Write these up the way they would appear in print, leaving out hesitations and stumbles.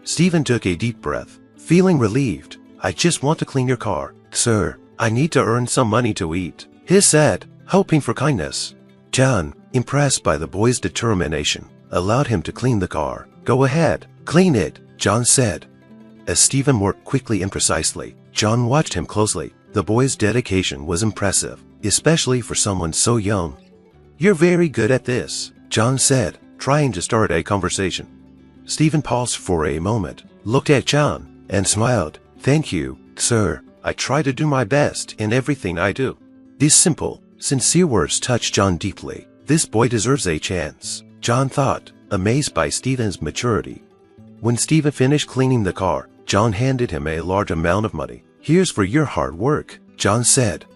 Stephen took a deep breath, feeling relieved. "I just want to clean your car, sir. I need to earn some money to eat," he said, hoping for kindness. John, impressed by the boy's determination, allowed him to clean the car. "Go ahead, clean it," John said. As Stephen worked quickly and precisely, John watched him closely. The boy's dedication was impressive, especially for someone so young. "You're very good at this," John said, trying to start a conversation. Stephen paused for a moment, looked at John, and smiled. "Thank you, sir. I try to do my best in everything I do." These simple, sincere words touched John deeply. This boy deserves a chance, John thought, amazed by Stephen's maturity. When Stephen finished cleaning the car, John handed him a large amount of money. "Here's for your hard work," John said.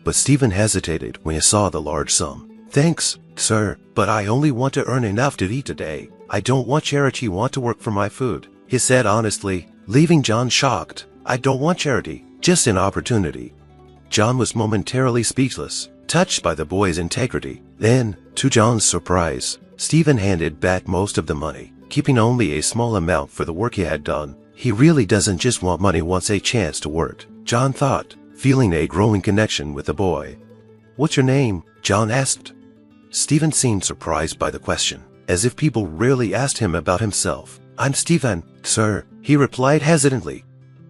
But Stephen hesitated when he saw the large sum. "Thanks, sir, but I only want to earn enough to eat today. I don't want charity. Want to work for my food," he said honestly, leaving John shocked. "I don't want charity, just an opportunity." John was momentarily speechless, touched by the boy's integrity. Then, to John's surprise, Stephen handed back most of the money, keeping only a small amount for the work he had done. He really doesn't just want money, wants a chance to work, John thought, feeling a growing connection with the boy. "What's your name?" John asked. Stephen seemed surprised by the question, as if people rarely asked him about himself. "I'm Stephen, sir," he replied hesitantly.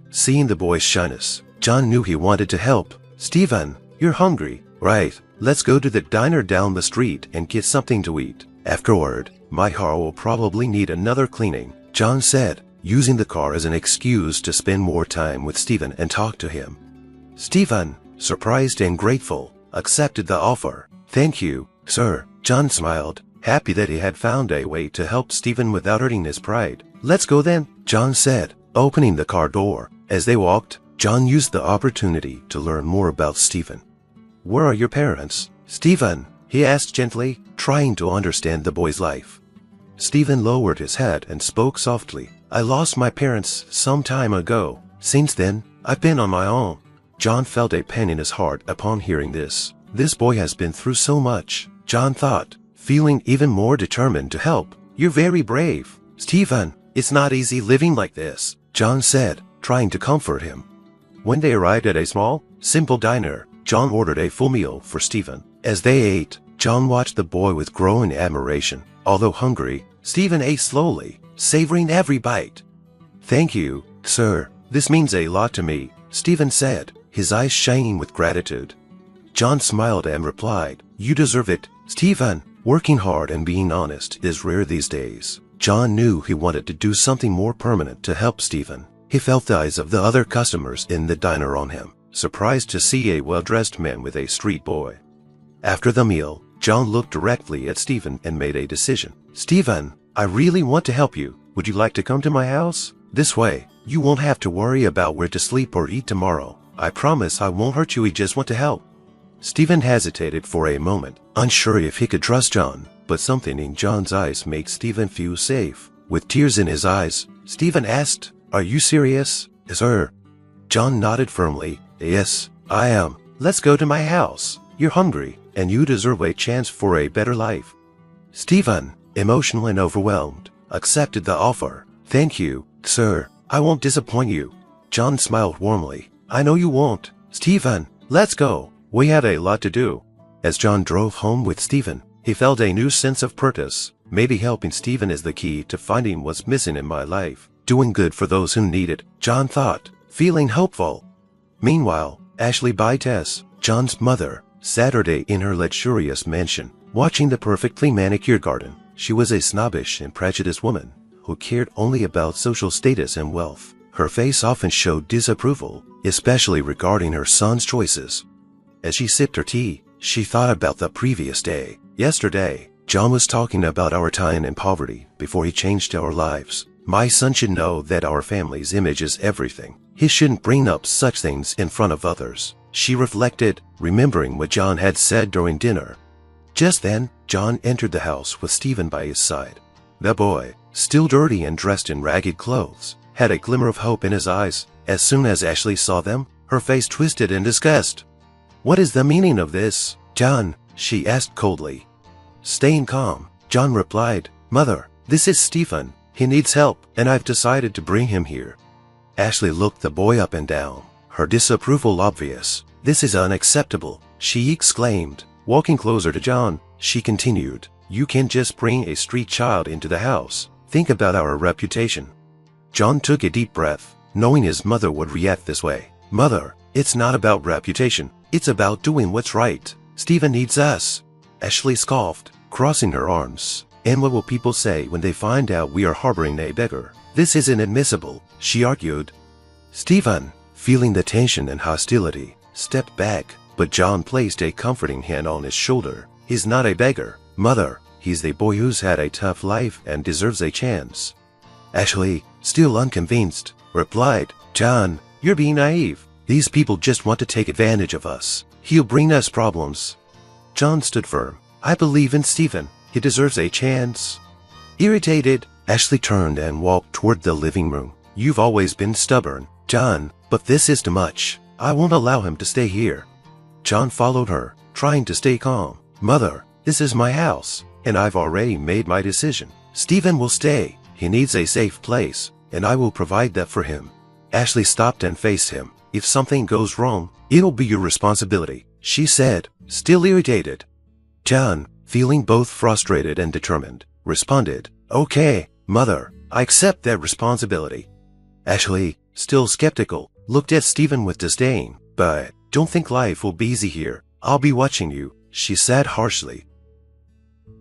Seeing the boy's shyness, John knew he wanted to help. "Stephen, you're hungry, right? Let's go to the diner down the street and get something to eat. Afterward, my car will probably need another cleaning," John said, using the car as an excuse to spend more time with Stephen and talk to him. Stephen, surprised and grateful, accepted the offer. "Thank you, sir," John smiled, happy that he had found a way to help Stephen without hurting his pride. "Let's go then," John said, opening the car door. As they walked, John used the opportunity to learn more about Stephen. "Where are your parents, Stephen?" he asked gently, trying to understand the boy's life. Stephen lowered his head and spoke softly. "I lost my parents some time ago. Since then, I've been on my own." John felt a pain in his heart upon hearing this. This boy has been through so much, John thought, feeling even more determined to help. "You're very brave, Stephen. It's not easy living like this," John said, trying to comfort him. When they arrived at a small, simple diner, John ordered a full meal for Stephen. As they ate, John watched the boy with growing admiration. Although hungry, Stephen ate slowly, savoring every bite. "Thank you, sir. This means a lot to me," Stephen said, his eyes shining with gratitude. John smiled and replied, "You deserve it, Stephen. Working hard and being honest is rare these days." John knew he wanted to do something more permanent to help Stephen. He felt the eyes of the other customers in the diner on him, surprised to see a well-dressed man with a street boy. After the meal, John looked directly at Stephen and made a decision. "Stephen, I really want to help you. Would you like to come to my house? This way, you won't have to worry about where to sleep or eat tomorrow. I promise I won't hurt you. I just want to help." Stephen hesitated for a moment, unsure if he could trust John, but something in John's eyes made Stephen feel safe. With tears in his eyes, Stephen asked, "Are you serious, sir?" John nodded firmly. "Yes, I am. Let's go to my house. You're hungry, and you deserve a chance for a better life." Stephen, emotional and overwhelmed, accepted the offer. "Thank you, sir. I won't disappoint you." John smiled warmly. "I know you won't. Stephen, let's go. We have a lot to do." As John drove home with Stephen, he felt a new sense of purpose. Maybe helping Stephen is the key to finding what's missing in my life. Doing good for those who need it, John thought, feeling hopeful. Meanwhile, Ashley Bytess, John's mother, sat her day in her luxurious mansion, watching the perfectly manicured garden. She was a snobbish and prejudiced woman who cared only about social status and wealth. Her face often showed disapproval, especially regarding her son's choices. As she sipped her tea, she thought about the previous day. "Yesterday, John was talking about our time in poverty before he changed our lives. My son should know that our family's image is everything. He shouldn't bring up such things in front of others," she reflected, remembering what John had said during dinner. Just then, John entered the house with Stephen by his side. The boy, still dirty and dressed in ragged clothes, had a glimmer of hope in his eyes. As soon as Ashley saw them, her face twisted in disgust. "What is the meaning of this, John?" she asked coldly. Staying calm, John replied, "Mother, this is Stephen. He needs help, and I've decided to bring him here. Ashley looked the boy up and down, her disapproval obvious. This is unacceptable, she exclaimed. Walking closer to John, she continued, you can't just bring a street child into the house. Think about our reputation. John took a deep breath, knowing his mother would react this way. Mother, it's not about reputation. It's about doing what's right. Stephen needs us. Ashley scoffed, crossing her arms. And what will people say when they find out we are harboring a beggar? This isn't admissible, she argued. Stephen, feeling the tension and hostility, stepped back, but John placed a comforting hand on his shoulder. He's not a beggar, Mother. He's the boy who's had a tough life and deserves a chance. Ashley, still unconvinced, replied, John, you're being naive. These people just want to take advantage of us. He'll bring us problems. John stood firm. I believe in Stephen. He deserves a chance. Irritated, Ashley turned and walked toward the living room. You've always been stubborn, John, but this is too much. I won't allow him to stay here. John followed her, trying to stay calm. Mother, this is my house, and I've already made my decision. Stephen will stay. He needs a safe place, and I will provide that for him. Ashley stopped and faced him. If something goes wrong, it'll be your responsibility, she said, still irritated. John, feeling both frustrated and determined, responded, Okay, Mother, I accept that responsibility. Ashley, still skeptical, looked at Stephen with disdain. But don't think life will be easy here. I'll be watching you, she said harshly.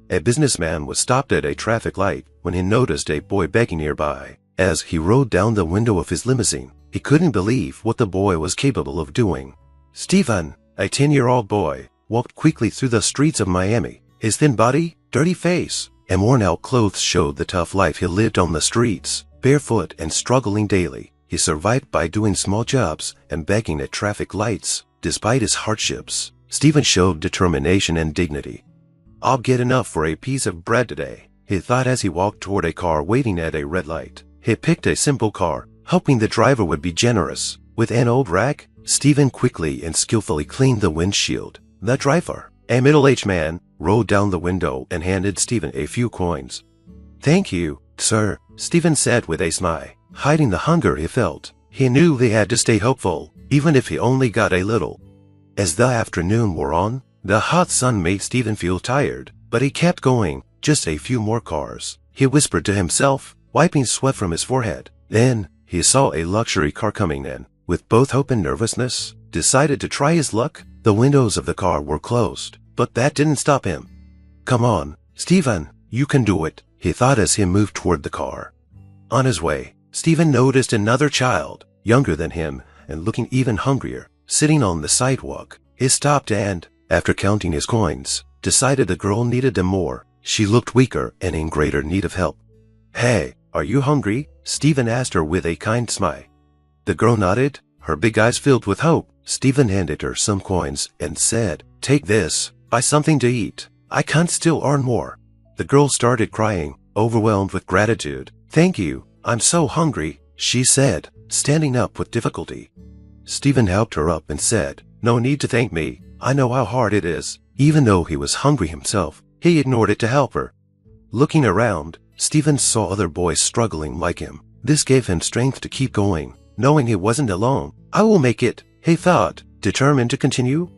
A businessman was stopped at a traffic light when he noticed a boy begging nearby. As he rolled down the window of his limousine, he couldn't believe what the boy was capable of doing. Stephen, a 10-year-old boy, walked quickly through the streets of Miami. His thin body, dirty face, and worn-out clothes showed the tough life he lived on the streets. Barefoot and struggling daily, he survived by doing small jobs and begging at traffic lights. Despite his hardships, Stephen showed determination and dignity. I'll get enough for a piece of bread today, he thought as he walked toward a car waiting at a red light. He picked a simple car, hoping the driver would be generous. With an old rag, Stephen quickly and skillfully cleaned the windshield. The driver, a middle-aged man, rolled down the window and handed Stephen a few coins. Thank you, sir, Stephen said with a smile, hiding the hunger he felt. He knew they had to stay hopeful, even if he only got a little. As the afternoon wore on, the hot sun made Stephen feel tired, but he kept going. Just a few more cars, he whispered to himself, wiping sweat from his forehead. Then, he saw a luxury car coming in. With both hope and nervousness, decided to try his luck. The windows of the car were closed, but that didn't stop him. Come on, Stephen, you can do it, he thought as he moved toward the car. On his way, Stephen noticed another child, younger than him and looking even hungrier, sitting on the sidewalk. He stopped and, after counting his coins, decided the girl needed them more. She looked weaker and in greater need of help. Hey, are you hungry? Stephen asked her with a kind smile. The girl nodded, her big eyes filled with hope. Stephen handed her some coins and said, Take this, buy something to eat. I can't still earn more. The girl started crying, overwhelmed with gratitude. Thank you, I'm so hungry, she said, standing up with difficulty. Stephen helped her up and said, No need to thank me. I know how hard it is. Even though he was hungry himself, he ignored it to help her. Looking around, Stephen saw other boys struggling like him. This gave him strength to keep going, knowing he wasn't alone. I will make it, he thought, determined to continue.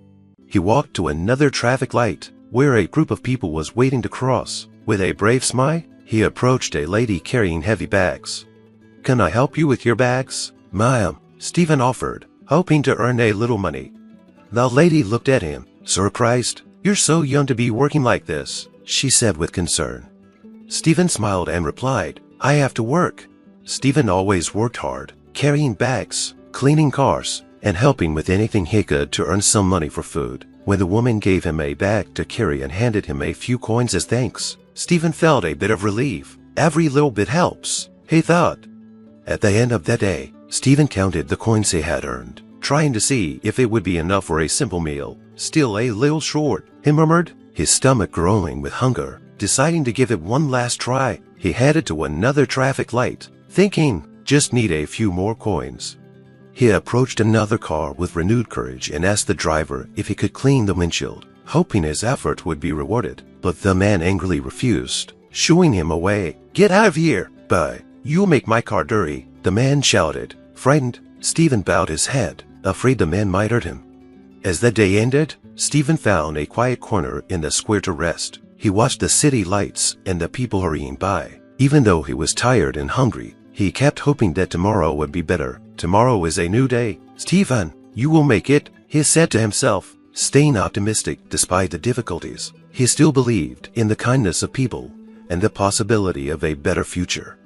He walked to another traffic light, where a group of people was waiting to cross. With a brave smile, he approached a lady carrying heavy bags. Can I help you with your bags? Ma'am, Stephen offered, hoping to earn a little money. The lady looked at him, surprised. You're so young to be working like this, she said with concern. Stephen smiled and replied, I have to work. Stephen always worked hard, carrying bags, cleaning cars, and helping with anything he could to earn some money for food. When the woman gave him a bag to carry and handed him a few coins as thanks, Stephen felt a bit of relief. Every little bit helps, he thought. At the end of that day, Stephen counted the coins he had earned, trying to see if it would be enough for a simple meal. Still a little short, he murmured, his stomach growling with hunger. Deciding to give it one last try, he headed to another traffic light, thinking, just need a few more coins. He approached another car with renewed courage and asked the driver if he could clean the windshield, hoping his effort would be rewarded. But the man angrily refused, shooing him away. Get out of here, But you'll make my car dirty, the man shouted. Frightened, Stephen bowed his head, afraid the man might hurt him. As the day ended, Stephen found a quiet corner in the square to rest. He watched the city lights and the people hurrying by. Even though he was tired and hungry, he kept hoping that tomorrow would be better. Tomorrow is a new day. Stephen, you will make it, he said to himself, staying optimistic despite the difficulties. He still believed in the kindness of people and the possibility of a better future.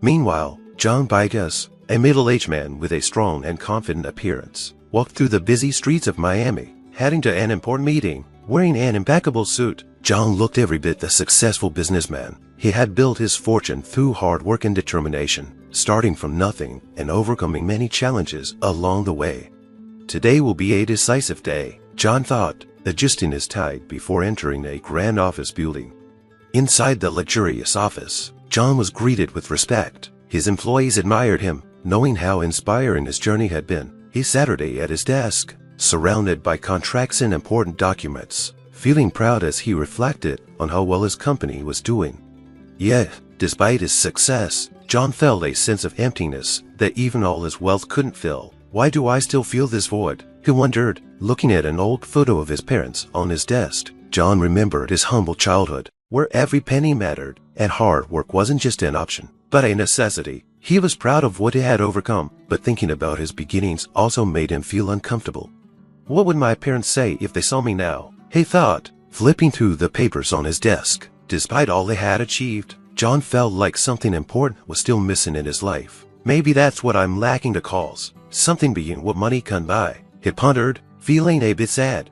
Meanwhile, John Bigas, a middle-aged man with a strong and confident appearance, walked through the busy streets of Miami, heading to an important meeting. Wearing an impeccable suit, John looked every bit the successful businessman. He had built his fortune through hard work and determination, starting from nothing and overcoming many challenges along the way. Today will be a decisive day, John thought, adjusting his tie before entering a grand office building. Inside the luxurious office, John was greeted with respect. His employees admired him, knowing how inspiring his journey had been. He sat at his desk, surrounded by contracts and important documents, feeling proud as he reflected on how well his company was doing. Yet, despite his success, John felt a sense of emptiness that even all his wealth couldn't fill. Why do I still feel this void? He wondered, looking at an old photo of his parents on his desk. John remembered his humble childhood, where every penny mattered, and hard work wasn't just an option, but a necessity. He was proud of what he had overcome, but thinking about his beginnings also made him feel uncomfortable. What would my parents say if they saw me now? He thought, flipping through the papers on his desk. Despite all they had achieved, John felt like something important was still missing in his life. Maybe that's what I'm lacking the calls, something beyond what money can buy. He pondered, feeling a bit sad.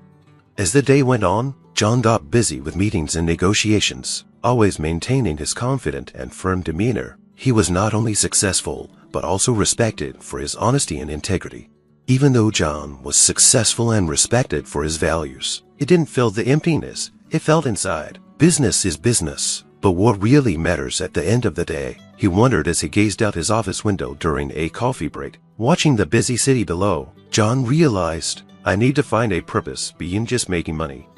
As the day went on, John got busy with meetings and negotiations, always maintaining his confident and firm demeanor. He was not only successful, but also respected for his honesty and integrity. Even though John was successful and respected for his values, it didn't fill the emptiness it felt inside. Business is business, but what really matters at the end of the day? He wondered as he gazed out his office window during a coffee break. Watching the busy city below, John realized, I need to find a purpose beyond just making money.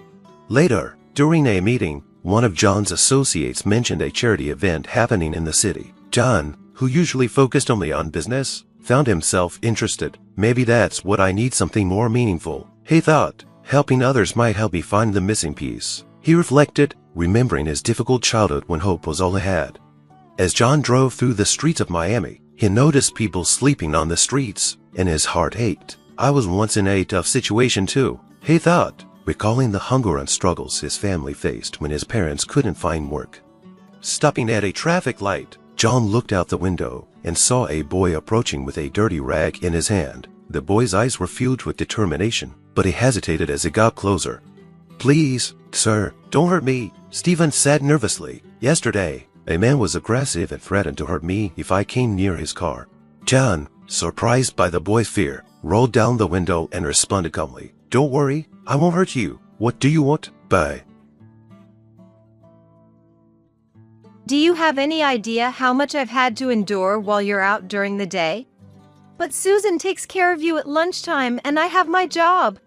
Later, during a meeting, one of John's associates mentioned a charity event happening in the city. John, who usually focused only on business, found himself interested. Maybe that's what I need, something more meaningful. He thought, helping others might help me find the missing piece. He reflected, remembering his difficult childhood when hope was all he had. As John drove through the streets of Miami, he noticed people sleeping on the streets, and his heart ached. I was once in a tough situation too, he thought, recalling the hunger and struggles his family faced when his parents couldn't find work. Stopping at a traffic light, John looked out the window and saw a boy approaching with a dirty rag in his hand. The boy's eyes were filled with determination, but he hesitated as he got closer. Please, sir, don't hurt me, Stephen said nervously. Yesterday, a man was aggressive and threatened to hurt me if I came near his car. John, surprised by the boy's fear, rolled down the window and responded calmly. Don't worry, I won't hurt you. What do you want? Bye. Do you have any idea how much I've had to endure while you're out during the day? But Susan takes care of you at lunchtime and I have my job.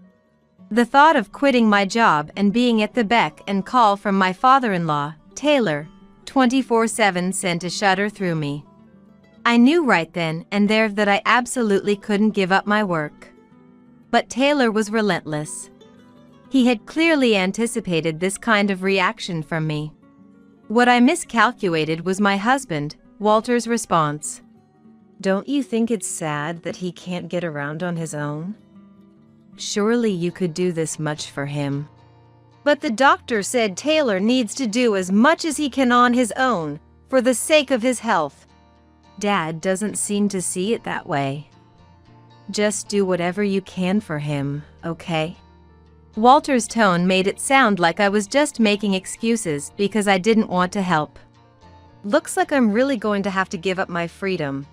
The thought of quitting my job and being at the beck and call from my father-in-law, Taylor, 24/7 sent a shudder through me. I knew right then and there that I absolutely couldn't give up my work. But Taylor was relentless. He had clearly anticipated this kind of reaction from me. What I miscalculated was my husband, Walter's response. Don't you think it's sad that he can't get around on his own? Surely you could do this much for him. But the doctor said Taylor needs to do as much as he can on his own, for the sake of his health. Dad doesn't seem to see it that way. Just do whatever you can for him, okay? Walter's tone made it sound like I was just making excuses because I didn't want to help. Looks like I'm really going to have to give up my freedom.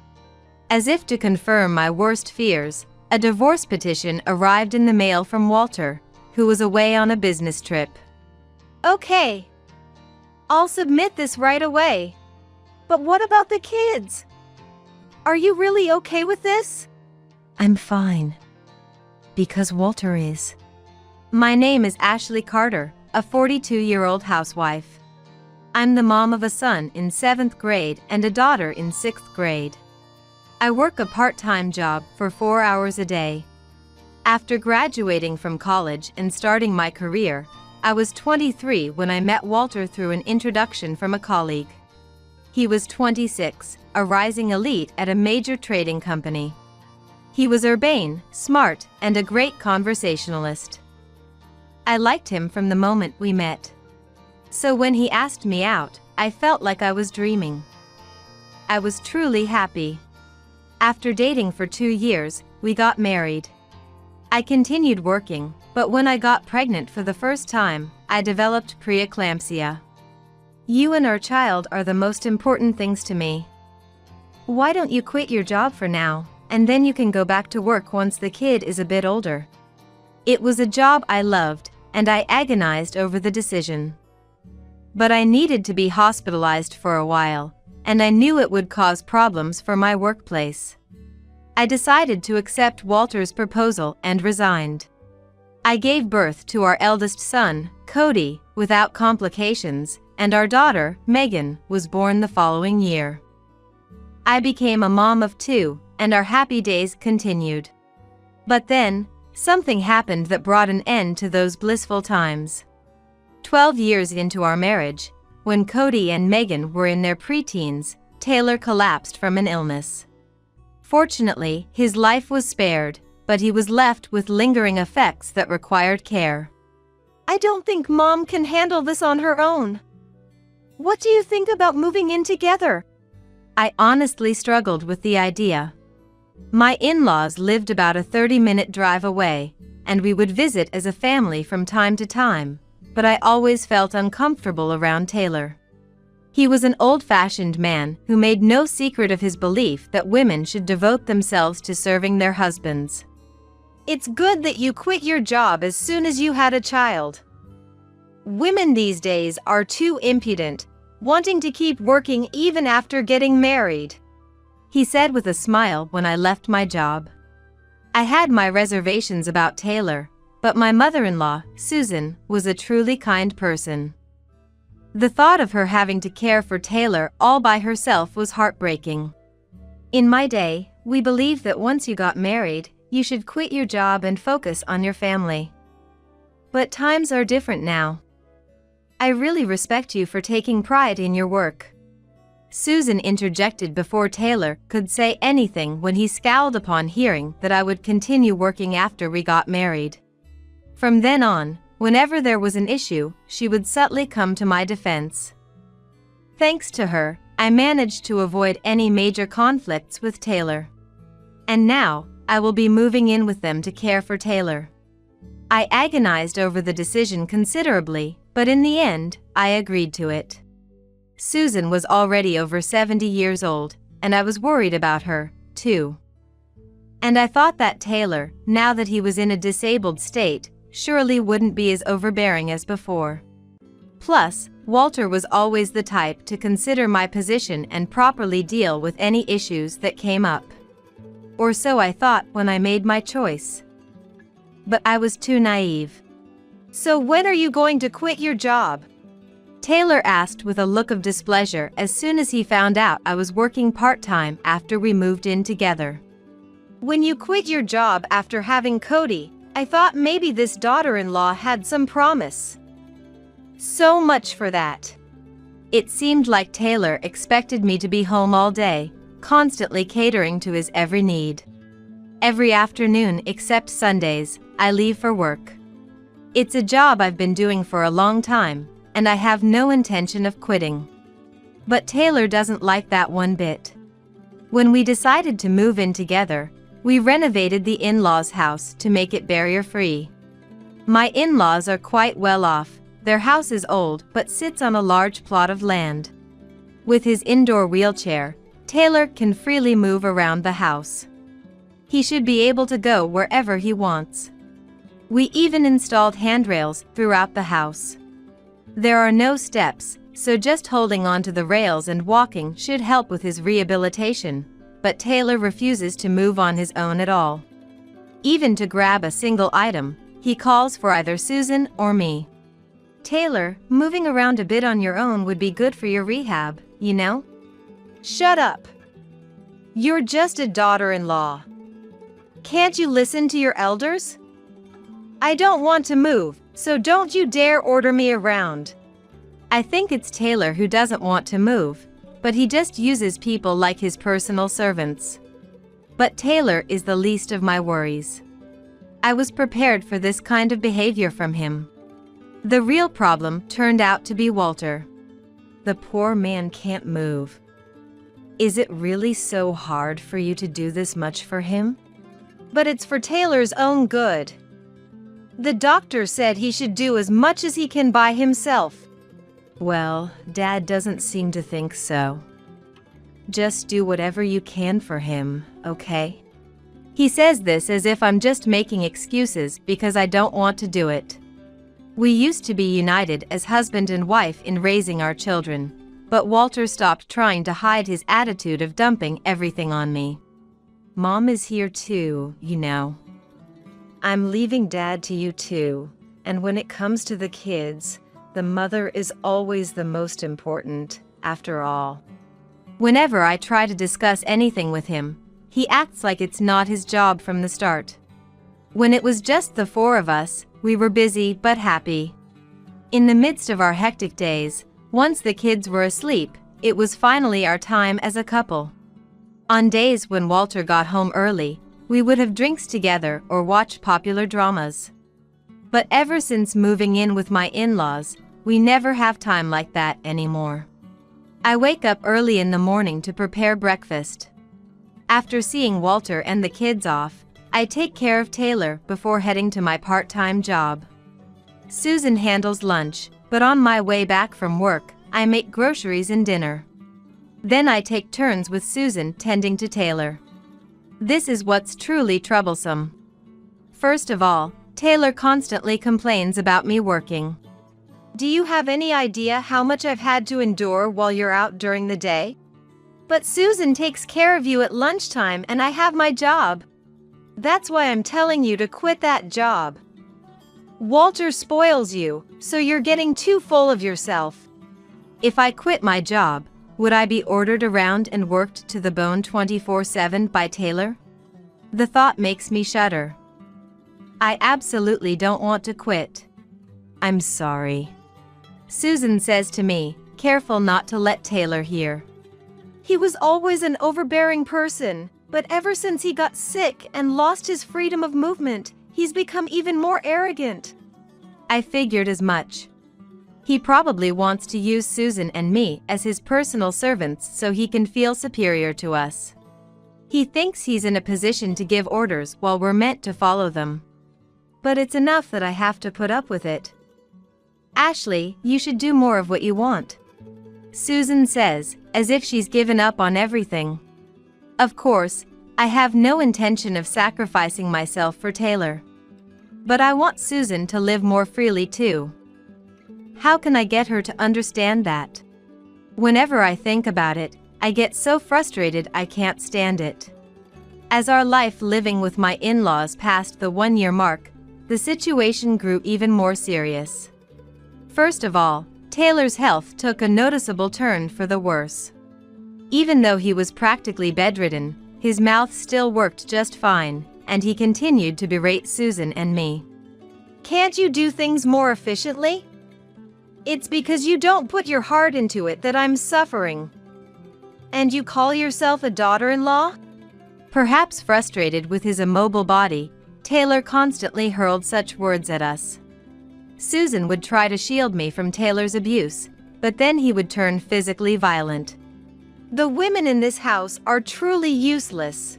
As if to confirm my worst fears, a divorce petition arrived in the mail from Walter, who was away on a business trip. Okay. I'll submit this right away. But what about the kids? Are you really okay with this? I'm fine. Because Walter is. My name is Ashley Carter, a 42-year-old housewife. I'm the mom of a son in 7th grade and a daughter in 6th grade. I work a part-time job for 4 hours a day. After graduating from college and starting my career, I was 23 when I met Walter through an introduction from a colleague. He was 26, a rising elite at a major trading company. He was urbane, smart, and a great conversationalist. I liked him from the moment we met. So when he asked me out, I felt like I was dreaming. I was truly happy. After dating for 2 years, we got married. I continued working, but when I got pregnant for the first time, I developed preeclampsia. You and our child are the most important things to me. Why don't you quit your job for now, and then you can go back to work once the kid is a bit older? It was a job I loved, and I agonized over the decision. But I needed to be hospitalized for a while, and I knew it would cause problems for my workplace. I decided to accept Walter's proposal and resigned. I gave birth to our eldest son, Cody, without complications, and our daughter, Megan, was born the following year. I became a mom of 2, and our happy days continued. But then, something happened that brought an end to those blissful times. 12 years into our marriage, when Cody and Megan were in their preteens, Taylor collapsed from an illness. Fortunately, his life was spared, but he was left with lingering effects that required care. I don't think Mom can handle this on her own. What do you think about moving in together? I honestly struggled with the idea. My in-laws lived about a 30-minute drive away, and we would visit as a family from time to time, but I always felt uncomfortable around Taylor. He was an old-fashioned man who made no secret of his belief that women should devote themselves to serving their husbands. It's good that you quit your job as soon as you had a child. Women these days are too impudent, wanting to keep working even after getting married, he said with a smile when I left my job. I had my reservations about Taylor, but my mother-in-law, Susan, was a truly kind person. The thought of her having to care for Taylor all by herself was heartbreaking. In my day, we believed that once you got married, you should quit your job and focus on your family. But times are different now. I really respect you for taking pride in your work. Susan interjected before Taylor could say anything when he scowled upon hearing that I would continue working after we got married. From then on, whenever there was an issue, she would subtly come to my defense. Thanks to her, I managed to avoid any major conflicts with Taylor. And now, I will be moving in with them to care for Taylor. I agonized over the decision considerably, but in the end, I agreed to it. Susan was already over 70 years old, and I was worried about her, too. And I thought that Taylor, now that he was in a disabled state, surely wouldn't be as overbearing as before. Plus, Walter was always the type to consider my position and properly deal with any issues that came up. Or so I thought when I made my choice. But I was too naive. So when are you going to quit your job? Taylor asked with a look of displeasure as soon as he found out I was working part-time after we moved in together. When you quit your job after having Cody, I thought maybe this daughter-in-law had some promise. So much for that. It seemed like Taylor expected me to be home all day, constantly catering to his every need. Every afternoon except Sundays, I leave for work. It's a job I've been doing for a long time, and I have no intention of quitting. But Taylor doesn't like that one bit. When we decided to move in together, we renovated the in-laws' house to make it barrier-free. My in-laws are quite well off. Their house is old but sits on a large plot of land. With his indoor wheelchair, Taylor can freely move around the house. He should be able to go wherever he wants. We even installed handrails throughout the house. There are no steps, so just holding onto the rails and walking should help with his rehabilitation, but Taylor refuses to move on his own at all. Even to grab a single item, he calls for either Susan or me. Taylor, moving around a bit on your own would be good for your rehab, you know? Shut up. You're just a daughter-in-law. Can't you listen to your elders? I don't want to move, so don't you dare order me around. I think it's Taylor who doesn't want to move, but he just uses people like his personal servants. But Taylor is the least of my worries. I was prepared for this kind of behavior from him. The real problem turned out to be Walter. The poor man can't move. Is it really so hard for you to do this much for him? But it's for Taylor's own good. The doctor said he should do as much as he can by himself. Well, Dad doesn't seem to think so. Just do whatever you can for him, okay? He says this as if I'm just making excuses because I don't want to do it. We used to be united as husband and wife in raising our children, but Walter stopped trying to hide his attitude of dumping everything on me. Mom is here too, you know. I'm leaving Dad to you too, and when it comes to the kids, the mother is always the most important, after all. Whenever I try to discuss anything with him, he acts like it's not his job from the start. When it was just the four of us, we were busy but happy. In the midst of our hectic days, once the kids were asleep, it was finally our time as a couple. On days when Walter got home early, we would have drinks together or watch popular dramas. But ever since moving in with my in-laws, we never have time like that anymore. I wake up early in the morning to prepare breakfast. After seeing Walter and the kids off, I take care of Taylor before heading to my part-time job. Susan handles lunch, but on my way back from work, I make groceries and dinner. Then I take turns with Susan tending to Taylor. This is what's truly troublesome. First of all, Taylor constantly complains about me working. Do you have any idea how much I've had to endure while you're out during the day? But Susan takes care of you at lunchtime and I have my job. That's why I'm telling you to quit that job. Walter spoils you, so you're getting too full of yourself. If I quit my job, would I be ordered around and worked to the bone 24/7 by Taylor? The thought makes me shudder. I absolutely don't want to quit. I'm sorry. Susan says to me, careful not to let Taylor hear. He was always an overbearing person, but ever since he got sick and lost his freedom of movement, he's become even more arrogant. I figured as much. He probably wants to use Susan and me as his personal servants so he can feel superior to us. He thinks he's in a position to give orders while we're meant to follow them. But it's enough that I have to put up with it. Ashley, you should do more of what you want, Susan says, as if she's given up on everything. Of course, I have no intention of sacrificing myself for Taylor. But I want Susan to live more freely too. How can I get her to understand that? Whenever I think about it, I get so frustrated I can't stand it. As our life living with my in-laws passed the 1-year mark, the situation grew even more serious. First of all, Taylor's health took a noticeable turn for the worse. Even though he was practically bedridden, his mouth still worked just fine, and he continued to berate Susan and me. Can't you do things more efficiently? It's because you don't put your heart into it that I'm suffering. And you call yourself a daughter-in-law? Perhaps frustrated with his immobile body, Taylor constantly hurled such words at us. Susan would try to shield me from Taylor's abuse, but then he would turn physically violent. The women in this house are truly useless.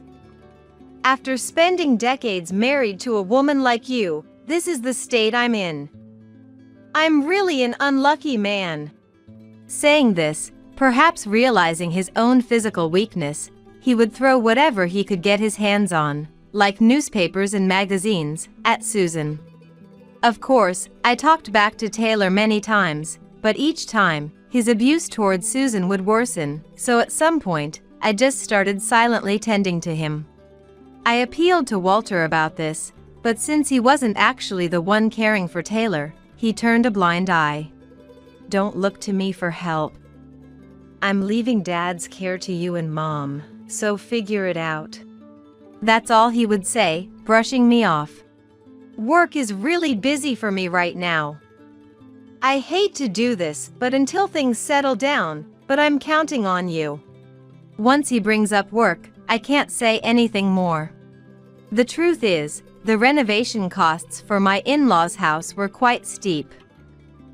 After spending decades married to a woman like you, this is the state I'm in. I'm really an unlucky man. Saying this, perhaps realizing his own physical weakness, he would throw whatever he could get his hands on, like newspapers and magazines, at Susan. Of course, I talked back to Taylor many times, but each time, his abuse towards Susan would worsen, so at some point, I just started silently tending to him. I appealed to Walter about this, but since he wasn't actually the one caring for Taylor, he turned a blind eye. "Don't look to me for help. I'm leaving Dad's care to you and Mom, so figure it out." That's all he would say, brushing me off. "Work is really busy for me right now. I hate to do this, but until things settle down, but I'm counting on you." Once he brings up work, I can't say anything more. The truth is, the renovation costs for my in-laws' house were quite steep.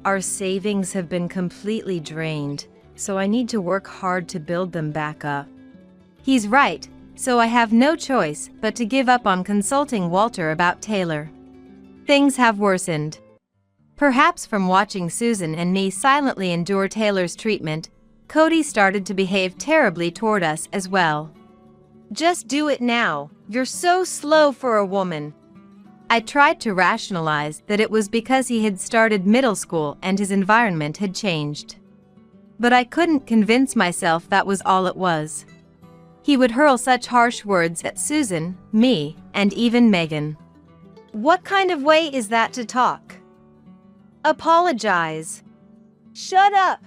Our savings have been completely drained, so I need to work hard to build them back up. He's right, so I have no choice but to give up on consulting Walter about Taylor. Things have worsened. Perhaps from watching Susan and me silently endure Taylor's treatment, Cody started to behave terribly toward us as well. "Just do it now, you're so slow for a woman." I tried to rationalize that it was because he had started middle school and his environment had changed. But I couldn't convince myself that was all it was. He would hurl such harsh words at Susan, me, and even Megan. "What kind of way is that to talk? Apologize. Shut up.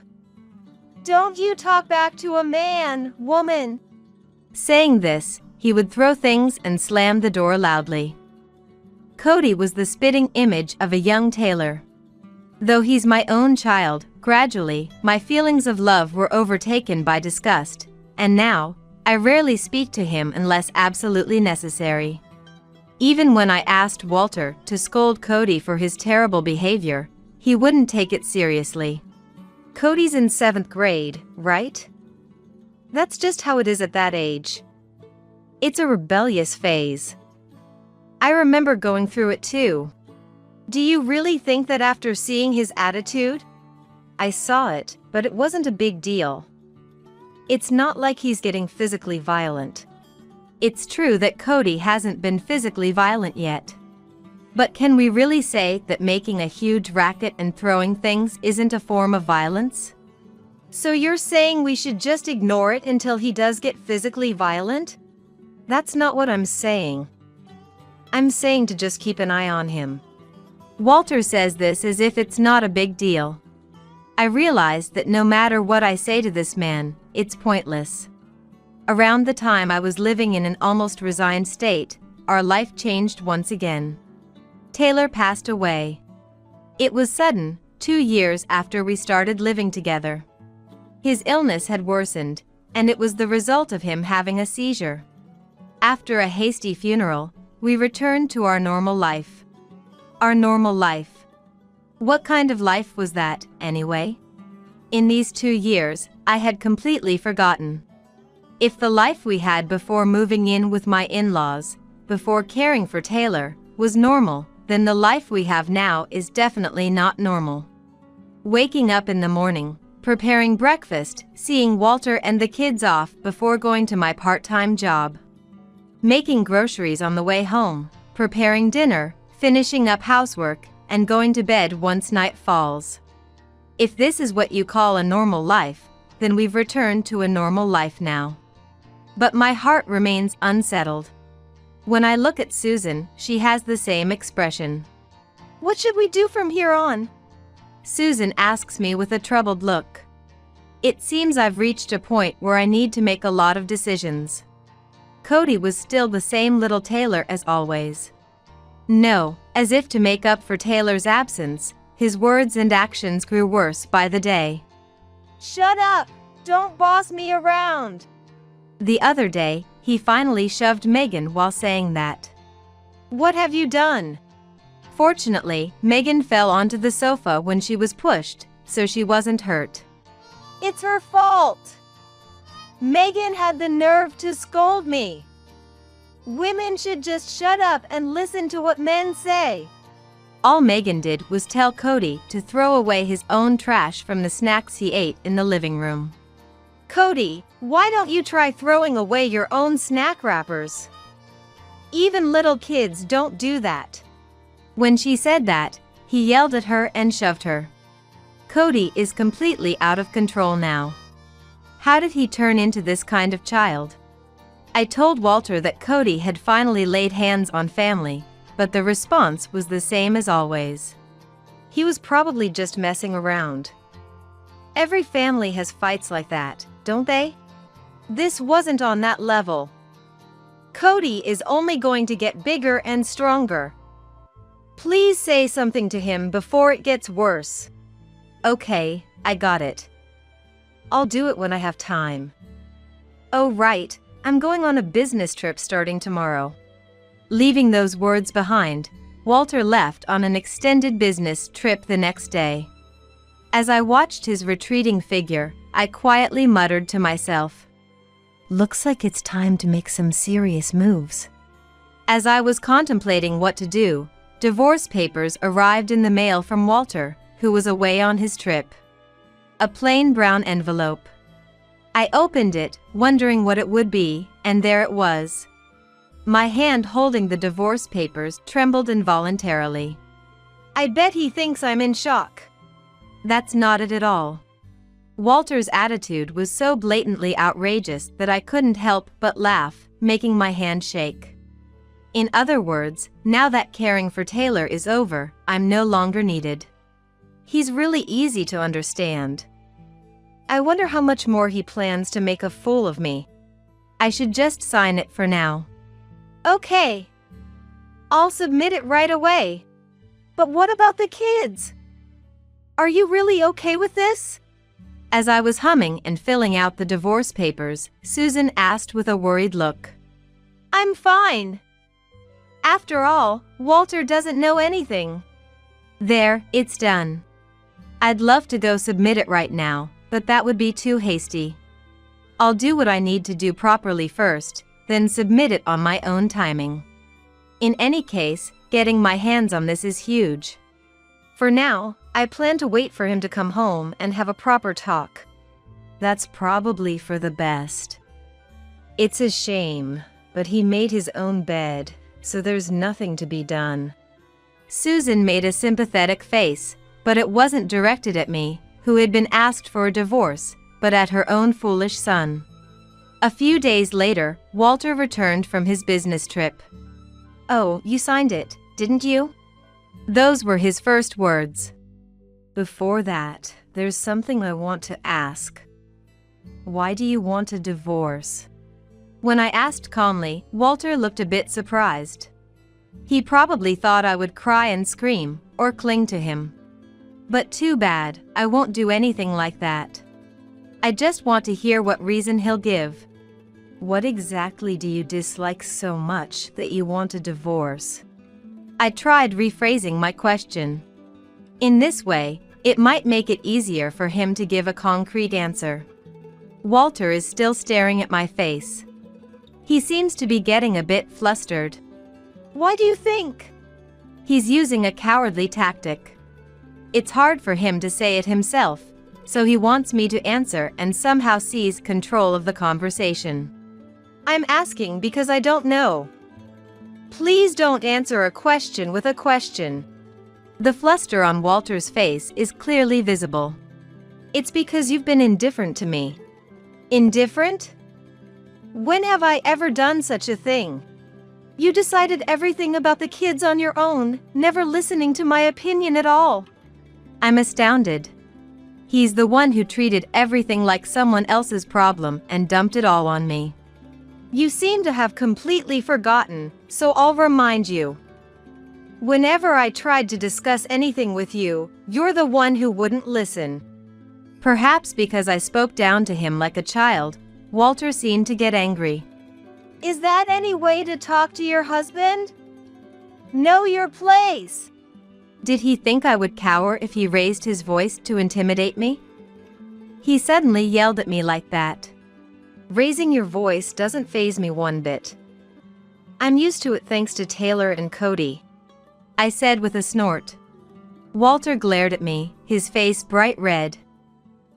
Don't you talk back to a man, woman." Saying this, he would throw things and slam the door loudly. Cody was the spitting image of a young Taylor. Though he's my own child, gradually, my feelings of love were overtaken by disgust, and now, I rarely speak to him unless absolutely necessary. Even when I asked Walter to scold Cody for his terrible behavior, he wouldn't take it seriously. Cody's in 7th grade, right? That's just how it is at that age. It's a rebellious phase. I remember going through it too. Do you really think that after seeing his attitude? I saw it, but it wasn't a big deal. It's not like he's getting physically violent. It's true that Cody hasn't been physically violent yet. But can we really say that making a huge racket and throwing things isn't a form of violence? So you're saying we should just ignore it until he does get physically violent? That's not what I'm saying. I'm saying to just keep an eye on him. Walter says this as if it's not a big deal. I realize that no matter what I say to this man, it's pointless. Around the time I was living in an almost resigned state, our life changed once again. Taylor passed away. It was sudden, 2 years after we started living together. His illness had worsened, and it was the result of him having a seizure. After a hasty funeral, we returned to our normal life. Our normal life. What kind of life was that, anyway? In these 2 years, I had completely forgotten. If the life we had before moving in with my in-laws, before caring for Taylor, was normal, then the life we have now is definitely not normal. Waking up in the morning, preparing breakfast, seeing Walter and the kids off before going to my part-time job. Making groceries on the way home, preparing dinner, finishing up housework, and going to bed once night falls. If this is what you call a normal life, then we've returned to a normal life now. But my heart remains unsettled. When I look at Susan, she has the same expression. "What should we do from here on?" Susan asks me with a troubled look. It seems I've reached a point where I need to make a lot of decisions. Cody was still the same little Taylor as always. No, as if to make up for Taylor's absence, his words and actions grew worse by the day. "Shut up! Don't boss me around!" The other day, he finally shoved Megan while saying that. "What have you done?" Fortunately, Megan fell onto the sofa when she was pushed, so she wasn't hurt. "It's her fault! Megan had the nerve to scold me. Women should just shut up and listen to what men say." All Megan did was tell Cody to throw away his own trash from the snacks he ate in the living room. "Cody, why don't you try throwing away your own snack wrappers? Even little kids don't do that." When she said that, he yelled at her and shoved her. Cody is completely out of control now. How did he turn into this kind of child? I told Walter that Cody had finally laid hands on family, but the response was the same as always. He was probably just messing around. Every family has fights like that, don't they? This wasn't on that level. Cody is only going to get bigger and stronger. Please say something to him before it gets worse. Okay, I got it. I'll do it when I have time. Oh right, I'm going on a business trip starting tomorrow. Leaving those words behind, Walter left on an extended business trip the next day. As I watched his retreating figure, I quietly muttered to myself, "Looks like it's time to make some serious moves." As I was contemplating what to do, divorce papers arrived in the mail from Walter, who was away on his trip. A plain brown envelope. I opened it, wondering what it would be, and there it was. My hand holding the divorce papers trembled involuntarily. I bet he thinks I'm in shock. That's not it at all. Walter's attitude was so blatantly outrageous that I couldn't help but laugh, making my hand shake. In other words, now that caring for Taylor is over, I'm no longer needed. He's really easy to understand. I wonder how much more he plans to make a fool of me. I should just sign it for now. Okay. I'll submit it right away. But what about the kids? Are you really okay with this? As I was humming and filling out the divorce papers, Susan asked with a worried look. I'm fine. After all, Walter doesn't know anything. There, it's done. I'd love to go submit it right now, but that would be too hasty. I'll do what I need to do properly first, then submit it on my own timing. In any case, getting my hands on this is huge. For now, I plan to wait for him to come home and have a proper talk. That's probably for the best. It's a shame, but he made his own bed, so there's nothing to be done. Susan made a sympathetic face, but it wasn't directed at me, who had been asked for a divorce, but at her own foolish son. A few days later, Walter returned from his business trip. Oh, you signed it, didn't you? Those were his first words. Before that, there's something I want to ask. Why do you want a divorce? When I asked calmly, Walter looked a bit surprised. He probably thought I would cry and scream, or cling to him. But too bad, I won't do anything like that. I just want to hear what reason he'll give. What exactly do you dislike so much that you want a divorce? I tried rephrasing my question. In this way, it might make it easier for him to give a concrete answer. Walter is still staring at my face. He seems to be getting a bit flustered. Why do you think? He's using a cowardly tactic. It's hard for him to say it himself, so he wants me to answer and somehow seize control of the conversation. I'm asking because I don't know. Please don't answer a question with a question. The fluster on Walter's face is clearly visible. It's because you've been indifferent to me. Indifferent? When have I ever done such a thing? You decided everything about the kids on your own, never listening to my opinion at all. I'm astounded. He's the one who treated everything like someone else's problem and dumped it all on me. You seem to have completely forgotten, so I'll remind you. Whenever I tried to discuss anything with you, you're the one who wouldn't listen. Perhaps because I spoke down to him like a child, Walter seemed to get angry. Is that any way to talk to your husband? Know your place. Did he think I would cower if he raised his voice to intimidate me? He suddenly yelled at me like that. Raising your voice doesn't faze me one bit. I'm used to it thanks to Taylor and Cody, I said with a snort. Walter glared at me, his face bright red.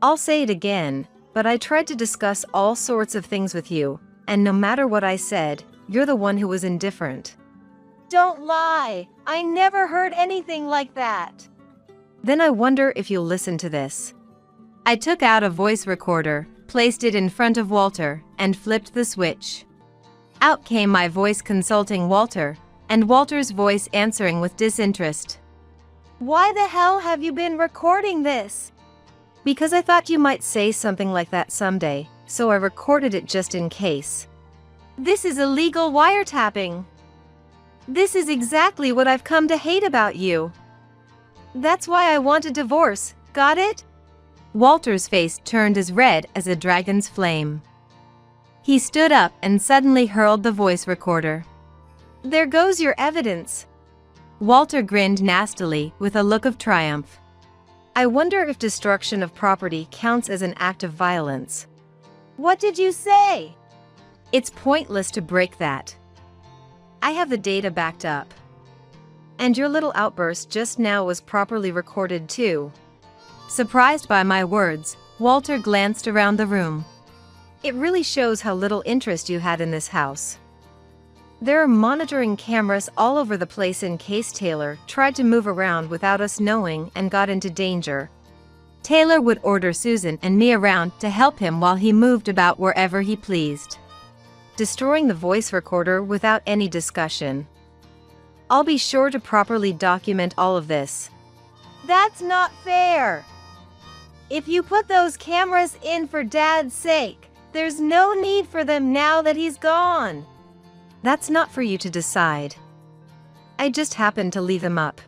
I'll say it again, but I tried to discuss all sorts of things with you, and no matter what I said, you're the one who was indifferent. Don't lie! I never heard anything like that. Then I wonder if you'll listen to this. I took out a voice recorder, placed it in front of Walter, and flipped the switch. Out came my voice consulting Walter, and Walter's voice answering with disinterest. Why the hell have you been recording this? Because I thought you might say something like that someday, so I recorded it just in case. This is illegal wiretapping. This is exactly what I've come to hate about you. That's why I want a divorce, got it? Walter's face turned as red as a dragon's flame. He stood up and suddenly hurled the voice recorder. There goes your evidence. Walter grinned nastily with a look of triumph. I wonder if destruction of property counts as an act of violence. What did you say? It's pointless to break that. I have the data backed up. And your little outburst just now was properly recorded too. Surprised by my words, Walter glanced around the room. It really shows how little interest you had in this house. There are monitoring cameras all over the place in case Taylor tried to move around without us knowing and got into danger. Taylor would order Susan and me around to help him while he moved about wherever he pleased, destroying the voice recorder without any discussion. I'll be sure to properly document all of this. That's not fair. If you put those cameras in for Dad's sake, there's no need for them now that he's gone. That's not for you to decide. I just happened to leave them up.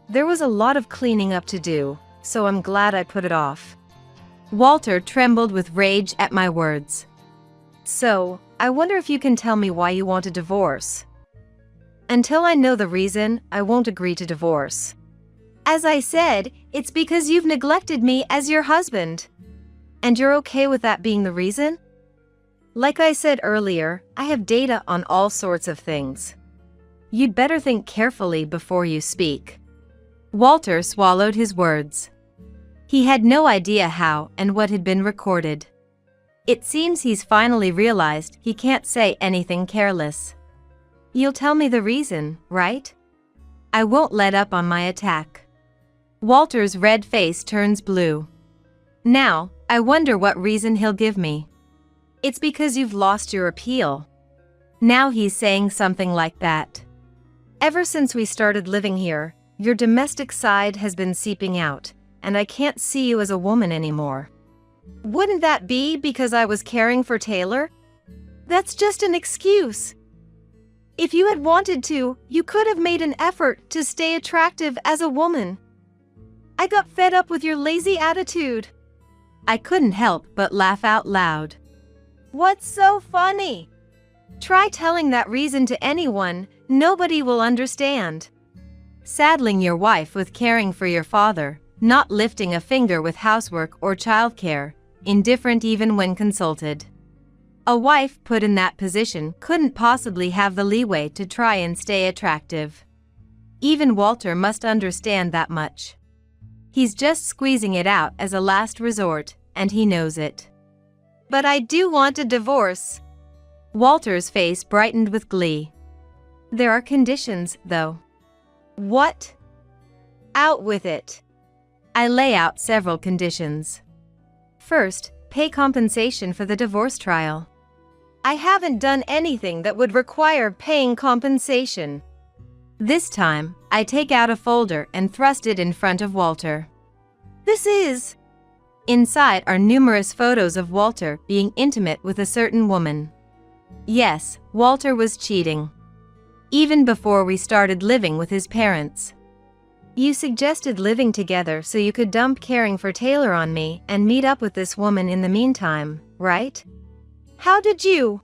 There was a lot of cleaning up to do, so I'm glad I put it off. Walter trembled with rage at my words. So, I wonder if you can tell me why you want a divorce. Until I know the reason, I won't agree to divorce. As I said, it's because you've neglected me as your husband. And you're okay with that being the reason? Like I said earlier, I have data on all sorts of things. You'd better think carefully before you speak. Walter swallowed his words. He had no idea how and what had been recorded. It seems he's finally realized he can't say anything careless. You'll tell me the reason, right? I won't let up on my attack. Walter's red face turns blue. Now, I wonder what reason he'll give me. It's because you've lost your appeal. Now he's saying something like that. Ever since we started living here, your domestic side has been seeping out, and I can't see you as a woman anymore. Wouldn't that be because I was caring for Taylor? That's just an excuse. If you had wanted to, you could have made an effort to stay attractive as a woman. I got fed up with your lazy attitude. I couldn't help but laugh out loud. What's so funny? Try telling that reason to anyone, nobody will understand. Saddling your wife with caring for your father, not lifting a finger with housework or childcare, indifferent even when consulted. A wife put in that position couldn't possibly have the leeway to try and stay attractive. Even Walter must understand that much. He's just squeezing it out as a last resort, and he knows it. But I do want a divorce. Walter's face brightened with glee. There are conditions, though. What? Out with it. I lay out several conditions. First, pay compensation for the divorce trial. I haven't done anything that would require paying compensation. This time, I take out a folder and thrust it in front of Walter. This is... Inside are numerous photos of Walter being intimate with a certain woman. Yes, Walter was cheating. Even before we started living with his parents. You suggested living together so you could dump caring for Taylor on me and meet up with this woman in the meantime, right? How did you?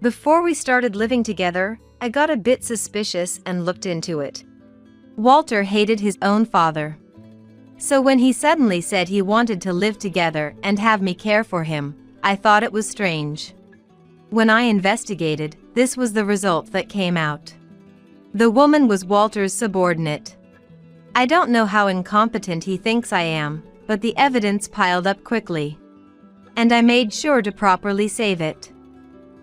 Before we started living together, I got a bit suspicious and looked into it. Walter hated his own father. So when he suddenly said he wanted to live together and have me care for him, I thought it was strange. When I investigated, this was the result that came out. The woman was Walter's subordinate. I don't know how incompetent he thinks I am, but the evidence piled up quickly. And I made sure to properly save it.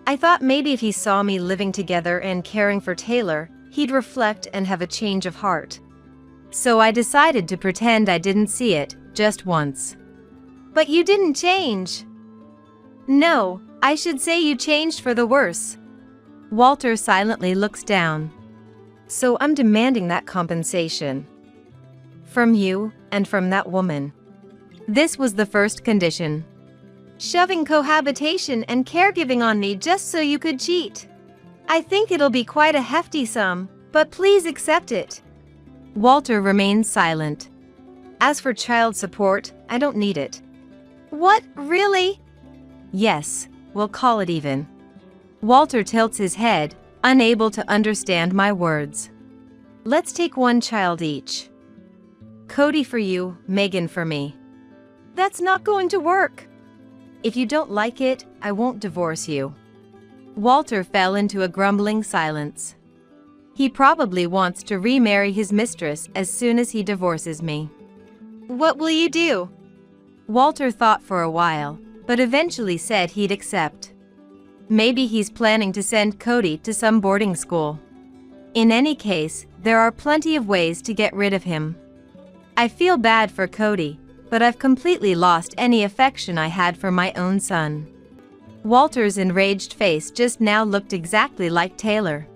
I thought maybe if he saw me living together and caring for Taylor, he'd reflect and have a change of heart. So I decided to pretend I didn't see it, just once. But you didn't change. No, I should say you changed for the worse. Walter silently looks down. So I'm demanding that compensation. from you, and from that woman. This was the first condition. Shoving cohabitation and caregiving on me just so you could cheat. I think it'll be quite a hefty sum, but please accept it. Walter remains silent. As for child support, I don't need it. What, really? Yes, we'll call it even. Walter tilts his head, unable to understand my words. Let's take one child each. Cody for you, Megan for me. That's not going to work. If you don't like it, I won't divorce you. Walter fell into a grumbling silence. He probably wants to remarry his mistress as soon as he divorces me. What will you do? Walter thought for a while, but eventually said he'd accept. Maybe he's planning to send Cody to some boarding school. In any case, there are plenty of ways to get rid of him. I feel bad for Cody, but I've completely lost any affection I had for my own son. Walter's enraged face just now looked exactly like Taylor.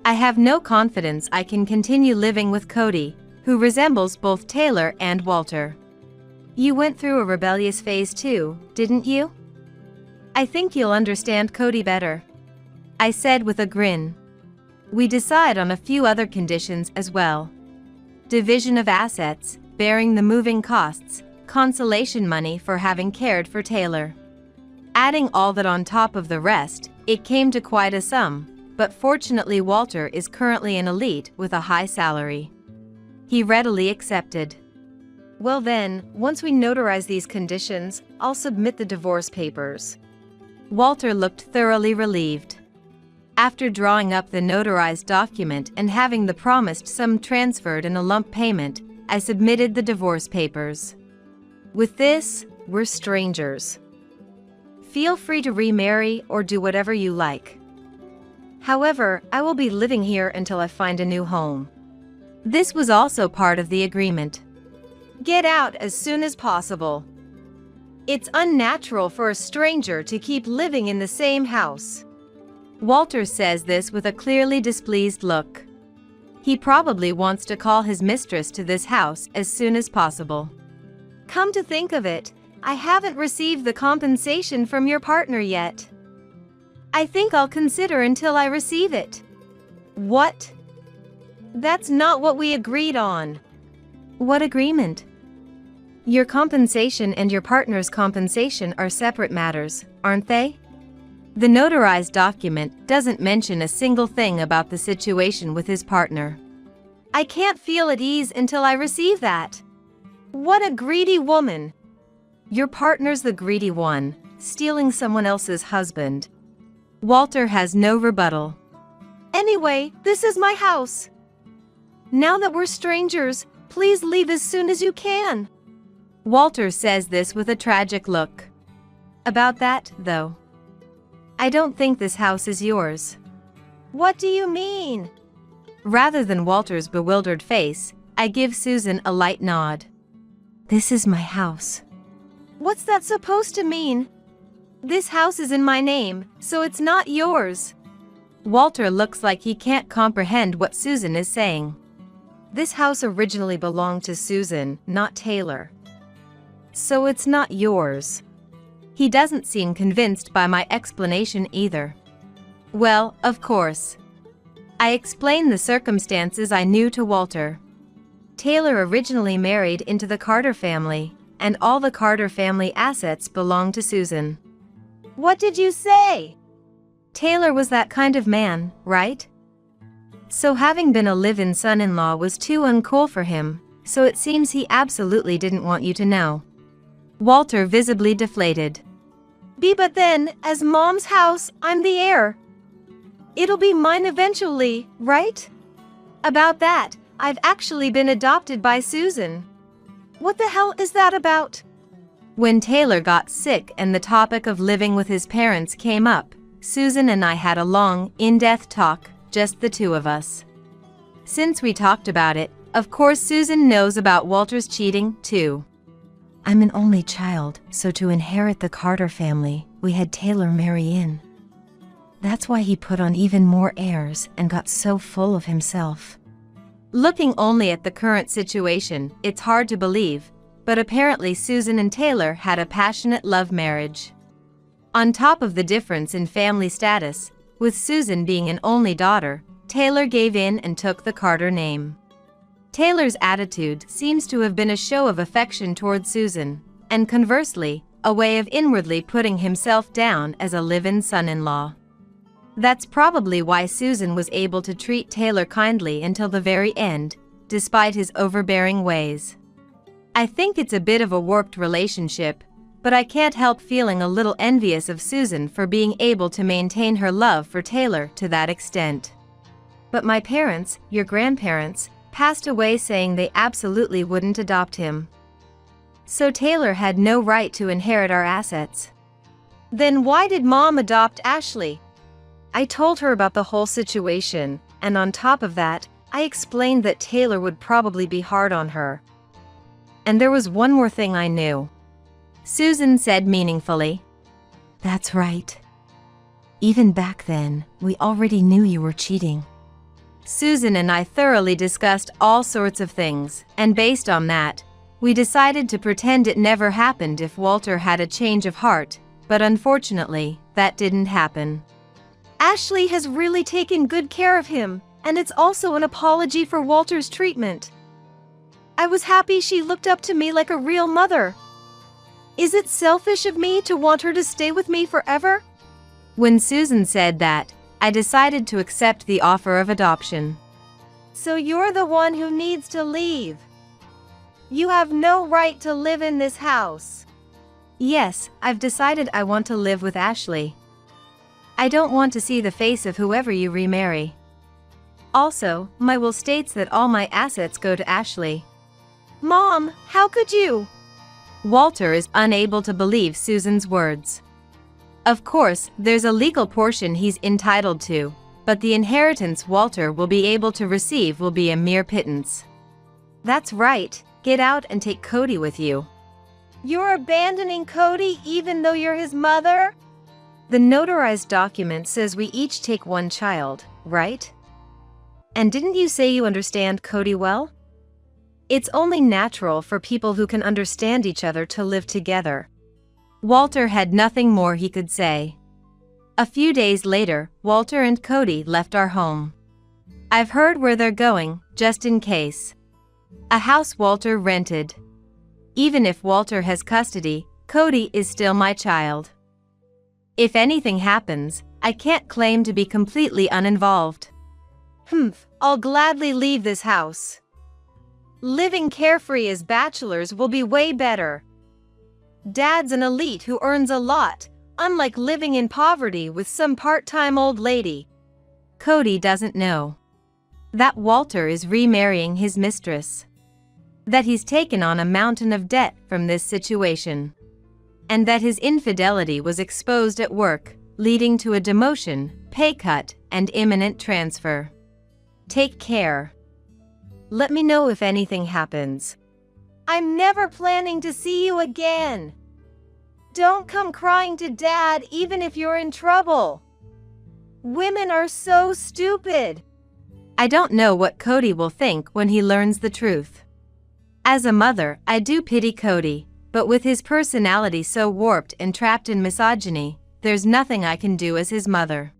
I have no confidence I can continue living with Cody, who resembles both Taylor and Walter. You went through a rebellious phase too, didn't you? I think you'll understand Cody better, I said with a grin. We decide on a few other conditions as well. Division of assets, bearing the moving costs, consolation money for having cared for Taylor. Adding all that on top of the rest, it came to quite a sum, but fortunately Walter is currently an elite with a high salary. He readily accepted. Well then, once we notarize these conditions, I'll submit the divorce papers. Walter looked thoroughly relieved. After drawing up the notarized document and having the promised sum transferred in a lump payment, I submitted the divorce papers. With this, we're strangers. Feel free to remarry or do whatever you like. However, I will be living here until I find a new home. This was also part of the agreement. Get out as soon as possible. It's unnatural for a stranger to keep living in the same house. Walter says this with a clearly displeased look. He probably wants to call his mistress to this house as soon as possible. Come to think of it, I haven't received the compensation from your partner yet. I think I'll consider until I receive it. What? That's not what we agreed on. What agreement? Your compensation and your partner's compensation are separate matters, aren't they? The notarized document doesn't mention a single thing about the situation with his partner. I can't feel at ease until I receive that. What a greedy woman! Your partner's the greedy one, stealing someone else's husband. Walter has no rebuttal. Anyway, this is my house. Now that we're strangers, please leave as soon as you can. Walter says this with a tragic look. About that, though. I don't think this house is yours. What do you mean? Rather than Walter's bewildered face, I give Susan a light nod. This is my house. What's that supposed to mean? This house is in my name, so it's not yours. Walter looks like he can't comprehend what Susan is saying. This house originally belonged to Susan, not Taylor. So it's not yours. He doesn't seem convinced by my explanation either. Well, of course. I explained the circumstances I knew to Walter. Taylor originally married into the Carter family, and all the Carter family assets belonged to Susan. What did you say? Taylor was that kind of man, right? So having been a live-in son-in-law was too uncool for him, so it seems he absolutely didn't want you to know. Walter visibly deflated. But then, as Mom's house, I'm the heir. It'll be mine eventually, right? About that, I've actually been adopted by Susan. What the hell is that about? When Taylor got sick and the topic of living with his parents came up, Susan and I had a long, in-depth talk, just the two of us. Since we talked about it, of course Susan knows about Walter's cheating, too. I'm an only child, so to inherit the Carter family, we had Taylor marry in. That's why he put on even more airs and got so full of himself. Looking only at the current situation, it's hard to believe, but apparently Susan and Taylor had a passionate love marriage. On top of the difference in family status, with Susan being an only daughter, Taylor gave in and took the Carter name. Taylor's attitude seems to have been a show of affection toward Susan, and conversely, a way of inwardly putting himself down as a live-in son-in-law. That's probably why Susan was able to treat Taylor kindly until the very end, despite his overbearing ways. I think it's a bit of a warped relationship, but I can't help feeling a little envious of Susan for being able to maintain her love for Taylor to that extent. But my parents, your grandparents, passed away saying they absolutely wouldn't adopt him. So Taylor had no right to inherit our assets. Then why did Mom adopt Ashley? I told her about the whole situation, and on top of that, I explained that Taylor would probably be hard on her. And there was one more thing I knew. Susan said meaningfully. That's right. Even back then, we already knew you were cheating. Susan and I thoroughly discussed all sorts of things, and based on that, we decided to pretend it never happened if Walter had a change of heart, but unfortunately, that didn't happen. Ashley has really taken good care of him, and it's also an apology for Walter's treatment. I was happy she looked up to me like a real mother. Is it selfish of me to want her to stay with me forever? When Susan said that, I decided to accept the offer of adoption. So you're the one who needs to leave. You have no right to live in this house. Yes, I've decided I want to live with Ashley. I don't want to see the face of whoever you remarry. Also, my will states that all my assets go to Ashley. Mom, how could you? Walter is unable to believe Susan's words. Of course, there's a legal portion he's entitled to, but the inheritance Walter will be able to receive will be a mere pittance. That's right, get out and take Cody with you. You're abandoning Cody even though you're his mother? The notarized document says we each take one child, right? And didn't you say you understand Cody well? It's only natural for people who can understand each other to live together. Walter had nothing more he could say. A few days later, Walter and Cody left our home. I've heard where they're going, just in case. A house Walter rented. Even if Walter has custody, Cody is still my child. If anything happens, I can't claim to be completely uninvolved. I'll gladly leave this house. Living carefree as bachelors will be way better. Dad's an elite who earns a lot, unlike living in poverty with some part-time old lady. Cody doesn't know that Walter is remarrying his mistress. That he's taken on a mountain of debt from this situation. And that his infidelity was exposed at work, leading to a demotion, pay cut, and imminent transfer. Take care. Let me know if anything happens. I'm never planning to see you again. Don't come crying to Dad even if you're in trouble. Women are so stupid. I don't know what Cody will think when he learns the truth. As a mother, I do pity Cody. But with his personality so warped and trapped in misogyny, there's nothing I can do as his mother.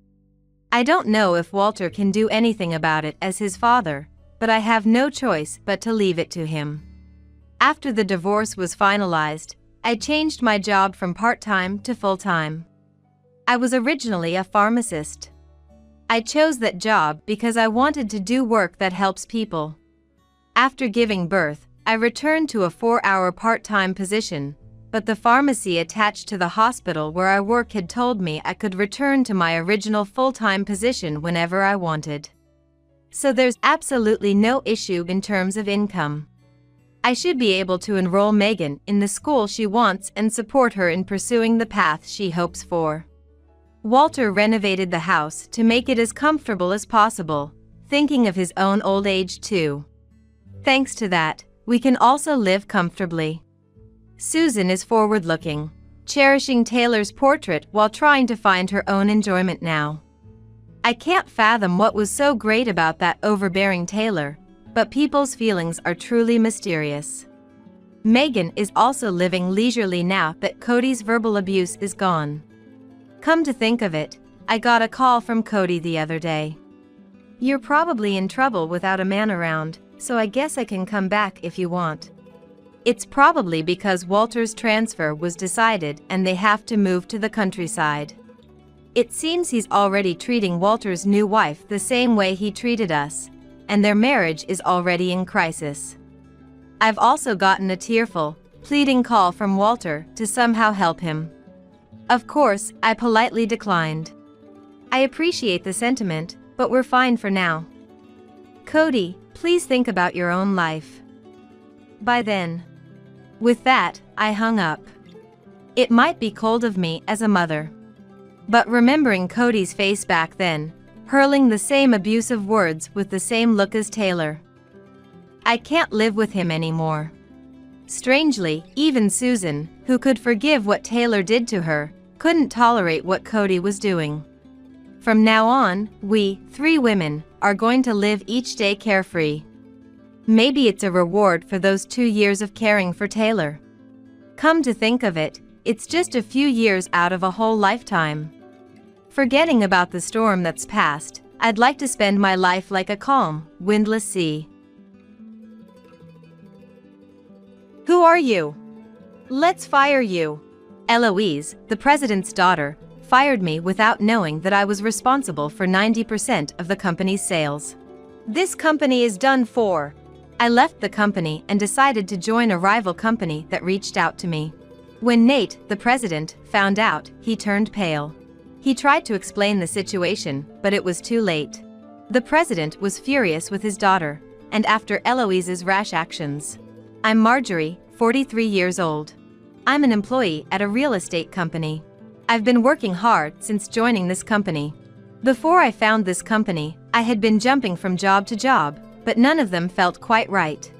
I don't know if Walter can do anything about it as his father, but I have no choice but to leave it to him. After the divorce was finalized, I changed my job from part-time to full-time. I was originally a pharmacist. I chose that job because I wanted to do work that helps people. After giving birth, I returned to a 4-hour part-time position, but the pharmacy attached to the hospital where I work had told me I could return to my original full-time position whenever I wanted. So there's absolutely no issue in terms of income. I should be able to enroll Megan in the school she wants and support her in pursuing the path she hopes for. Walter renovated the house to make it as comfortable as possible, thinking of his own old age too. Thanks to that, we can also live comfortably. Susan is forward-looking, cherishing Taylor's portrait while trying to find her own enjoyment now. I can't fathom what was so great about that overbearing Taylor, But people's feelings are truly mysterious. Megan is also living leisurely now that Cody's verbal abuse is gone. Come to think of it, I got a call from Cody the other day. You're probably in trouble without a man around, so I guess I can come back if you want. It's probably because Walter's transfer was decided and they have to move to the countryside. It seems he's already treating Walter's new wife the same way he treated us, and their marriage is already in crisis. I've also gotten a tearful, pleading call from Walter to somehow help him. Of course, I politely declined. I appreciate the sentiment, but we're fine for now. Cody, please think about your own life. By then. With that, I hung up. It might be cold of me as a mother. But remembering Cody's face back then, hurling the same abusive words with the same look as Taylor. I can't live with him anymore. Strangely, even Susan, who could forgive what Taylor did to her, couldn't tolerate what Cody was doing. From now on, we, 3 women, are going to live each day carefree. Maybe it's a reward for those 2 years of caring for Taylor. Come to think of it, it's just a few years out of a whole lifetime. Forgetting about the storm that's past, I'd like to spend my life like a calm, windless sea. Who are you? Let's fire you. Eloise, the president's daughter, fired me without knowing that I was responsible for 90% of the company's sales. This company is done for. I left the company and decided to join a rival company that reached out to me. When Nate, the president, found out, he turned pale. He tried to explain the situation, but it was too late. The president was furious with his daughter, and after Eloise's rash actions. I'm Marjorie, 43 years old. I'm an employee at a real estate company. I've been working hard since joining this company. Before I found this company, I had been jumping from job to job, but none of them felt quite right.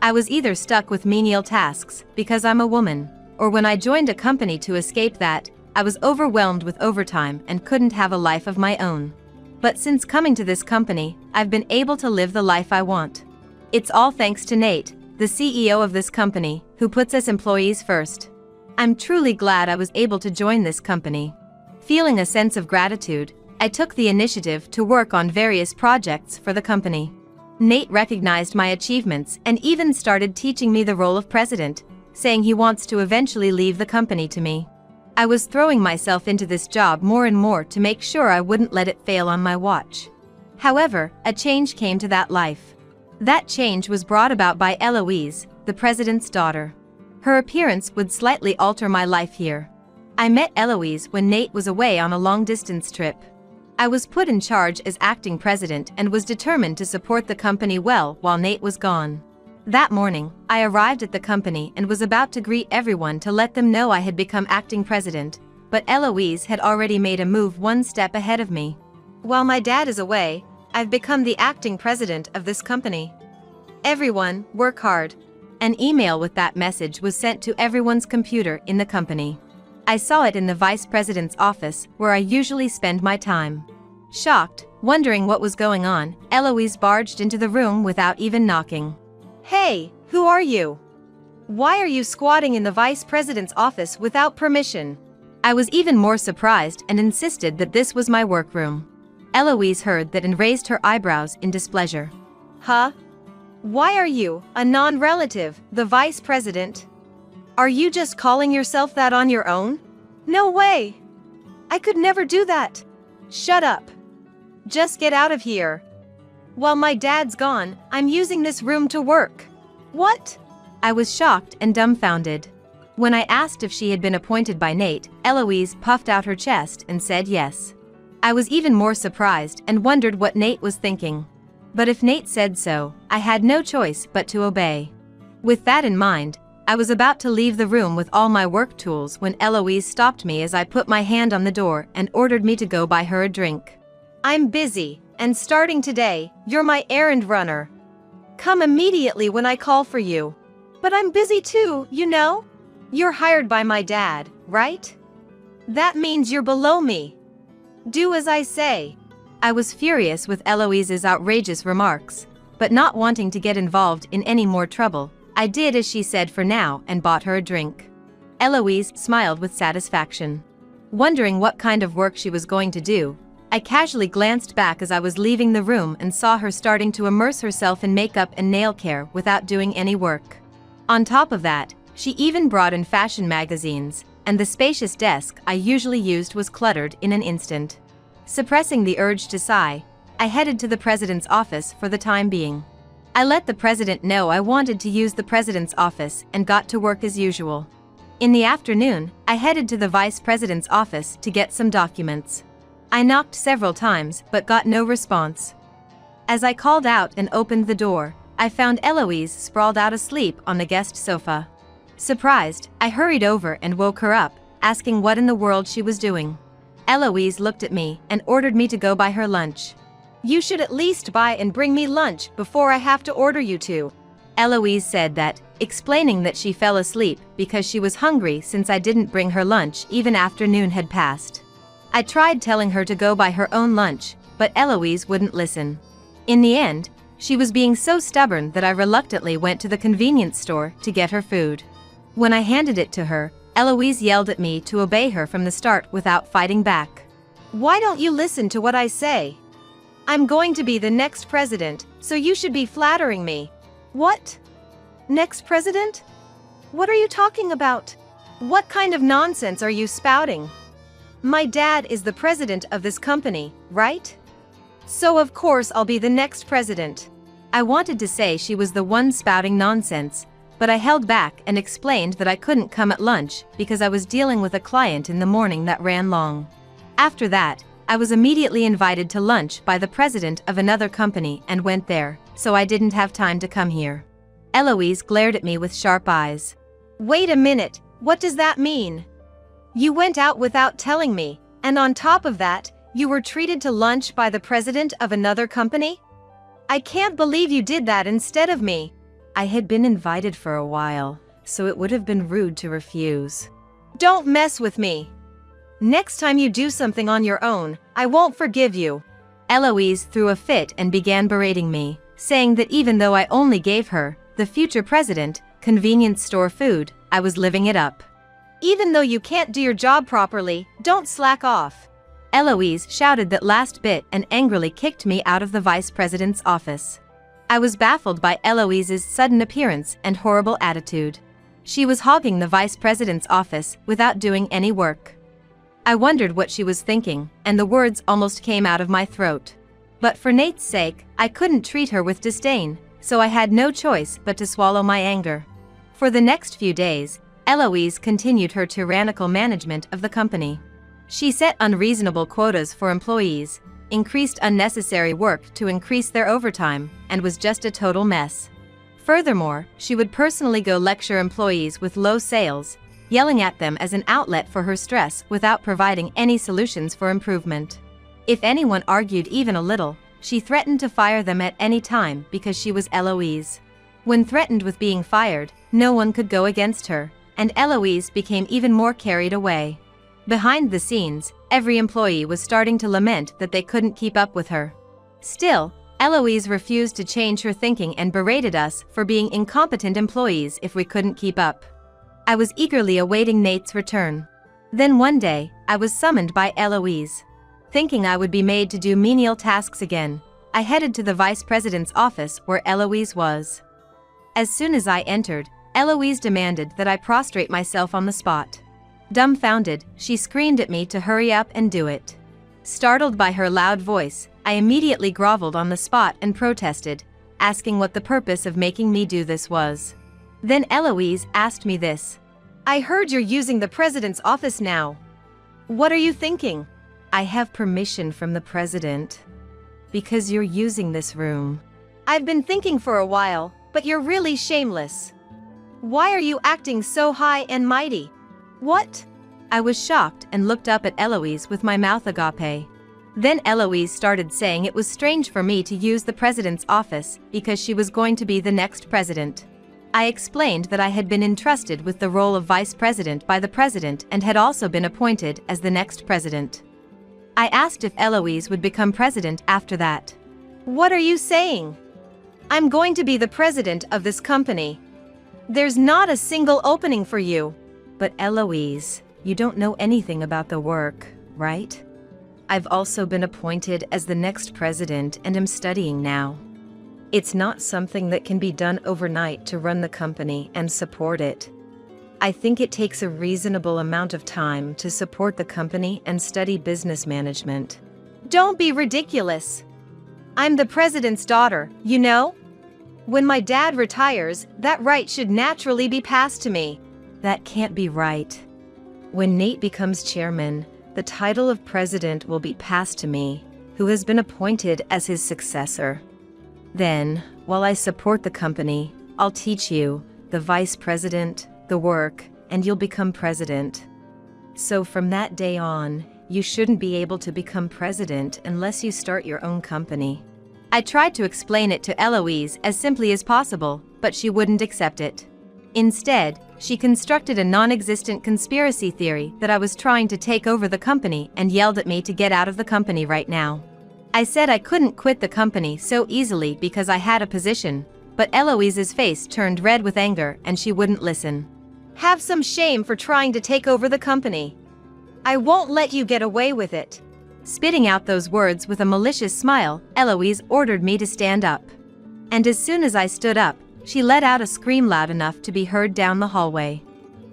I was either stuck with menial tasks, because I'm a woman, or when I joined a company to escape that, I was overwhelmed with overtime and couldn't have a life of my own. But since coming to this company, I've been able to live the life I want. It's all thanks to Nate, the CEO of this company, who puts us employees first. I'm truly glad I was able to join this company. Feeling a sense of gratitude, I took the initiative to work on various projects for the company. Nate recognized my achievements and even started teaching me the role of president, saying he wants to eventually leave the company to me. I was throwing myself into this job more and more to make sure I wouldn't let it fail on my watch. However, a change came to that life. That change was brought about by Eloise, the president's daughter. Her appearance would slightly alter my life here. I met Eloise when Nate was away on a long-distance trip. I was put in charge as acting president and was determined to support the company well while Nate was gone. That morning, I arrived at the company and was about to greet everyone to let them know I had become acting president, but Eloise had already made a move one step ahead of me. While my dad is away, I've become the acting president of this company. Everyone, work hard. An email with that message was sent to everyone's computer in the company. I saw it in the vice president's office, where I usually spend my time. Shocked, wondering what was going on, Eloise barged into the room without even knocking. Hey, who are you? Why are you squatting in the vice president's office without permission? I was even more surprised and insisted that this was my workroom. Eloise heard that and raised her eyebrows in displeasure. Huh? Why are you, a non-relative, the vice president? Are you just calling yourself that on your own? No way! I could never do that. Shut up. Just get out of here. While my dad's gone, I'm using this room to work. What? I was shocked and dumbfounded. When I asked if she had been appointed by Nate, Eloise puffed out her chest and said yes. I was even more surprised and wondered what Nate was thinking. But if Nate said so, I had no choice but to obey. With that in mind, I was about to leave the room with all my work tools when Eloise stopped me as I put my hand on the door and ordered me to go buy her a drink. I'm busy, and starting today, you're my errand runner. Come immediately when I call for you. But I'm busy too, you know? You're hired by my dad, right? That means you're below me. Do as I say. I was furious with Eloise's outrageous remarks, But not wanting to get involved in any more trouble, I did as she said for now and bought her a drink. Eloise smiled with satisfaction. Wondering what kind of work she was going to do, I casually glanced back as I was leaving the room and saw her starting to immerse herself in makeup and nail care without doing any work. On top of that, she even brought in fashion magazines, and the spacious desk I usually used was cluttered in an instant. Suppressing the urge to sigh, I headed to the president's office for the time being. I let the president know I wanted to use the president's office and got to work as usual. In the afternoon, I headed to the vice president's office to get some documents. I knocked several times but got no response. As I called out and opened the door, I found Eloise sprawled out asleep on the guest sofa. Surprised, I hurried over and woke her up, asking what in the world she was doing. Eloise looked at me and ordered me to go buy her lunch. "You should at least buy and bring me lunch before I have to order you to," Eloise said that, explaining that she fell asleep because she was hungry since I didn't bring her lunch even after noon had passed. I tried telling her to go buy her own lunch, but Eloise wouldn't listen. In the end, she was being so stubborn that I reluctantly went to the convenience store to get her food. When I handed it to her, Eloise yelled at me to obey her from the start without fighting back. "Why don't you listen to what I say? I'm going to be the next president, so you should be flattering me." "What? Next president? What are you talking about? What kind of nonsense are you spouting? My dad is the president of this company, right? So of course I'll be the next president." I wanted to say she was the one spouting nonsense, but I held back and explained that I couldn't come at lunch because I was dealing with a client in the morning that ran long. After that, I was immediately invited to lunch by the president of another company and went there, so I didn't have time to come here. Eloise glared at me with sharp eyes. "Wait a minute, what does that mean? You went out without telling me, and on top of that, you were treated to lunch by the president of another company? I can't believe you did that instead of me." I had been invited for a while, so it would have been rude to refuse. "Don't mess with me. Next time you do something on your own, I won't forgive you." Eloise threw a fit and began berating me, saying that even though I only gave her, the future president, convenience store food, I was living it up. "Even though you can't do your job properly, don't slack off." Eloise shouted that last bit and angrily kicked me out of the vice president's office. I was baffled by Eloise's sudden appearance and horrible attitude. She was hogging the vice president's office without doing any work. I wondered what she was thinking, and the words almost came out of my throat. But for Nate's sake, I couldn't treat her with disdain, so I had no choice but to swallow my anger. For the next few days, Eloise continued her tyrannical management of the company. She set unreasonable quotas for employees, increased unnecessary work to increase their overtime, and was just a total mess. Furthermore, she would personally go lecture employees with low sales, yelling at them as an outlet for her stress without providing any solutions for improvement. If anyone argued even a little, she threatened to fire them at any time because she was Eloise. When threatened with being fired, no one could go against her, and Eloise became even more carried away. Behind the scenes, every employee was starting to lament that they couldn't keep up with her. Still, Eloise refused to change her thinking and berated us for being incompetent employees if we couldn't keep up. I was eagerly awaiting Nate's return. Then one day, I was summoned by Eloise. Thinking I would be made to do menial tasks again, I headed to the vice president's office where Eloise was. As soon as I entered, Eloise demanded that I prostrate myself on the spot. Dumbfounded, she screamed at me to hurry up and do it. Startled by her loud voice, I immediately groveled on the spot and protested, asking what the purpose of making me do this was. Then Eloise asked me this. "I heard you're using the president's office now. What are you thinking?" "I have permission from the president. Because you're using this room." "I've been thinking for a while, but you're really shameless. Why are you acting so high and mighty? What?" I was shocked and looked up at Eloise with my mouth agape. Then Eloise started saying it was strange for me to use the president's office because she was going to be the next president. I explained that I had been entrusted with the role of vice president by the president and had also been appointed as the next president. I asked if Eloise would become president after that. "What are you saying? I'm going to be the president of this company. There's not a single opening for you. But Eloise, you don't know anything about the work, right? I've also been appointed as the next president and am studying now. It's not something that can be done overnight to run the company and support it. I think it takes a reasonable amount of time to support the company and study business management. Don't be ridiculous. I'm the president's daughter, you know? When my dad retires, that right should naturally be passed to me. That can't be right. When Nate becomes chairman, the title of president will be passed to me, who has been appointed as his successor. Then, while I support the company, I'll teach you, the vice president, the work, and you'll become president. So from that day on, you shouldn't be able to become president unless you start your own company. I tried to explain it to Eloise as simply as possible, but she wouldn't accept it. Instead, she constructed a non-existent conspiracy theory that I was trying to take over the company and yelled at me to get out of the company right now. I said I couldn't quit the company so easily because I had a position, but Eloise's face turned red with anger and she wouldn't listen. Have some shame for trying to take over the company. I won't let you get away with it. Spitting out those words with a malicious smile, Eloise ordered me to stand up. And as soon as I stood up, she let out a scream loud enough to be heard down the hallway.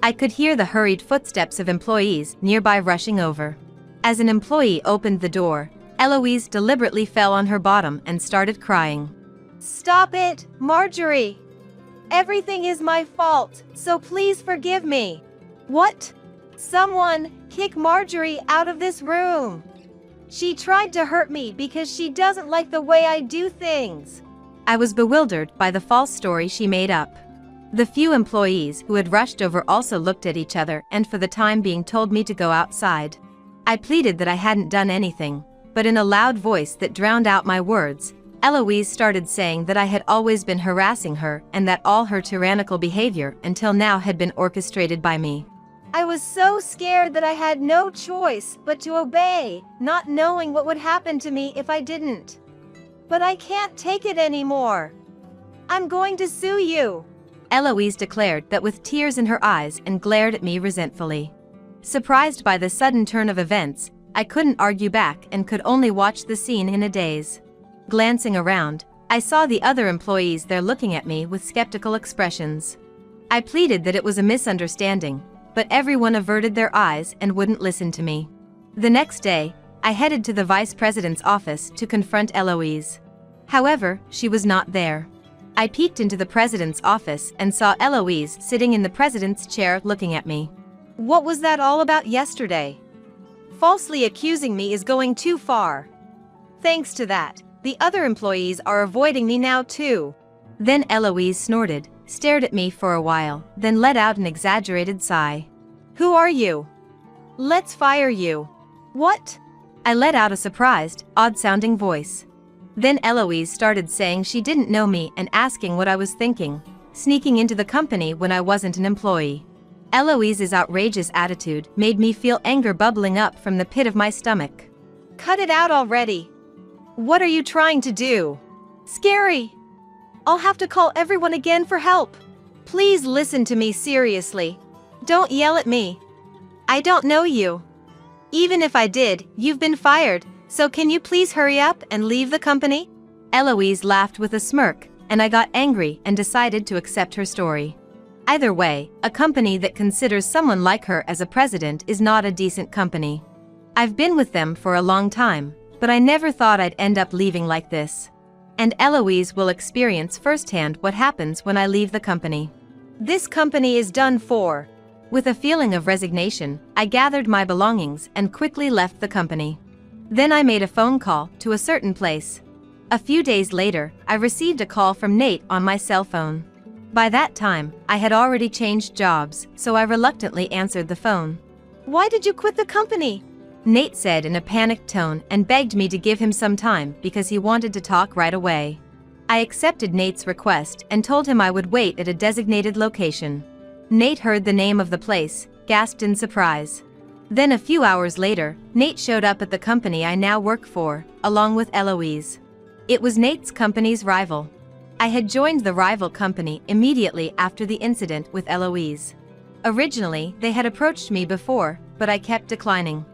I could hear the hurried footsteps of employees nearby rushing over. As an employee opened the door, Eloise deliberately fell on her bottom and started crying. Stop it, Marjorie! Everything is my fault, so please forgive me. What? Someone kick Marjorie out of this room. She tried to hurt me because she doesn't like the way I do things. I was bewildered by the false story she made up. The few employees who had rushed over also looked at each other and for the time being told me to go outside. I pleaded that I hadn't done anything, but in a loud voice that drowned out my words, Eloise started saying that I had always been harassing her and that all her tyrannical behavior until now had been orchestrated by me. I was so scared that I had no choice but to obey, not knowing what would happen to me if I didn't. But I can't take it anymore. I'm going to sue you, Eloise declared that with tears in her eyes and glared at me resentfully. Surprised by the sudden turn of events, I couldn't argue back and could only watch the scene in a daze. Glancing around, I saw the other employees there looking at me with skeptical expressions. I pleaded that it was a misunderstanding, but everyone averted their eyes and wouldn't listen to me. The next day, I headed to the vice president's office to confront Eloise. However, she was not there. I peeked into the president's office and saw Eloise sitting in the president's chair looking at me. What was that all about yesterday? Falsely accusing me is going too far. Thanks to that, the other employees are avoiding me now too. Then Eloise snorted, stared at me for a while, then let out an exaggerated sigh. Who are you? Let's fire you. What? I let out a surprised, odd-sounding voice. Then Eloise started saying she didn't know me and asking what I was thinking, sneaking into the company when I wasn't an employee. Eloise's outrageous attitude made me feel anger bubbling up from the pit of my stomach. Cut it out already. What are you trying to do? Scary. I'll have to call everyone again for help. Please listen to me seriously. Don't yell at me. I don't know you. Even if I did, you've been fired, so can you please hurry up and leave the company? Eloise laughed with a smirk, and I got angry and decided to accept her story. Either way, a company that considers someone like her as a president is not a decent company. I've been with them for a long time, but I never thought I'd end up leaving like this. And Eloise will experience firsthand what happens when I leave the company. This company is done for. With a feeling of resignation, I gathered my belongings and quickly left the company. Then I made a phone call to a certain place. A few days later, I received a call from Nate on my cell phone. By that time, I had already changed jobs, so I reluctantly answered the phone. Why did you quit the company? Nate said in a panicked tone and begged me to give him some time because he wanted to talk right away. I accepted Nate's request and told him I would wait at a designated location. Nate heard the name of the place, gasped in surprise. Then a few hours later, Nate showed up at the company I now work for, along with Eloise. It was Nate's company's rival. I had joined the rival company immediately after the incident with Eloise. Originally, they had approached me before, but I kept declining.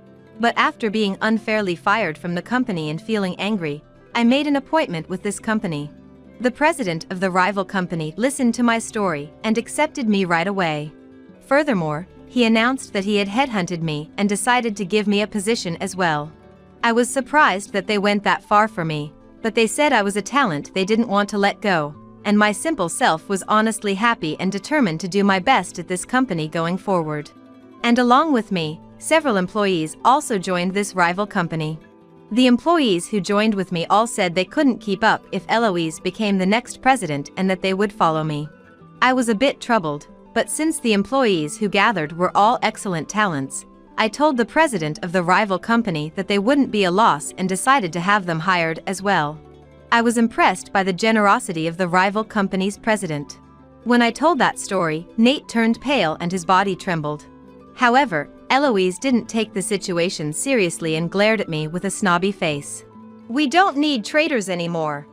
But after being unfairly fired from the company and feeling angry, I made an appointment with this company. The president of the rival company listened to my story and accepted me right away. Furthermore, he announced that he had headhunted me and decided to give me a position as well. I was surprised that they went that far for me, but they said I was a talent they didn't want to let go, and my simple self was honestly happy and determined to do my best at this company going forward. And along with me, several employees also joined this rival company. The employees who joined with me all said they couldn't keep up if Eloise became the next president and that they would follow me. I was a bit troubled, but since the employees who gathered were all excellent talents, I told the president of the rival company that they wouldn't be a loss and decided to have them hired as well. I was impressed by the generosity of the rival company's president. When I told that story, Nate turned pale and his body trembled. However, Eloise didn't take the situation seriously and glared at me with a snobby face. "We don't need traitors anymore.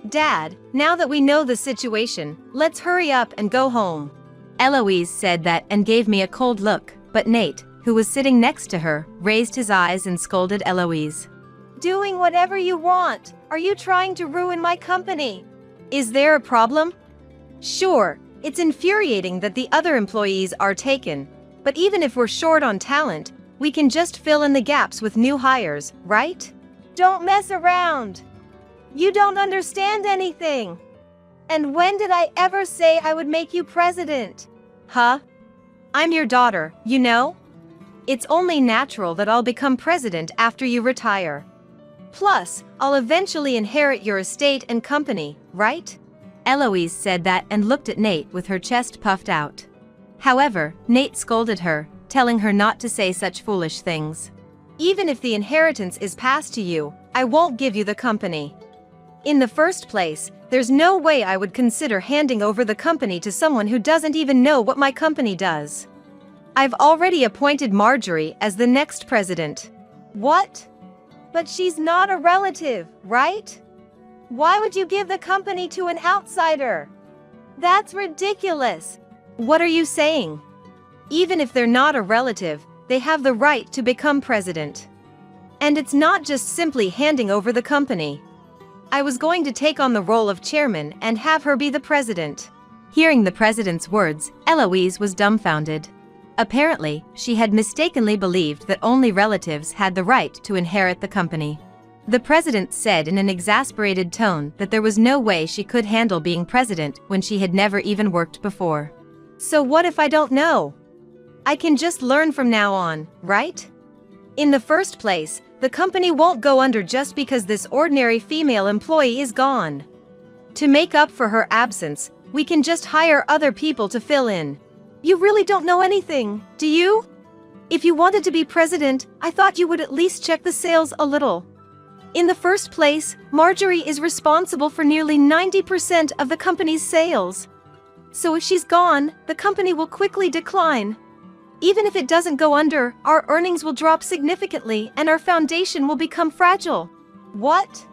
Dad, now that we know the situation, let's hurry up and go home." Eloise said that and gave me a cold look, but Nate, who was sitting next to her, raised his eyes and scolded Eloise. "Doing whatever you want. Are you trying to ruin my company? Is there a problem?" "Sure, it's infuriating that the other employees are taken. But even if we're short on talent, we can just fill in the gaps with new hires, right? Don't mess around. You don't understand anything. And when did I ever say I would make you president? Huh? I'm your daughter, you know? It's only natural that I'll become president after you retire. Plus, I'll eventually inherit your estate and company, right?" Eloise said that and looked at Nate with her chest puffed out. However, Nate scolded her, telling her not to say such foolish things. "Even if the inheritance is passed to you, I won't give you the company. In the first place, there's no way I would consider handing over the company to someone who doesn't even know what my company does. I've already appointed Marjorie as the next president." "What? But she's not a relative, right? Why would you give the company to an outsider? That's ridiculous." "What are you saying? Even if they're not a relative, they have the right to become president. And it's not just simply handing over the company. I was going to take on the role of chairman and have her be the president." Hearing the president's words, Eloise was dumbfounded. Apparently, she had mistakenly believed that only relatives had the right to inherit the company. The president said in an exasperated tone that there was no way she could handle being president when she had never even worked before. "So what if I don't know? I can just learn from now on, right? In the first place, the company won't go under just because this ordinary female employee is gone. To make up for her absence, we can just hire other people to fill in. You really don't know anything, do you? If you wanted to be president, I thought you would at least check the sales a little. In the first place, Marjorie is responsible for nearly 90% of the company's sales. So if she's gone, the company will quickly decline. Even if it doesn't go under, our earnings will drop significantly and our foundation will become fragile." "What?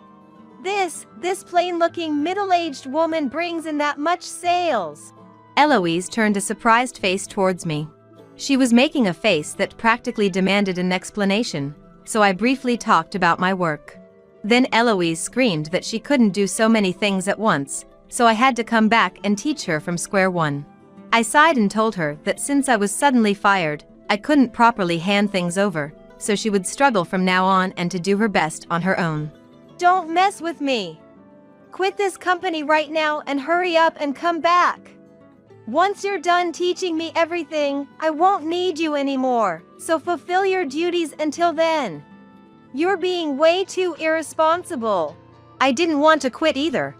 This plain-looking middle-aged woman brings in that much sales?" Eloise turned a surprised face towards me. She was making a face that practically demanded an explanation, so I briefly talked about my work. Then Eloise screamed that she couldn't do so many things at once, so I had to come back and teach her from square one. I sighed and told her that since I was suddenly fired, I couldn't properly hand things over, so she would struggle from now on and to do her best on her own. "Don't mess with me. Quit this company right now and hurry up and come back. Once you're done teaching me everything, I won't need you anymore, so fulfill your duties until then. You're being way too irresponsible." I didn't want to quit either.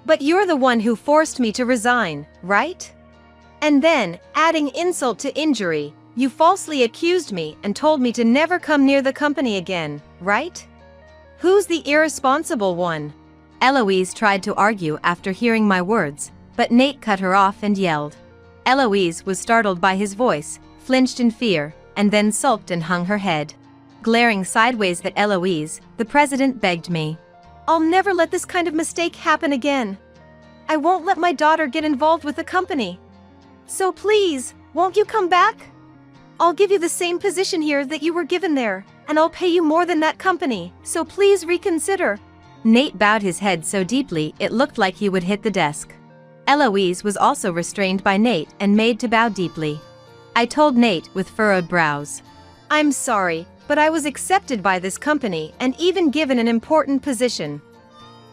"But you're the one who forced me to resign, right? And then, adding insult to injury, you falsely accused me and told me to never come near the company again, right? Who's the irresponsible one?" Eloise tried to argue after hearing my words, but Nate cut her off and yelled. Eloise was startled by his voice, flinched in fear, and then sulked and hung her head. Glaring sideways at Eloise, the president begged me, "I'll never let this kind of mistake happen again. I won't let my daughter get involved with the company. So please, won't you come back? I'll give you the same position here that you were given there, and I'll pay you more than that company, so please reconsider." Nate bowed his head so deeply it looked like he would hit the desk. Eloise was also restrained by Nate and made to bow deeply. I told Nate with furrowed brows, "I'm sorry, but I was accepted by this company and even given an important position.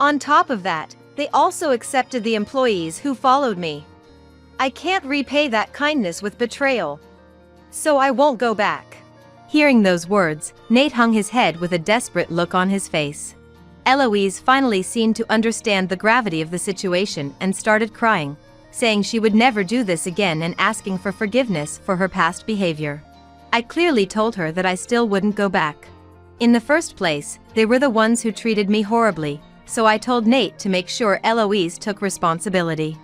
On top of that, they also accepted the employees who followed me. I can't repay that kindness with betrayal. So I won't go back." Hearing those words, Nate hung his head with a desperate look on his face. Eloise finally seemed to understand the gravity of the situation and started crying, saying she would never do this again and asking for forgiveness for her past behavior. I clearly told her that I still wouldn't go back. In the first place, they were the ones who treated me horribly, so I told Nate to make sure Eloise took responsibility.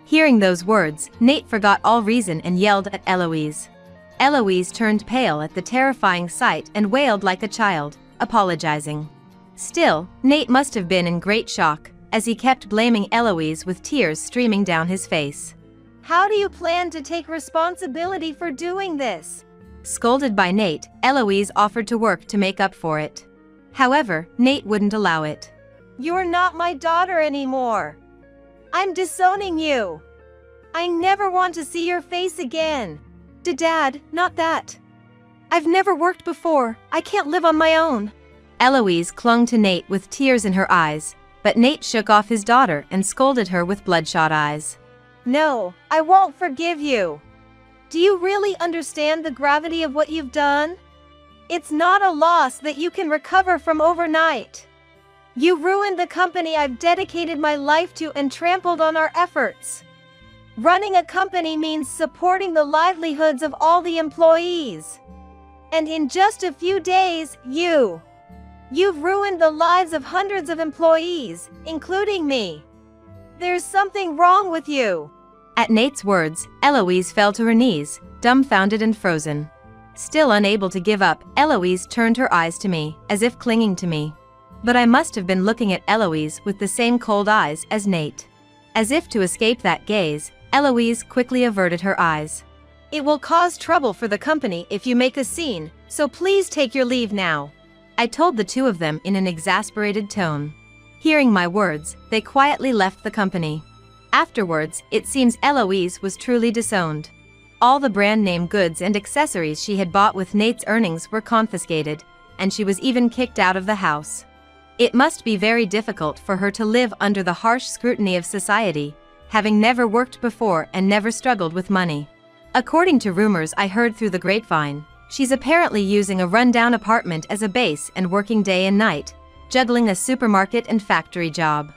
Hearing those words, Nate forgot all reason and yelled at Eloise. Eloise turned pale at the terrifying sight and wailed like a child, apologizing. Still, Nate must have been in great shock, as he kept blaming Eloise with tears streaming down his face. "How do you plan to take responsibility for doing this?" Scolded by Nate, Eloise offered to work to make up for it. However, Nate wouldn't allow it. "You're not my daughter anymore. I'm disowning you. I never want to see your face again." "Dad, not that. I've never worked before. I can't live on my own." Eloise clung to Nate with tears in her eyes, but Nate shook off his daughter and scolded her with bloodshot eyes. "No, I won't forgive you. Do you really understand the gravity of what you've done? It's not a loss that you can recover from overnight. You ruined the company I've dedicated my life to and trampled on our efforts. Running a company means supporting the livelihoods of all the employees. And in just a few days, you've ruined the lives of hundreds of employees, including me. There's something wrong with you." At Nate's words, Eloise fell to her knees, dumbfounded and frozen. Still unable to give up, Eloise turned her eyes to me, as if clinging to me. But I must have been looking at Eloise with the same cold eyes as Nate. As if to escape that gaze, Eloise quickly averted her eyes. "It will cause trouble for the company if you make a scene, so please take your leave now," I told the two of them in an exasperated tone. Hearing my words, they quietly left the company. Afterwards, it seems Eloise was truly disowned. All the brand name goods and accessories she had bought with Nate's earnings were confiscated, and she was even kicked out of the house. It must be very difficult for her to live under the harsh scrutiny of society, having never worked before and never struggled with money. According to rumors I heard through the grapevine, she's apparently using a rundown apartment as a base and working day and night, juggling a supermarket and factory job.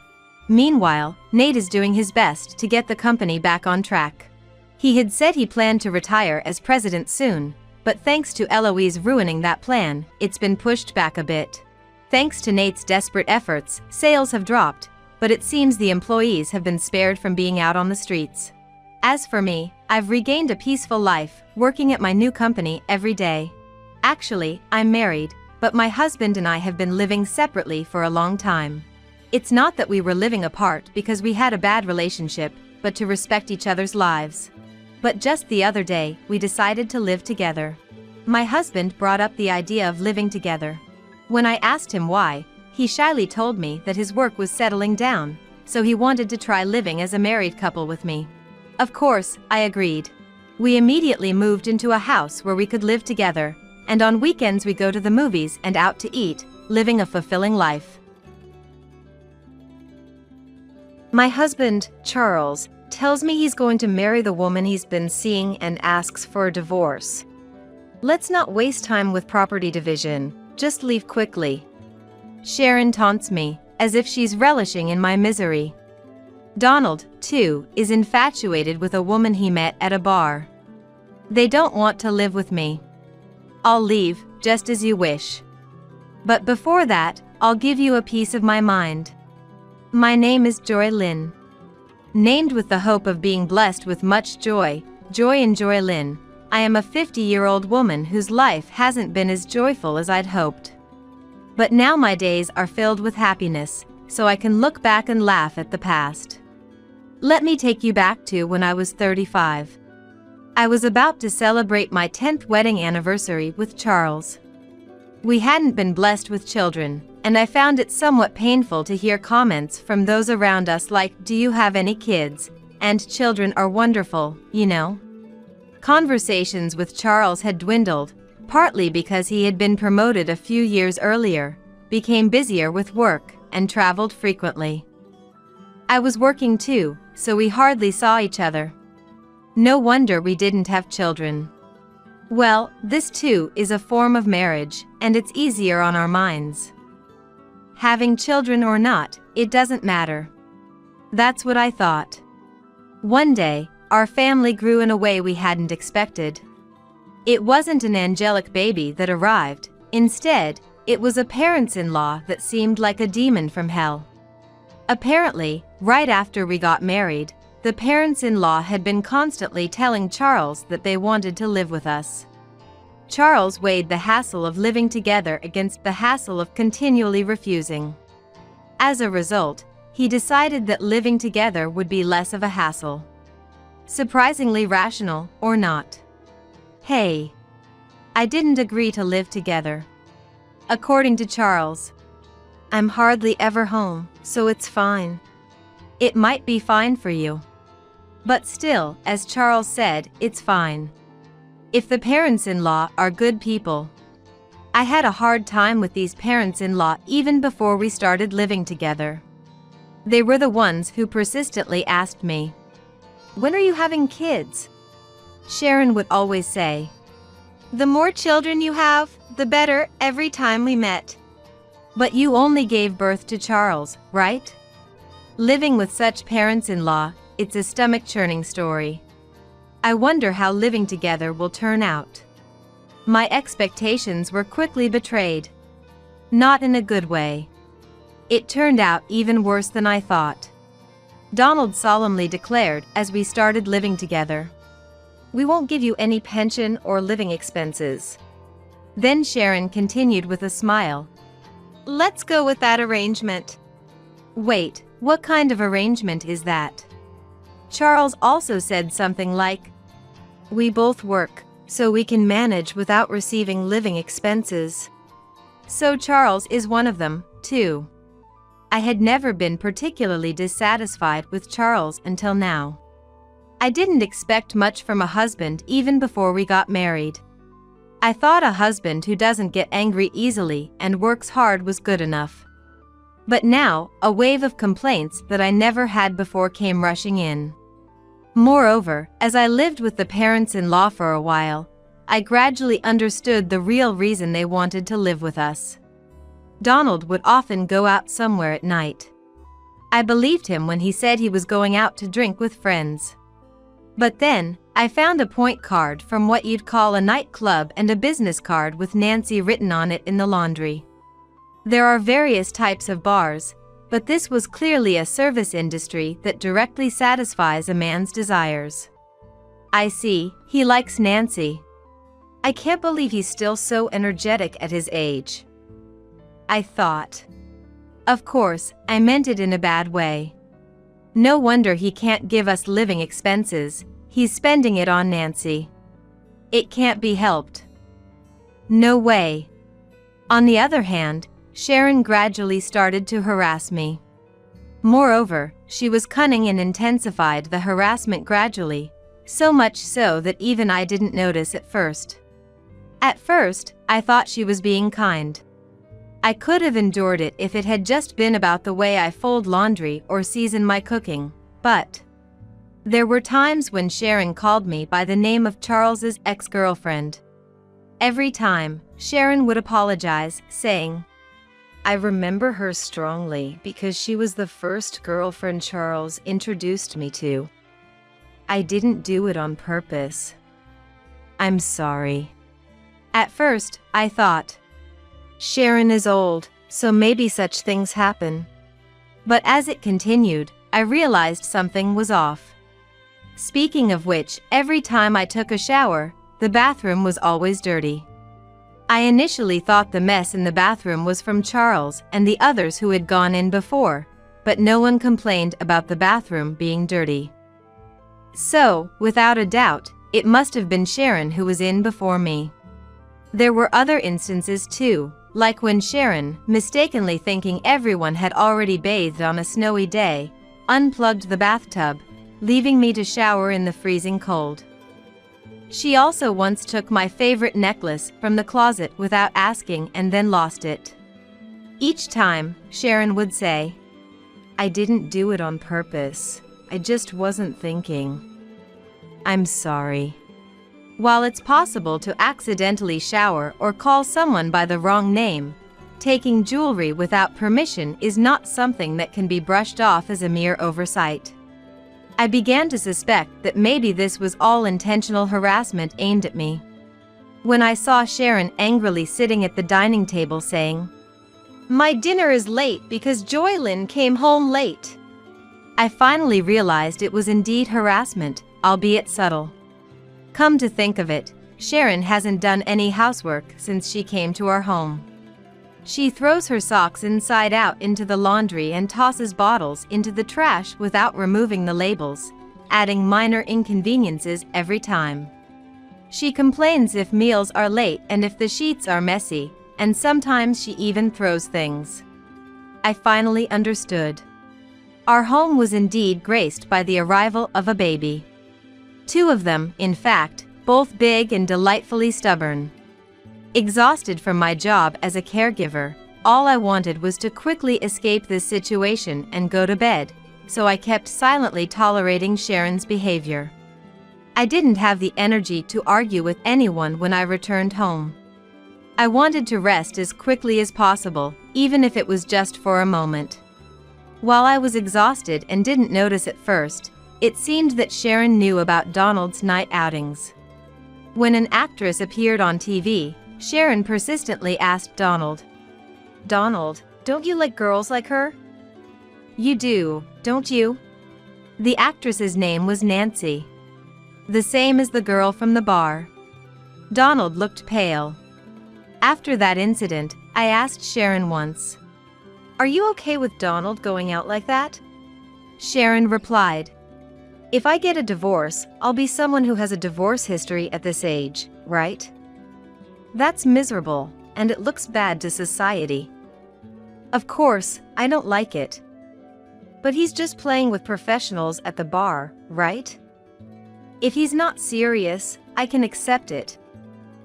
Meanwhile, Nate is doing his best to get the company back on track. He had said he planned to retire as president soon, but thanks to Eloise ruining that plan, it's been pushed back a bit. Thanks to Nate's desperate efforts, sales have dropped, but it seems the employees have been spared from being out on the streets. As for me, I've regained a peaceful life, working at my new company every day. Actually, I'm married, but my husband and I have been living separately for a long time. It's not that we were living apart because we had a bad relationship, but to respect each other's lives. But just the other day, we decided to live together. My husband brought up the idea of living together. When I asked him why, he shyly told me that his work was settling down, so he wanted to try living as a married couple with me. Of course, I agreed. We immediately moved into a house where we could live together, and on weekends we go to the movies and out to eat, living a fulfilling life. My husband, Charles, tells me he's going to marry the woman he's been seeing and asks for a divorce. Let's not waste time with property division, just leave quickly. Sharon taunts me, as if she's relishing in my misery. Donald, too, is infatuated with a woman he met at a bar. They don't want to live with me. I'll leave, just as you wish. But before that, I'll give you a piece of my mind. My name is Joy Lynn. Named with the hope of being blessed with much joy, Joy and Joy Lynn, I am a 50-year-old woman whose life hasn't been as joyful as I'd hoped. But now my days are filled with happiness, so I can look back and laugh at the past. Let me take you back to when I was 35. I was about to celebrate my 10th wedding anniversary with Charles. We hadn't been blessed with children, and I found it somewhat painful to hear comments from those around us like, "Do you have any kids? And children are wonderful, you know." Conversations with Charles had dwindled, partly because he had been promoted a few years earlier, became busier with work, and traveled frequently. I was working too, so we hardly saw each other. No wonder we didn't have children. Well, this too is a form of marriage, and it's easier on our minds. Having children or not, it doesn't matter. That's what I thought. One day, our family grew in a way we hadn't expected. It wasn't an angelic baby that arrived. Instead, it was a parents-in-law that seemed like a demon from hell. Apparently, right after we got married, the parents-in-law had been constantly telling Charles that they wanted to live with us. Charles weighed the hassle of living together against the hassle of continually refusing. As a result, he decided that living together would be less of a hassle. Surprisingly rational, or not? Hey, I didn't agree to live together. According to Charles, I'm hardly ever home, so it's fine. It might be fine for you. But still, as Charles said, it's fine. If the parents-in-law are good people. I had a hard time with these parents-in-law even before we started living together. They were the ones who persistently asked me, "When are you having kids?" Sharon would always say, "The more children you have, the better," every time we met. But you only gave birth to Charles, right? Living with such parents-in-law, it's a stomach-churning story. I wonder how living together will turn out. My expectations were quickly betrayed. Not in a good way. It turned out even worse than I thought. Donald solemnly declared as we started living together, "We won't give you any pension or living expenses." Then Sharon continued with a smile, "Let's go with that arrangement." Wait, what kind of arrangement is that? Charles also said something like, "We both work, so we can manage without receiving living expenses." So Charles is one of them, too. I had never been particularly dissatisfied with Charles until now. I didn't expect much from a husband even before we got married. I thought a husband who doesn't get angry easily and works hard was good enough. But now, a wave of complaints that I never had before came rushing in. Moreover, as I lived with the parents-in-law for a while, I gradually understood the real reason they wanted to live with us. Donald would often go out somewhere at night. I believed him when he said he was going out to drink with friends. But then, I found a point card from what you'd call a nightclub and a business card with Nancy written on it in the laundry. There are various types of bars, but this was clearly a service industry that directly satisfies a man's desires. I see, he likes Nancy. I can't believe he's still so energetic at his age. I thought. Of course, I meant it in a bad way. No wonder he can't give us living expenses, he's spending it on Nancy. It can't be helped. No way. On the other hand, Sharon gradually started to harass me. Moreover, she was cunning and intensified the harassment gradually, so much so that even I didn't notice at first. At first, I thought she was being kind. I could have endured it if it had just been about the way I fold laundry or season my cooking, but there were times when Sharon called me by the name of Charles's ex-girlfriend. Every time, Sharon would apologize, saying, "I remember her strongly because she was the first girlfriend Charles introduced me to. I didn't do it on purpose. I'm sorry." At first, I thought, Sharon is old, so maybe such things happen. But as it continued, I realized something was off. Speaking of which, every time I took a shower, the bathroom was always dirty. I initially thought the mess in the bathroom was from Charles and the others who had gone in before, but no one complained about the bathroom being dirty. So, without a doubt, it must have been Sharon who was in before me. There were other instances too, like when Sharon, mistakenly thinking everyone had already bathed on a snowy day, unplugged the bathtub, leaving me to shower in the freezing cold. She also once took my favorite necklace from the closet without asking and then lost it. Each time, Sharon would say, "I didn't do it on purpose. I just wasn't thinking. I'm sorry." While it's possible to accidentally shower or call someone by the wrong name, taking jewelry without permission is not something that can be brushed off as a mere oversight. I began to suspect that maybe this was all intentional harassment aimed at me. When I saw Sharon angrily sitting at the dining table saying, "My dinner is late because Joylyn came home late," I finally realized it was indeed harassment, albeit subtle. Come to think of it, Sharon hasn't done any housework since she came to our home. She throws her socks inside out into the laundry and tosses bottles into the trash without removing the labels, adding minor inconveniences every time. She complains if meals are late and if the sheets are messy, and sometimes she even throws things. I finally understood. Our home was indeed graced by the arrival of a baby. 2 of them, in fact, both big and delightfully stubborn. Exhausted from my job as a caregiver, all I wanted was to quickly escape this situation and go to bed, so I kept silently tolerating Sharon's behavior. I didn't have the energy to argue with anyone when I returned home. I wanted to rest as quickly as possible, even if it was just for a moment. While I was exhausted and didn't notice at first, it seemed that Sharon knew about Donald's night outings. When an actress appeared on TV, Sharon persistently asked Donald, "Donald, don't you like girls like her?" "You do, don't you?" The actress's name was Nancy. The same as the girl from the bar. Donald looked pale. After that incident, I asked Sharon once, "Are you okay with Donald going out like that?" Sharon replied, "If I get a divorce, I'll be someone who has a divorce history at this age, right? That's miserable, and it looks bad to society. Of course, I don't like it. But he's just playing with professionals at the bar, right? If he's not serious, I can accept it."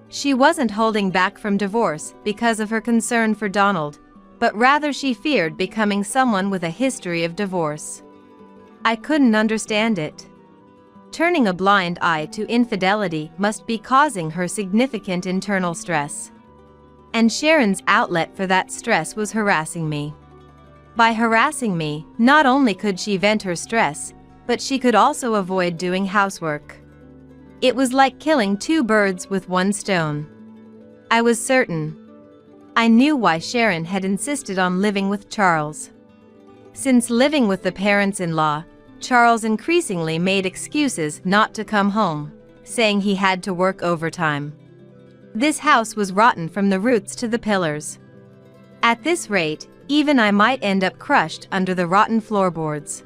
She wasn't holding back from divorce because of her concern for Donald, but rather she feared becoming someone with a history of divorce. I couldn't understand it. Turning a blind eye to infidelity must be causing her significant internal stress. And Sharon's outlet for that stress was harassing me. By harassing me, not only could she vent her stress, but she could also avoid doing housework. It was like killing 2 birds with 1 stone. I was certain. I knew why Sharon had insisted on living with Charles. Since living with the parents-in-law, Charles increasingly made excuses not to come home, saying he had to work overtime. This house was rotten from the roots to the pillars. At this rate, even I might end up crushed under the rotten floorboards.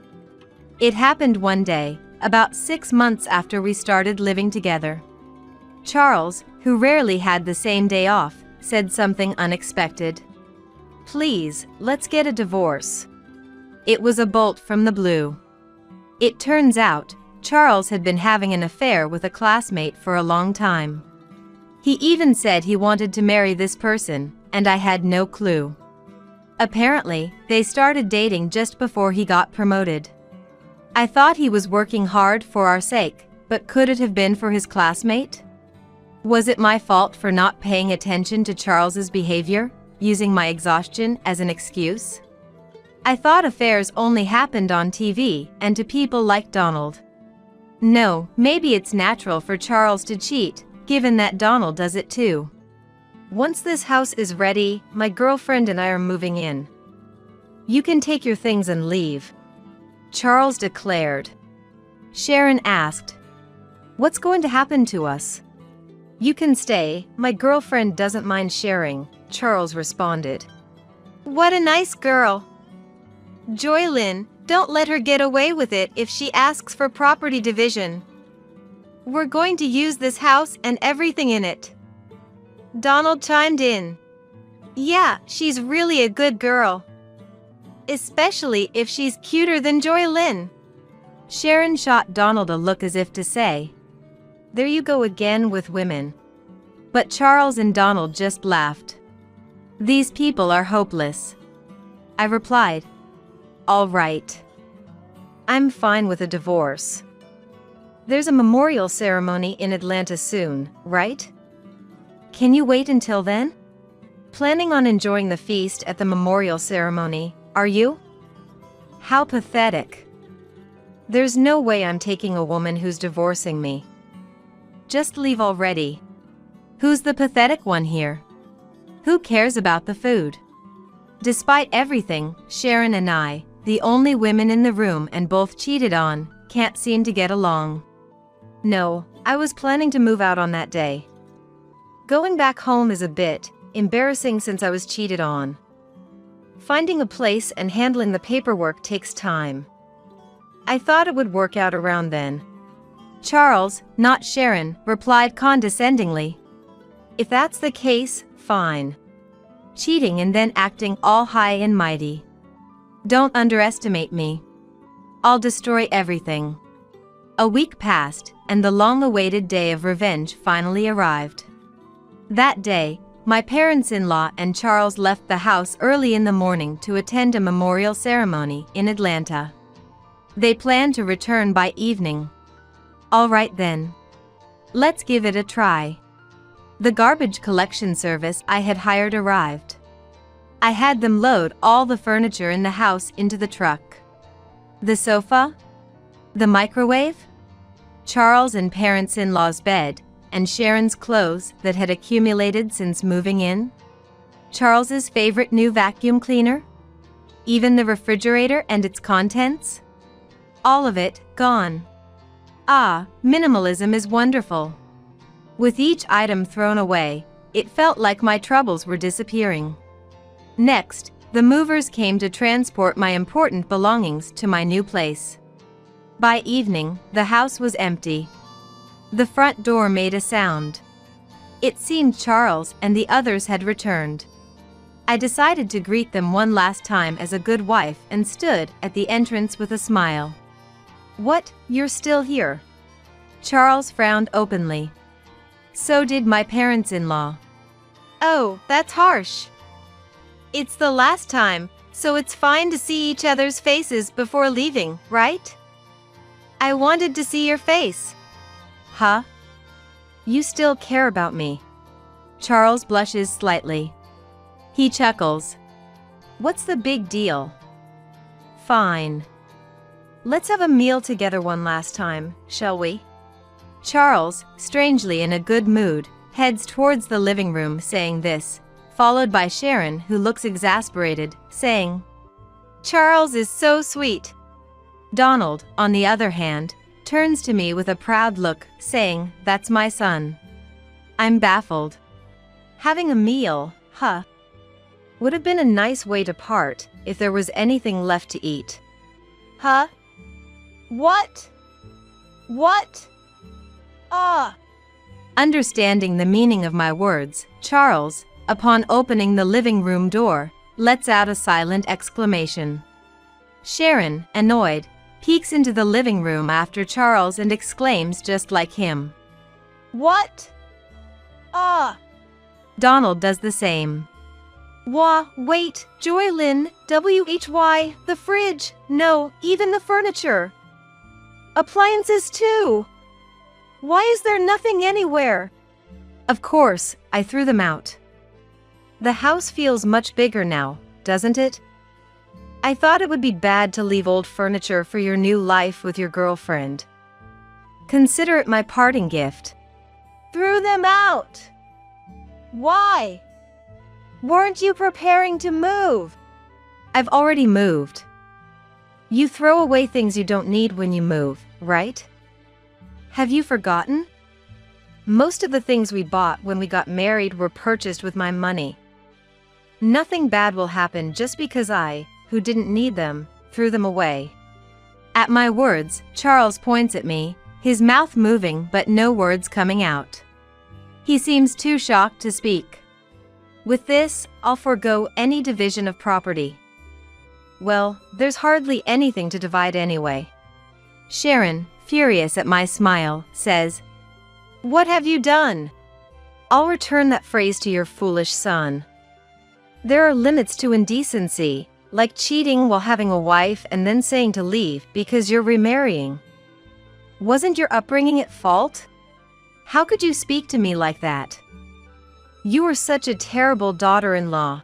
It happened one day, about 6 months after we started living together. Charles, who rarely had the same day off, said something unexpected. "Please, let's get a divorce." It was a bolt from the blue. It turns out, Charles had been having an affair with a classmate for a long time. He even said he wanted to marry this person, and I had no clue. Apparently, they started dating just before he got promoted. I thought he was working hard for our sake, but could it have been for his classmate? Was it my fault for not paying attention to Charles's behavior, using my exhaustion as an excuse? I thought affairs only happened on TV and to people like Donald. No, maybe it's natural for Charles to cheat, given that Donald does it too. "Once this house is ready, my girlfriend and I are moving in. You can take your things and leave," Charles declared. Sharon asked, "What's going to happen to us?" "You can stay, my girlfriend doesn't mind sharing," Charles responded. "What a nice girl." Joylyn, don't let her get away with it if she asks for property division. We're going to use this house and everything in it. Donald chimed in. Yeah, she's really a good girl. Especially if she's cuter than Joylyn. Sharon shot Donald a look as if to say, there you go again with women. But Charles and Donald just laughed. These people are hopeless. I replied, all right. I'm fine with a divorce. There's a memorial ceremony in Atlanta soon, right? Can you wait until then? Planning on enjoying the feast at the memorial ceremony, are you? How pathetic. There's no way I'm taking a woman who's divorcing me. Just leave already. Who's the pathetic one here? Who cares about the food? Despite everything, Sharon and I, the only women in the room and both cheated on, can't seem to get along. No, I was planning to move out on that day. Going back home is a bit embarrassing since I was cheated on. Finding a place and handling the paperwork takes time. I thought it would work out around then. Charles, not Sharon, replied condescendingly. If that's the case, fine. Cheating and then acting all high and mighty. Don't underestimate me. I'll destroy everything. A week passed, and the long-awaited day of revenge finally arrived. That day, my parents-in-law and Charles left the house early in the morning to attend a memorial ceremony in Atlanta. They planned to return by evening. All right then. Let's give it a try. The garbage collection service I had hired arrived. I had them load all the furniture in the house into the truck. The sofa, the microwave, Charles and parents-in-law's bed, and Sharon's clothes that had accumulated since moving in, Charles's favorite new vacuum cleaner, even the refrigerator and its contents. All of it gone. Ah, minimalism is wonderful. With each item thrown away, it felt like my troubles were disappearing. Next, the movers came to transport my important belongings to my new place. By evening, the house was empty. The front door made a sound. It seemed Charles and the others had returned. I decided to greet them one last time as a good wife and stood at the entrance with a smile. What, you're still here? Charles frowned openly. So did my parents-in-law. Oh, that's harsh. It's the last time, so it's fine to see each other's faces before leaving, right? I wanted to see your face. Huh? You still care about me. Charles blushes slightly. He chuckles. What's the big deal? Fine. Let's have a meal together one last time, shall we? Charles, strangely in a good mood, heads towards the living room saying this, followed by Sharon, who looks exasperated, saying, Charles is so sweet. Donald, on the other hand, turns to me with a proud look, saying, that's my son. I'm baffled. Having a meal, huh? Would have been a nice way to part, if there was anything left to eat. Huh? What? What? Ah! Understanding the meaning of my words, Charles, upon opening the living room door, lets out a silent exclamation. Sharon, annoyed, peeks into the living room after Charles and exclaims just like him. What? Ah! Donald does the same. Wah, wait, Joylyn, WHY, the fridge, no, even the furniture. Appliances too. Why is there nothing anywhere? Of course, I threw them out. The house feels much bigger now, doesn't it? I thought it would be bad to leave old furniture for your new life with your girlfriend. Consider it my parting gift. Threw them out. Why? Weren't you preparing to move? I've already moved. You throw away things you don't need when you move, right? Have you forgotten? Most of the things we bought when we got married were purchased with my money. Nothing bad will happen just because I, who didn't need them, threw them away. At my words, Charles points at me, his mouth moving but no words coming out. He seems too shocked to speak. With this, I'll forego any division of property. Well, there's hardly anything to divide anyway. Sharon, furious at my smile, says, "What have you done?" I'll return that phrase to your foolish son. There are limits to indecency, like cheating while having a wife and then saying to leave because you're remarrying. Wasn't your upbringing at fault? How could you speak to me like that? You were such a terrible daughter-in-law.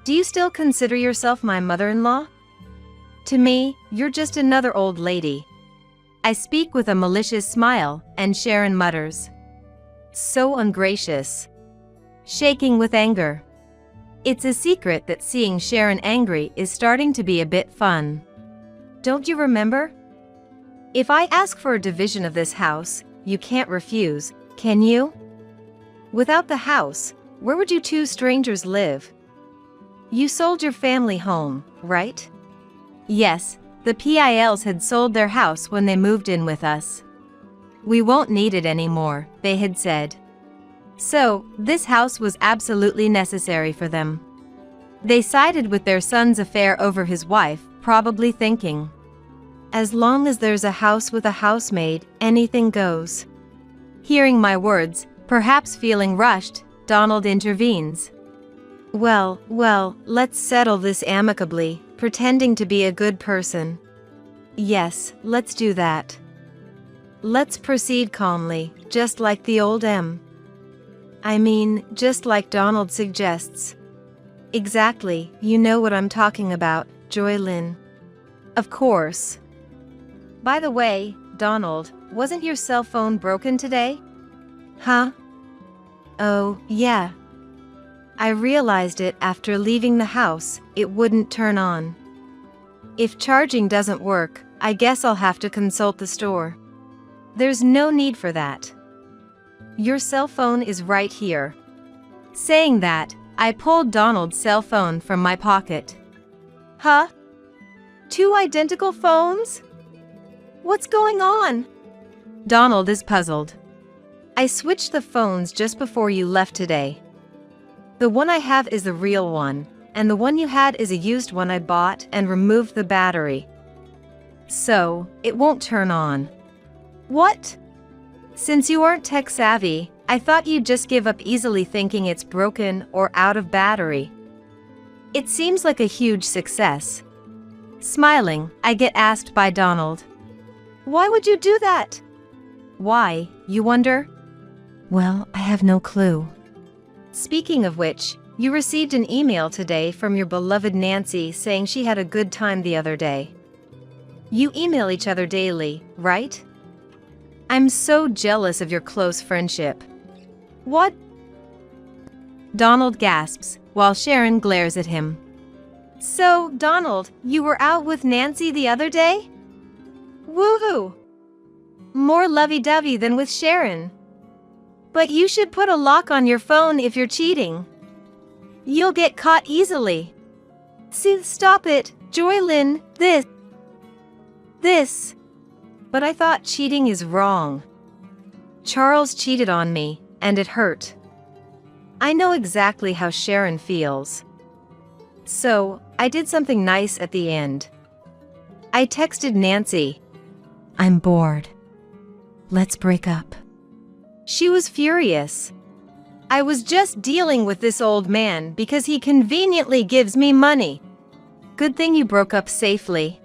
Do you still consider yourself my mother-in-law? To me, you're just another old lady. I speak with a malicious smile, and Sharon mutters, "So ungracious." Shaking with anger. It's a secret that seeing Sharon angry is starting to be a bit fun. Don't you remember? If I ask for a division of this house, you can't refuse, can you? Without the house, where would you two strangers live? You sold your family home, right? Yes, the PILs had sold their house when they moved in with us. We won't need it anymore, they had said. So, this house was absolutely necessary for them. They sided with their son's affair over his wife, probably thinking, as long as there's a house with a housemaid, anything goes. Hearing my words, perhaps feeling rushed, Donald intervenes. Well, let's settle this amicably, pretending to be a good person. Yes, let's do that. Let's proceed calmly, just like the old just like Donald suggests. Exactly, you know what I'm talking about, Joy Lynn. Of course. By the way, Donald, wasn't your cell phone broken today? Huh? Oh, yeah. I realized it after leaving the house, it wouldn't turn on. If charging doesn't work, I guess I'll have to consult the store. There's no need for that. Your cell phone is right here. Saying that, I pulled Donald's cell phone from my pocket. Huh? Two identical phones? What's going on? Donald is puzzled. I switched the phones just before you left today. The one I have is the real one, and the one you had is a used one I bought and removed the battery. So, it won't turn on. What? Since you aren't tech savvy, I thought you'd just give up easily thinking it's broken or out of battery. It seems like a huge success. Smiling, I get asked by Donald, "Why would you do that?" Why, you wonder? Well, I have no clue. Speaking of which, you received an email today from your beloved Nancy saying she had a good time the other day. You email each other daily, right? I'm so jealous of your close friendship. What? Donald gasps, while Sharon glares at him. So, Donald, you were out with Nancy the other day? Woohoo! More lovey-dovey than with Sharon. But you should put a lock on your phone if you're cheating. You'll get caught easily. See, stop it, Joy Lynn, this. But I thought cheating is wrong. Charles cheated on me, and it hurt. I know exactly how Sharon feels. So, I did something nice at the end. I texted Nancy. I'm bored. Let's break up. She was furious. I was just dealing with this old man because he conveniently gives me money. Good thing you broke up safely.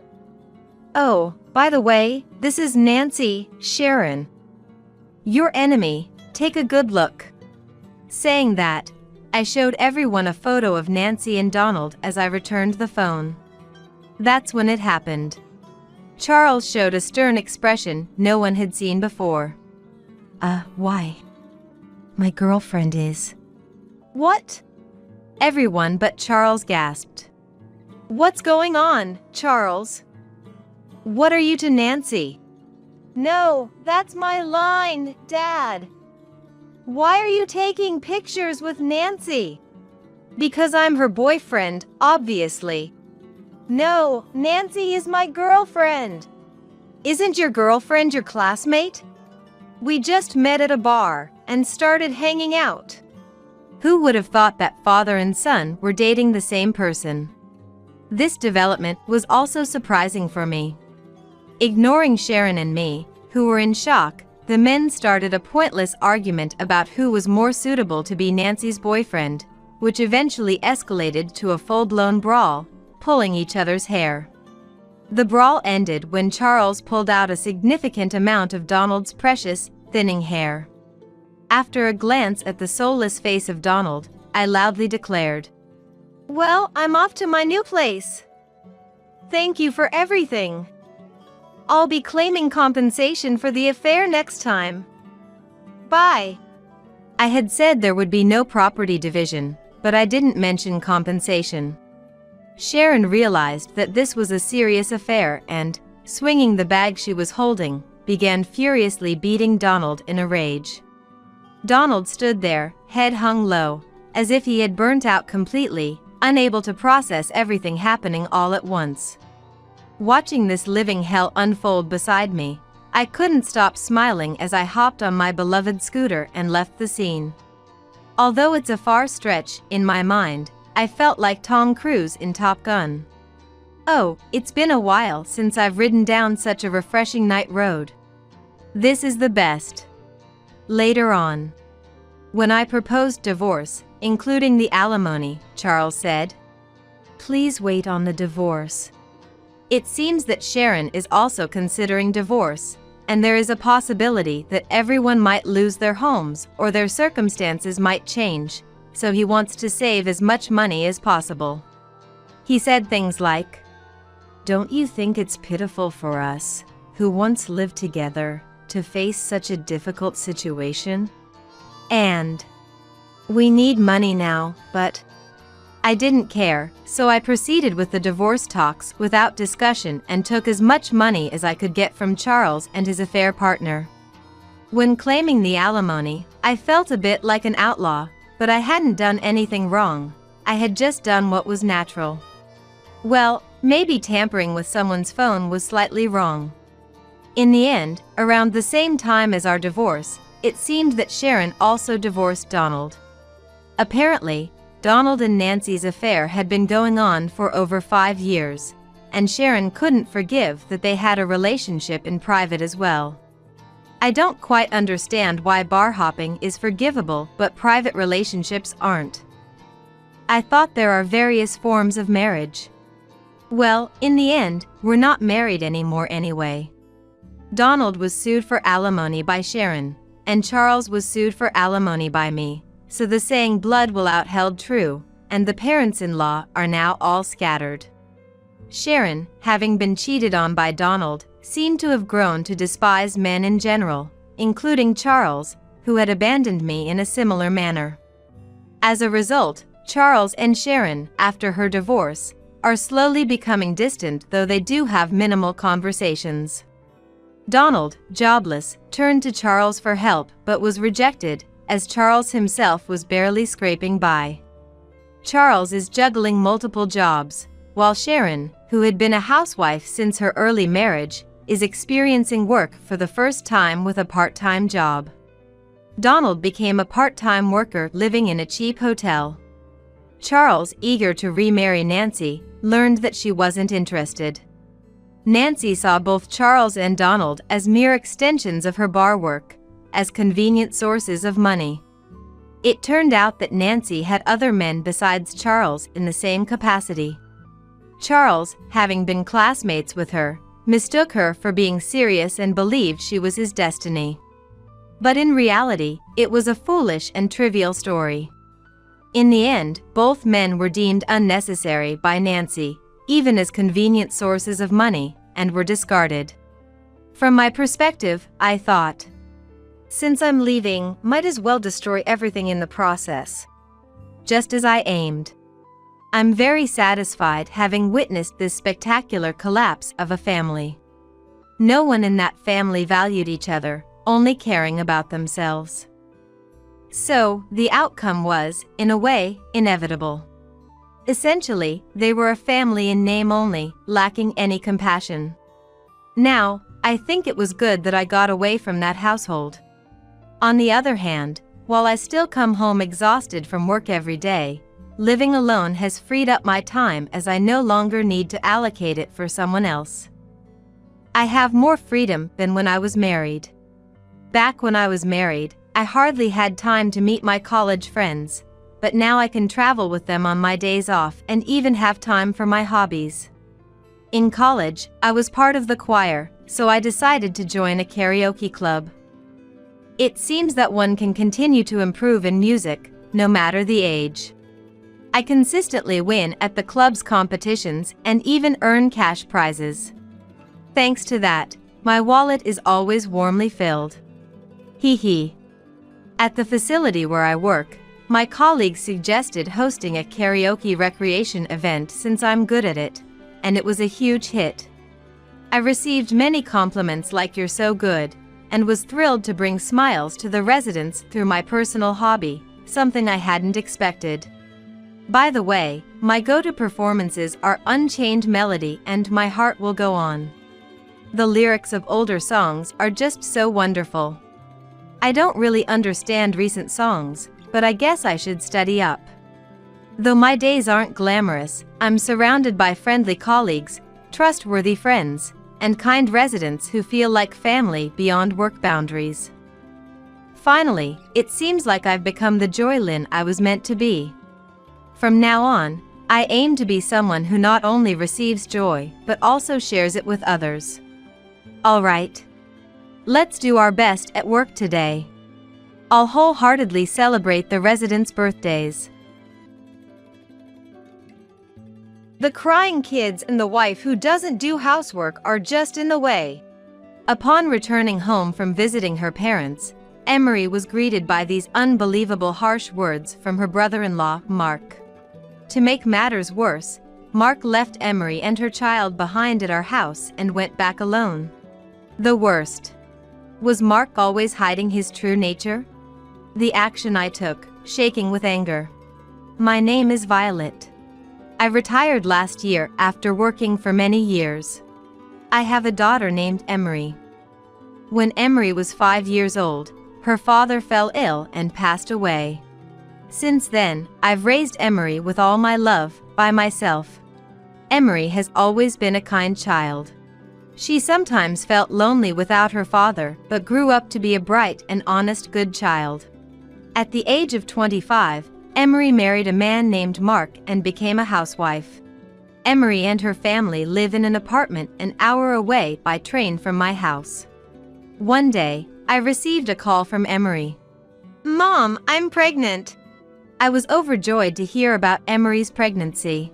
Oh, by the way, this is Nancy, Sharon. Your enemy, take a good look. Saying that, I showed everyone a photo of Nancy and Donald as I returned the phone. That's when it happened. Charles showed a stern expression no one had seen before. Why? My girlfriend is. What? Everyone but Charles gasped. What's going on, Charles? What are you to Nancy? No, that's my line, Dad. Why are you taking pictures with Nancy? Because I'm her boyfriend, obviously. No, Nancy is my girlfriend. Isn't your girlfriend your classmate? We just met at a bar and started hanging out. Who would have thought that father and son were dating the same person? This development was also surprising for me. Ignoring Sharon and me, who were in shock, the men started a pointless argument about who was more suitable to be Nancy's boyfriend, which eventually escalated to a full-blown brawl, pulling each other's hair. The brawl ended when Charles pulled out a significant amount of Donald's precious, thinning hair. After a glance at the soulless face of Donald, I loudly declared, "Well, I'm off to my new place. Thank you for everything. I'll be claiming compensation for the affair next time. Bye." I had said there would be no property division, but I didn't mention compensation. Sharon realized that this was a serious affair and, swinging the bag she was holding, began furiously beating Donald in a rage. Donald stood there, head hung low, as if he had burnt out completely, unable to process everything happening all at once. Watching this living hell unfold beside me, I couldn't stop smiling as I hopped on my beloved scooter and left the scene. Although it's a far stretch, in my mind, I felt like Tom Cruise in Top Gun. Oh, it's been a while since I've ridden down such a refreshing night road. This is the best. Later on, when I proposed divorce, including the alimony, Charles said, "Please wait on the divorce." It seems that Sharon is also considering divorce, and there is a possibility that everyone might lose their homes or their circumstances might change, so he wants to save as much money as possible. He said things like, "Don't you think it's pitiful for us, who once lived together, to face such a difficult situation? And we need money now, but..." I didn't care, so I proceeded with the divorce talks without discussion and took as much money as I could get from Charles and his affair partner. When claiming the alimony, I felt a bit like an outlaw, but I hadn't done anything wrong. I had just done what was natural. Well, maybe tampering with someone's phone was slightly wrong. In the end, around the same time as our divorce, it seemed that Sharon also divorced Donald. Apparently, Donald and Nancy's affair had been going on for over 5 years, and Sharon couldn't forgive that they had a relationship in private as well. I don't quite understand why bar hopping is forgivable but private relationships aren't. I thought there are various forms of marriage. Well, in the end, we're not married anymore anyway. Donald was sued for alimony by Sharon, and Charles was sued for alimony by me. So the saying blood will out held true, and the parents-in-law are now all scattered. Sharon, having been cheated on by Donald, seemed to have grown to despise men in general, including Charles, who had abandoned me in a similar manner. As a result, Charles and Sharon, after her divorce, are slowly becoming distant, though they do have minimal conversations. Donald, jobless, turned to Charles for help but was rejected, as Charles himself was barely scraping by. Charles is juggling multiple jobs, while Sharon, who had been a housewife since her early marriage, is experiencing work for the first time with a part-time job. Donald became a part-time worker living in a cheap hotel. Charles, eager to remarry Nancy, learned that she wasn't interested. Nancy saw both Charles and Donald as mere extensions of her bar work, as convenient sources of money. It turned out that Nancy had other men besides Charles in the same capacity. Charles, having been classmates with her, mistook her for being serious and believed she was his destiny. But in reality, it was a foolish and trivial story. In the end, both men were deemed unnecessary by Nancy, even as convenient sources of money, and were discarded. From my perspective, I thought, since I'm leaving, might as well destroy everything in the process. Just as I aimed. I'm very satisfied having witnessed this spectacular collapse of a family. No one in that family valued each other, only caring about themselves. So, the outcome was, in a way, inevitable. Essentially, they were a family in name only, lacking any compassion. Now, I think it was good that I got away from that household. On the other hand, while I still come home exhausted from work every day, living alone has freed up my time as I no longer need to allocate it for someone else. I have more freedom than when I was married. Back when I was married, I hardly had time to meet my college friends, but now I can travel with them on my days off and even have time for my hobbies. In college, I was part of the choir, so I decided to join a karaoke club. It seems that one can continue to improve in music, no matter the age. I consistently win at the club's competitions and even earn cash prizes. Thanks to that, my wallet is always warmly filled. Hee hee. At the facility where I work, my colleagues suggested hosting a karaoke recreation event since I'm good at it, and it was a huge hit. I received many compliments like "you're so good," and was thrilled to bring smiles to the residents through my personal hobby, something I hadn't expected. By the way, my go-to performances are Unchained Melody and My Heart Will Go On. The lyrics of older songs are just so wonderful. I don't really understand recent songs, but I guess I should study up. Though my days aren't glamorous, I'm surrounded by friendly colleagues, trustworthy friends, and kind residents who feel like family beyond work boundaries. Finally, it seems like I've become the Joylyn I was meant to be. From now on, I aim to be someone who not only receives joy, but also shares it with others. Alright. Let's do our best at work today. I'll wholeheartedly celebrate the residents' birthdays. The crying kids and the wife who doesn't do housework are just in the way. Upon returning home from visiting her parents, Emery was greeted by these unbelievable harsh words from her brother-in-law, Mark. To make matters worse, Mark left Emery and her child behind at our house and went back alone. The worst. Was Mark always hiding his true nature? The action I took, shaking with anger. My name is Violet. I retired last year after working for many years. I have a daughter named Emery. When Emery was 5 years old, her father fell ill and passed away. Since then, I've raised Emery with all my love, by myself. Emery has always been a kind child. She sometimes felt lonely without her father, but grew up to be a bright and honest good child. At the age of 25, Emery married a man named Mark and became a housewife. Emery and her family live in an apartment an hour away by train from my house. One day, I received a call from Emery. "Mom, I'm pregnant." I was overjoyed to hear about Emery's pregnancy.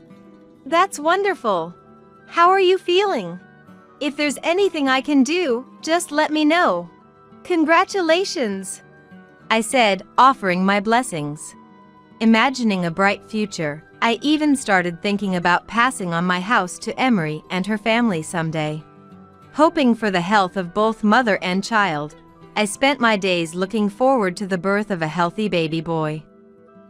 "That's wonderful. How are you feeling? If there's anything I can do, just let me know. Congratulations," I said, offering my blessings. Imagining a bright future, I even started thinking about passing on my house to Emery and her family someday. Hoping for the health of both mother and child, I spent my days looking forward to the birth of a healthy baby boy.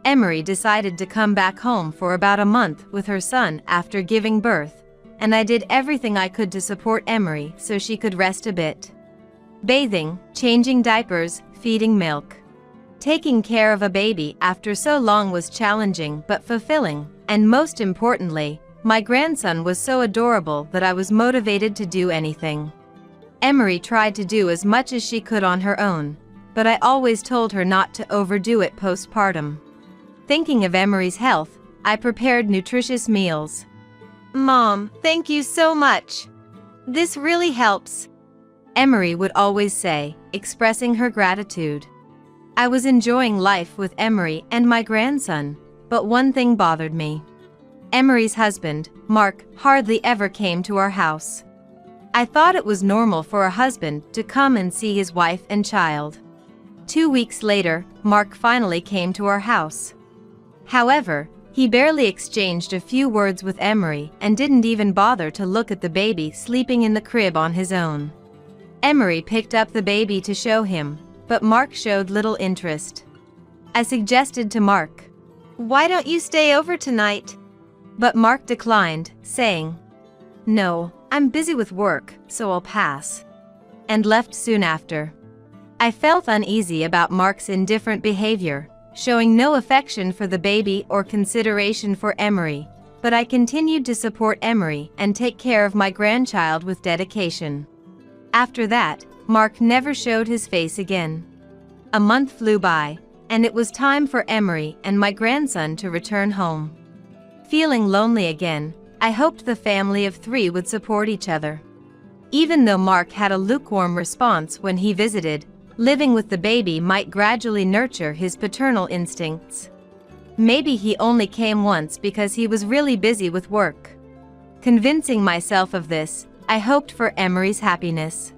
Emery decided to come back home for about a month with her son after giving birth, and I did everything I could to support Emery so she could rest a bit. Bathing, changing diapers, feeding milk. Taking care of a baby after so long was challenging but fulfilling, and most importantly, my grandson was so adorable that I was motivated to do anything. Emery tried to do as much as she could on her own, but I always told her not to overdo it postpartum. Thinking of Emery's health, I prepared nutritious meals. "Mom, thank you so much. This really helps," Emery would always say, expressing her gratitude. I was enjoying life with Emery and my grandson, but one thing bothered me. Emery's husband, Mark, hardly ever came to our house. I thought it was normal for a husband to come and see his wife and child. 2 weeks later, Mark finally came to our house. However, he barely exchanged a few words with Emery and didn't even bother to look at the baby sleeping in the crib on his own. Emery picked up the baby to show him, but Mark showed little interest. I suggested to Mark, "Why don't you stay over tonight? But Mark declined, saying, "No, I'm busy with work, so I'll pass," and left soon after. I felt uneasy about Mark's indifferent behavior, showing no affection for the baby or consideration for Emery, but I continued to support Emery and take care of my grandchild with dedication. After that, Mark never showed his face again. A month flew by, and it was time for Emery and my grandson to return home. Feeling lonely again, I hoped the family of 3 would support each other. Even though Mark had a lukewarm response when he visited, living with the baby might gradually nurture his paternal instincts. Maybe he only came once because he was really busy with work. Convincing myself of this, I hoped for Emery's happiness.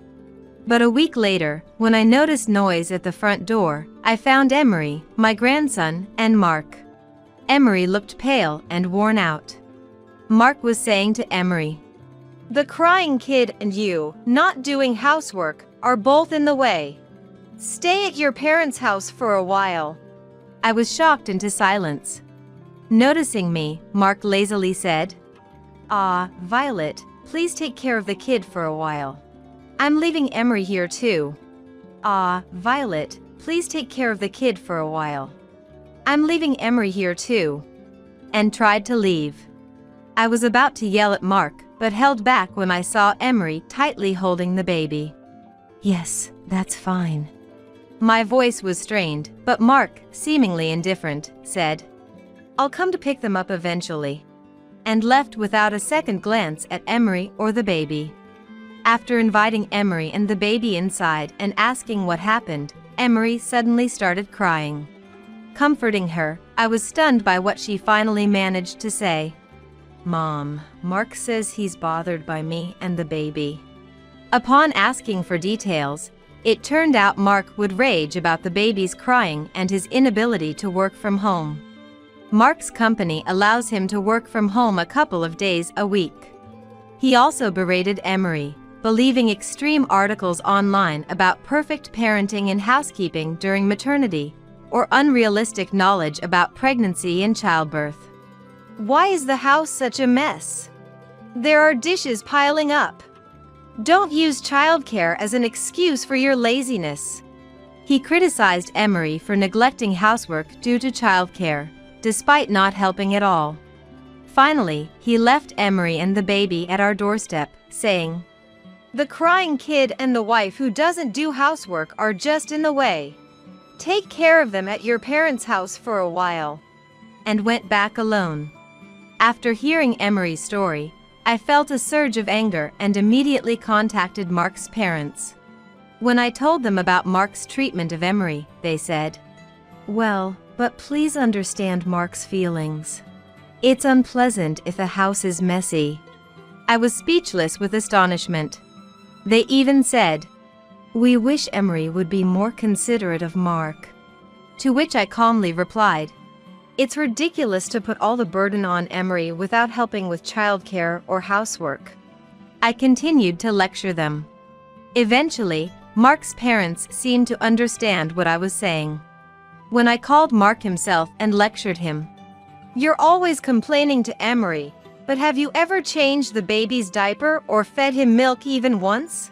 But a week later, when I noticed noise at the front door, I found Emery, my grandson, and Mark. Emery looked pale and worn out. Mark was saying to Emery, "The crying kid and you, not doing housework, are both in the way. Stay at your parents' house for a while." I was shocked into silence. Noticing me, Mark lazily said, Violet, please take care of the kid for a while. I'm leaving Emery here too." Violet, please take care of the kid for a while. I'm leaving Emery here too." And tried to leave. I was about to yell at Mark, but held back when I saw Emery tightly holding the baby. "Yes, that's fine." My voice was strained, but Mark, seemingly indifferent, said, "I'll come to pick them up eventually," and left without a second glance at Emery or the baby. After inviting Emery and the baby inside and asking what happened, Emery suddenly started crying. Comforting her, I was stunned by what she finally managed to say. "Mom, Mark says he's bothered by me and the baby." Upon asking for details, it turned out Mark would rage about the baby's crying and his inability to work from home. Mark's company allows him to work from home a couple of days a week. He also berated Emery, believing extreme articles online about perfect parenting and housekeeping during maternity, or unrealistic knowledge about pregnancy and childbirth. "Why is the house such a mess? There are dishes piling up. Don't use childcare as an excuse for your laziness." He criticized Emery for neglecting housework due to childcare, despite not helping at all. Finally, he left Emery and the baby at our doorstep, saying, "The crying kid and the wife who doesn't do housework are just in the way. Take care of them at your parents' house for a while," and went back alone. After hearing Emery's story, I felt a surge of anger and immediately contacted Mark's parents. When I told them about Mark's treatment of Emery, they said, "Well, but please understand Mark's feelings. It's unpleasant if a house is messy." I was speechless with astonishment. They even said, "We wish Emery would be more considerate of Mark." To which I calmly replied, "It's ridiculous to put all the burden on Emery without helping with childcare or housework." I continued to lecture them. Eventually, Mark's parents seemed to understand what I was saying. When I called Mark himself and lectured him, "You're always complaining to Emery, but have you ever changed the baby's diaper or fed him milk even once?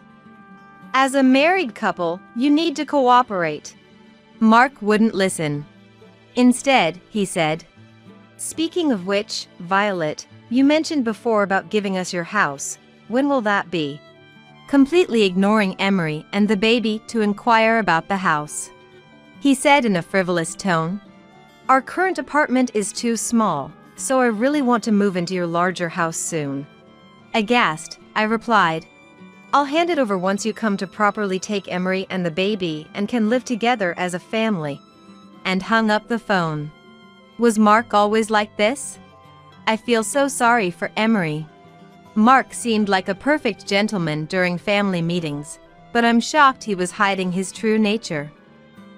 As a married couple, you need to cooperate." Mark wouldn't listen. Instead, he said, "Speaking of which, Violet, you mentioned before about giving us your house. When will that be?" Completely ignoring Emery and the baby to inquire about the house. He said in a frivolous tone, "Our current apartment is too small, so I really want to move into your larger house soon." Aghast, I replied, "I'll hand it over once you come to properly take Emery and the baby and can live together as a family," and hung up the phone. Was Mark always like this? I feel so sorry for Emery. Mark seemed like a perfect gentleman during family meetings, but I'm shocked he was hiding his true nature.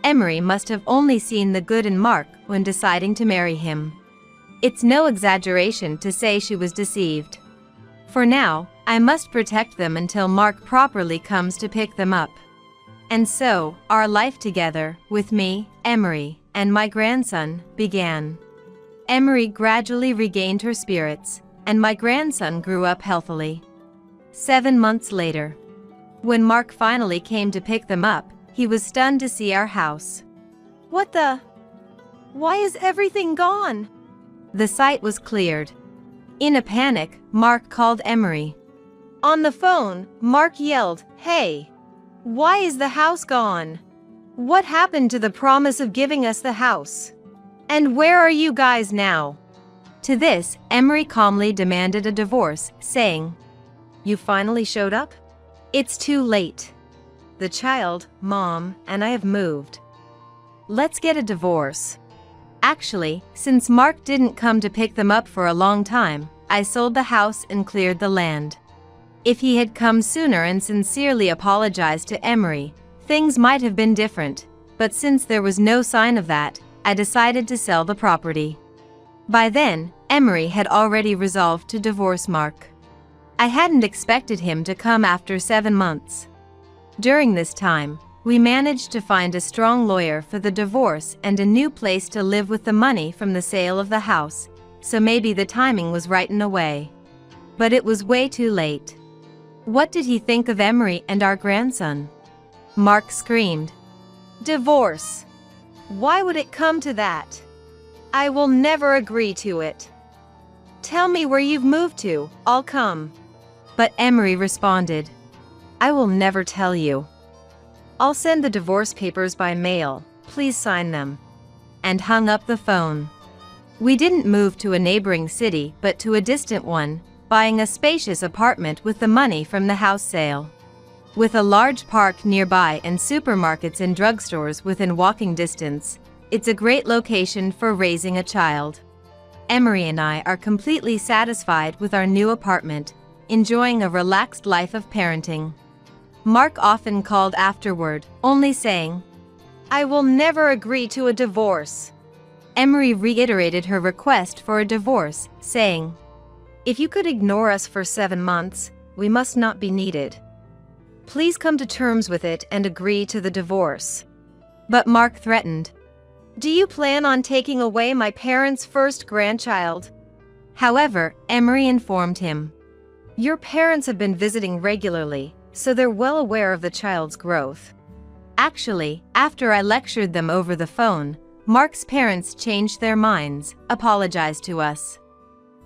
Emery must have only seen the good in Mark when deciding to marry him. It's no exaggeration to say she was deceived. For now, I must protect them until Mark properly comes to pick them up. And so, our life together, with me, Emery, and my grandson, began. Emery gradually regained her spirits, and my grandson grew up healthily. 7 months later, when Mark finally came to pick them up, he was stunned to see our house. "What the? Why is everything gone?" The site was cleared. In a panic, Mark called Emery. On the phone, Mark yelled, "Hey! Why is the house gone? What happened to the promise of giving us the house? And where are you guys now?" To this, Emery calmly demanded a divorce, saying, "You finally showed up? It's too late. The child, Mom, and I have moved. Let's get a divorce." Actually, since Mark didn't come to pick them up for a long time, I sold the house and cleared the land. If he had come sooner and sincerely apologized to Emery, things might have been different, but since there was no sign of that, I decided to sell the property. By then, Emery had already resolved to divorce Mark. I hadn't expected him to come after 7 months. During this time, we managed to find a strong lawyer for the divorce and a new place to live with the money from the sale of the house, so maybe the timing was right in a way. But it was way too late. What did he think of Emery and our grandson? Mark screamed, "Divorce! Why would it come to that? I will never agree to it. Tell me where you've moved to, I'll come." But Emery responded, "I will never tell you. I'll send the divorce papers by mail, please sign them," and hung up the phone. We didn't move to a neighboring city but to a distant one, buying a spacious apartment with the money from the house sale. With a large park nearby and supermarkets and drugstores within walking distance, it's a great location for raising a child. Emery and I are completely satisfied with our new apartment, enjoying a relaxed life of parenting. Mark often called afterward, only saying, "I will never agree to a divorce." Emery reiterated her request for a divorce, saying, "If you could ignore us for 7 months, we must not be needed. Please come to terms with it and agree to the divorce." But Mark threatened, "Do you plan on taking away my parents' first grandchild?" However, Emery informed him, "Your parents have been visiting regularly, so they're well aware of the child's growth." Actually, after I lectured them over the phone, Mark's parents changed their minds, apologized to us,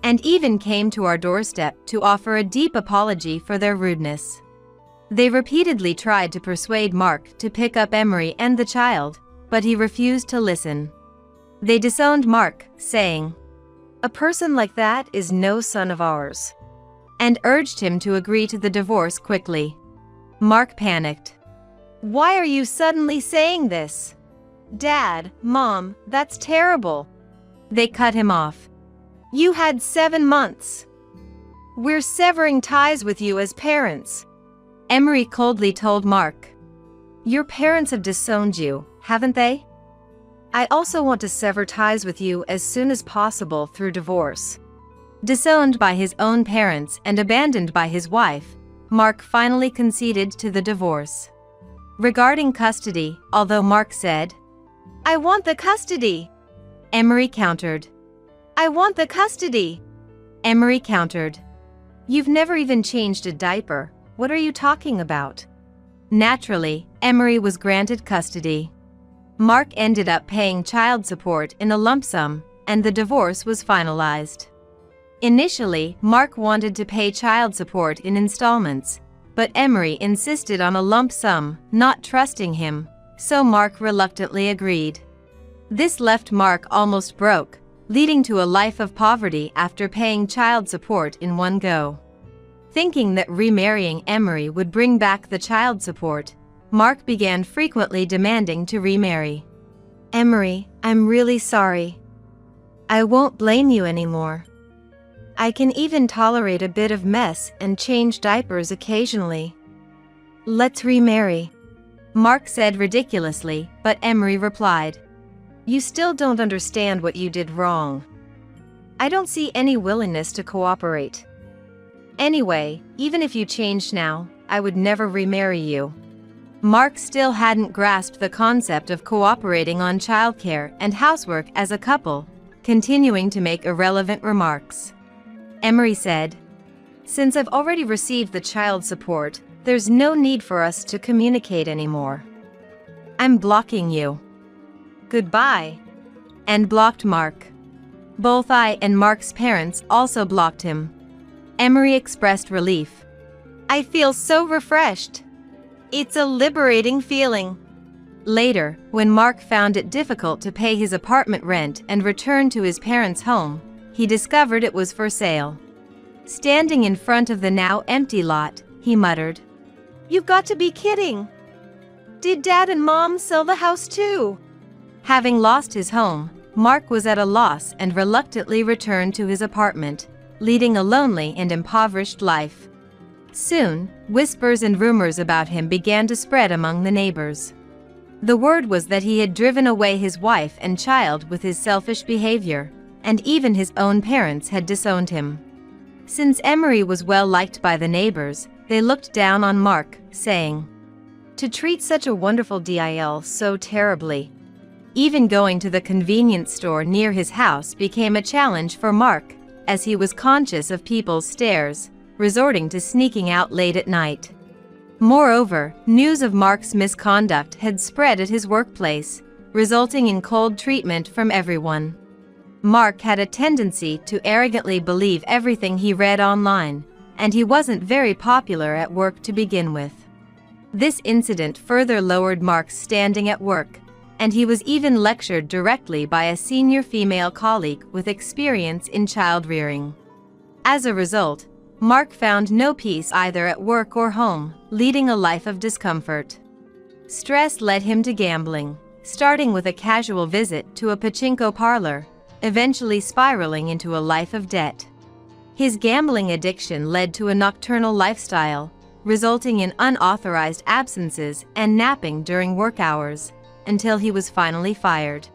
and even came to our doorstep to offer a deep apology for their rudeness. They repeatedly tried to persuade Mark to pick up Emery and the child, but he refused to listen. They disowned Mark, saying, "A person like that is no son of ours," and urged him to agree to the divorce quickly. Mark panicked. "Why are you suddenly saying this? Dad, Mom, that's terrible." They cut him off. "You had 7 months. We're severing ties with you as parents." Emery coldly told Mark, "Your parents have disowned you, haven't they? I also want to sever ties with you as soon as possible through divorce." Disowned by his own parents and abandoned by his wife, Mark finally conceded to the divorce. Regarding custody, although Mark said, "I want the custody," Emery countered, "I want the custody." Emery countered, "You've never even changed a diaper. What are you talking about?" Naturally, Emery was granted custody. Mark ended up paying child support in a lump sum, and the divorce was finalized. Initially, Mark wanted to pay child support in installments, but Emery insisted on a lump sum, not trusting him, so Mark reluctantly agreed. This left Mark almost broke, leading to a life of poverty after paying child support in one go. Thinking that remarrying Emery would bring back the child support, Mark began frequently demanding to remarry. "Emery, I'm really sorry. I won't blame you anymore. I can even tolerate a bit of mess and change diapers occasionally. Let's remarry," Mark said ridiculously, but Emery replied, "You still don't understand what you did wrong. I don't see any willingness to cooperate. Anyway, even if you changed now, I would never remarry you." Mark still hadn't grasped the concept of cooperating on childcare and housework as a couple, continuing to make irrelevant remarks. Emery said, "Since I've already received the child support, there's no need for us to communicate anymore. I'm blocking you. Goodbye." And blocked Mark. Both I and Mark's parents also blocked him. Emery expressed relief. "I feel so refreshed. It's a liberating feeling." Later, when Mark found it difficult to pay his apartment rent and return to his parents' home, he discovered it was for sale. Standing in front of the now empty lot, he muttered, "You've got to be kidding. Did Dad and Mom sell the house too?" Having lost his home, Mark was at a loss and reluctantly returned to his apartment, leading a lonely and impoverished life. Soon, whispers and rumors about him began to spread among the neighbors. The word was that he had driven away his wife and child with his selfish behavior, and even his own parents had disowned him. Since Emery was well liked by the neighbors, they looked down on Mark, saying, "To treat such a wonderful DIL so terribly." Even going to the convenience store near his house became a challenge for Mark, as he was conscious of people's stares, resorting to sneaking out late at night. Moreover, news of Mark's misconduct had spread at his workplace, resulting in cold treatment from everyone. Mark had a tendency to arrogantly believe everything he read online, and he wasn't very popular at work to begin with. This incident further lowered Mark's standing at work, and he was even lectured directly by a senior female colleague with experience in child rearing. As a result, Mark found no peace either at work or home, leading a life of discomfort. Stress led him to gambling, starting with a casual visit to a pachinko parlor, eventually spiraling into a life of debt. His gambling addiction led to a nocturnal lifestyle, resulting in unauthorized absences and napping during work hours, until he was finally fired.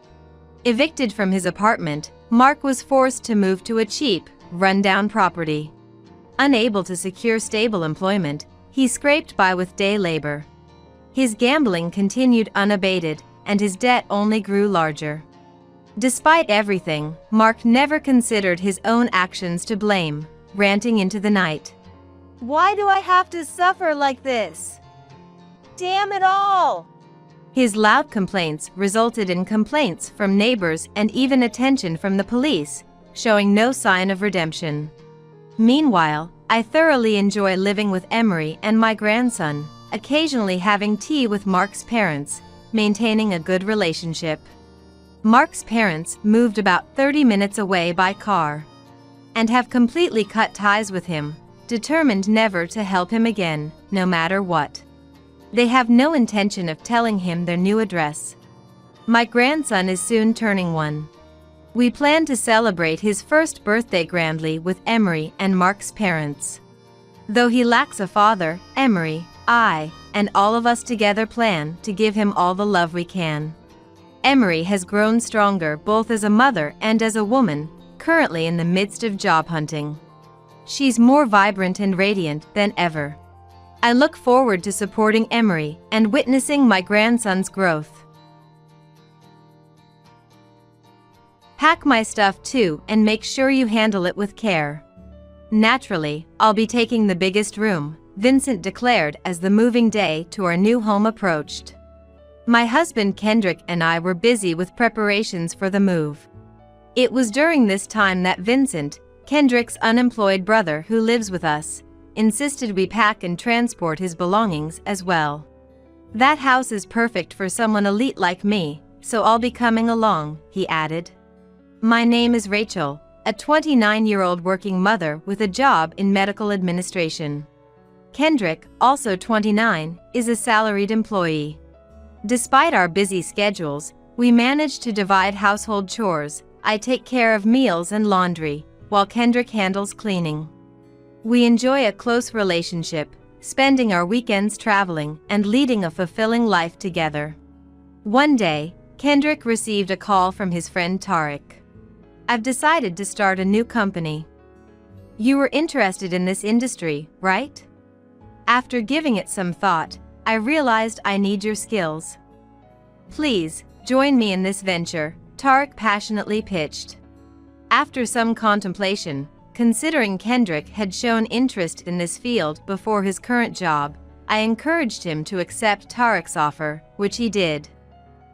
Evicted from his apartment, Mark was forced to move to a cheap, run-down property. Unable to secure stable employment, he scraped by with day labor. His gambling continued unabated, and his debt only grew larger. Despite everything, Mark never considered his own actions to blame, ranting into the night, "Why do I have to suffer like this? Damn it all!" His loud complaints resulted in complaints from neighbors and even attention from the police, showing no sign of redemption. Meanwhile, I thoroughly enjoy living with Emery and my grandson, occasionally having tea with Mark's parents, maintaining a good relationship. Mark's parents moved about 30 minutes away by car, and have completely cut ties with him, determined never to help him again, no matter what. They have no intention of telling him their new address. My grandson is soon turning 1. We plan to celebrate his first birthday grandly with Emery and Mark's parents. Though he lacks a father, Emery, I, and all of us together plan to give him all the love we can. Emery has grown stronger both as a mother and as a woman, currently in the midst of job hunting. She's more vibrant and radiant than ever. I look forward to supporting Emery and witnessing my grandson's growth. Pack my stuff too and make sure you handle it with care. Naturally, I'll be taking the biggest room, Vincent declared as the moving day to our new home approached. My husband Kendrick and I were busy with preparations for the move. It was during this time that Vincent, Kendrick's unemployed brother who lives with us, insisted we pack and transport his belongings as well. "That house is perfect for someone elite like me, so I'll be coming along," he added. My name is Rachel, a 29-year-old working mother with a job in medical administration. Kendrick, also 29, is a salaried employee. Despite our busy schedules, we manage to divide household chores. I take care of meals and laundry, while Kendrick handles cleaning. We enjoy a close relationship, spending our weekends traveling and leading a fulfilling life together. One day, Kendrick received a call from his friend Tariq. "I've decided to start a new company. You were interested in this industry, right? After giving it some thought, I realized I need your skills. Please, join me in this venture," Tariq passionately pitched. After some contemplation, considering Kendrick had shown interest in this field before his current job, I encouraged him to accept Tariq's offer, which he did.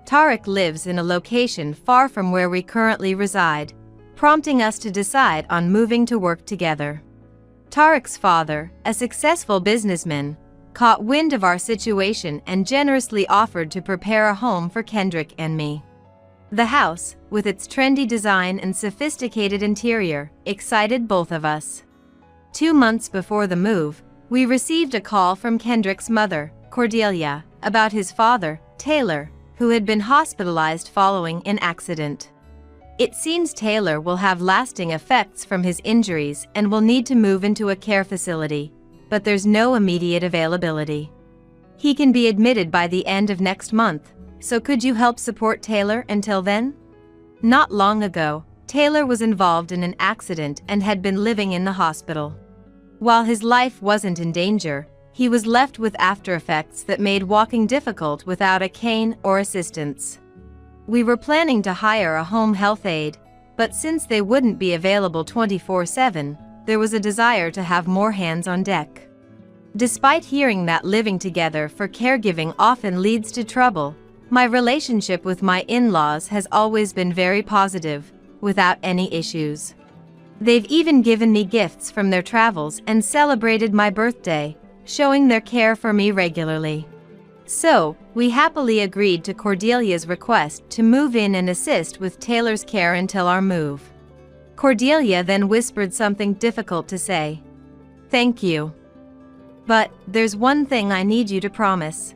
Tariq lives in a location far from where we currently reside, prompting us to decide on moving to work together. Tariq's father, a successful businessman, caught wind of our situation and generously offered to prepare a home for Kendrick and me. The house, with its trendy design and sophisticated interior, excited both of us. 2 months before the move, we received a call from Kendrick's mother, Cordelia, about his father, Taylor, who had been hospitalized following an accident. It seems Taylor will have lasting effects from his injuries and will need to move into a care facility, but there's no immediate availability. He can be admitted by the end of next month, so could you help support Taylor until then? Not long ago, Taylor was involved in an accident and had been living in the hospital. While his life wasn't in danger, he was left with aftereffects that made walking difficult without a cane or assistance. We were planning to hire a home health aide, but since they wouldn't be available 24/7, there was a desire to have more hands on deck. Despite hearing that living together for caregiving often leads to trouble, my relationship with my in-laws has always been very positive, without any issues. They've even given me gifts from their travels and celebrated my birthday, showing their care for me regularly. So, we happily agreed to Cordelia's request to move in and assist with Taylor's care until our move. Cordelia then whispered something difficult to say. "Thank you. But, there's one thing I need you to promise."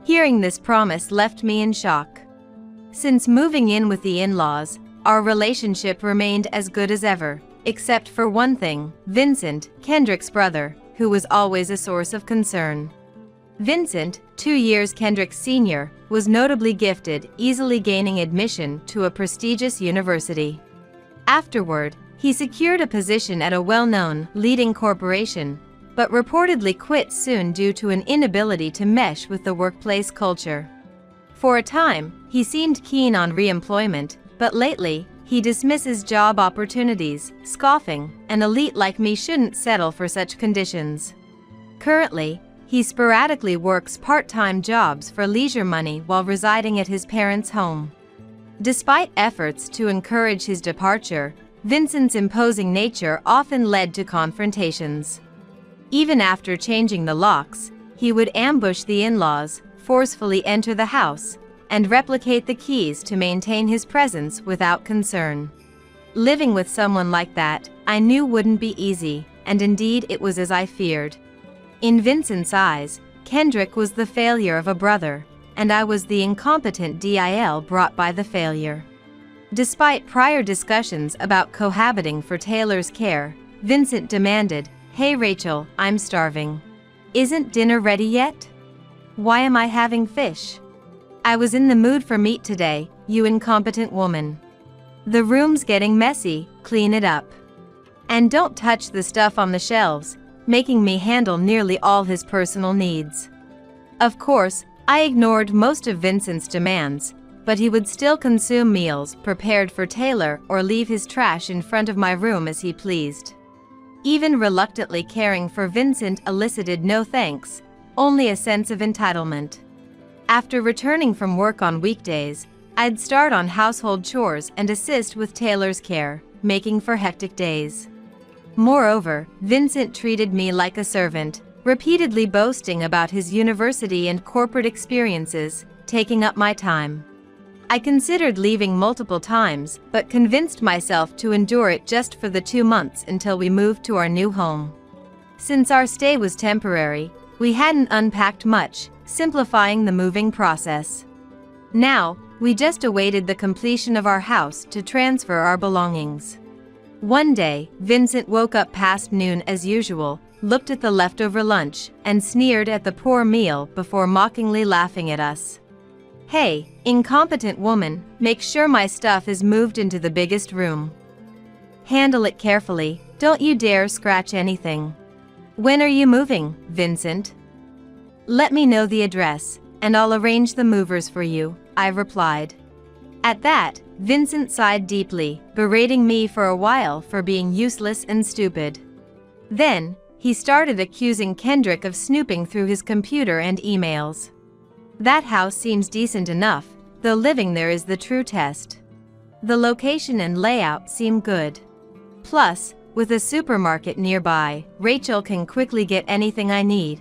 Hearing this promise left me in shock. Since moving in with the in-laws, our relationship remained as good as ever, except for one thing: Vincent, Kendrick's brother, who was always a source of concern. Vincent, 2 years Kendrick's senior, was notably gifted, easily gaining admission to a prestigious university. Afterward, he secured a position at a well-known, leading corporation, but reportedly quit soon due to an inability to mesh with the workplace culture. For a time, he seemed keen on re-employment, but lately, he dismisses job opportunities, scoffing, "An elite like me shouldn't settle for such conditions." Currently, he sporadically works part-time jobs for leisure money while residing at his parents' home. Despite efforts to encourage his departure, Vincent's imposing nature often led to confrontations. Even after changing the locks, he would ambush the in-laws, forcefully enter the house, and replicate the keys to maintain his presence without concern. Living with someone like that, I knew wouldn't be easy, and indeed it was as I feared. In Vincent's eyes, Kendrick was the failure of a brother, and I was the incompetent DIL brought by the failure. Despite prior discussions about cohabiting for Taylor's care, Vincent demanded, "Hey Rachel, I'm starving. Isn't dinner ready yet? Why am I having fish? I was in the mood for meat today, you incompetent woman. The room's getting messy, clean it up. And don't touch the stuff on the shelves," making me handle nearly all his personal needs. Of course, I ignored most of Vincent's demands, but he would still consume meals prepared for Taylor or leave his trash in front of my room as he pleased. Even reluctantly caring for Vincent elicited no thanks, only a sense of entitlement. After returning from work on weekdays, I'd start on household chores and assist with Taylor's care, making for hectic days. Moreover, Vincent treated me like a servant, repeatedly boasting about his university and corporate experiences, taking up my time. I considered leaving multiple times, but convinced myself to endure it just for the 2 months until we moved to our new home. Since our stay was temporary, we hadn't unpacked much, simplifying the moving process. Now, we just awaited the completion of our house to transfer our belongings. One day, Vincent woke up past noon as usual, looked at the leftover lunch, and sneered at the poor meal before mockingly laughing at us. "Hey, incompetent woman, make sure my stuff is moved into the biggest room. Handle it carefully, don't you dare scratch anything. When are you moving, Vincent? Let me know the address, and I'll arrange the movers for you," I replied. At that, Vincent sighed deeply, berating me for a while for being useless and stupid. Then, he started accusing Kendrick of snooping through his computer and emails. That house seems decent enough, though living there is the true test. The location and layout seem good. Plus, with a supermarket nearby, Rachel can quickly get anything I need.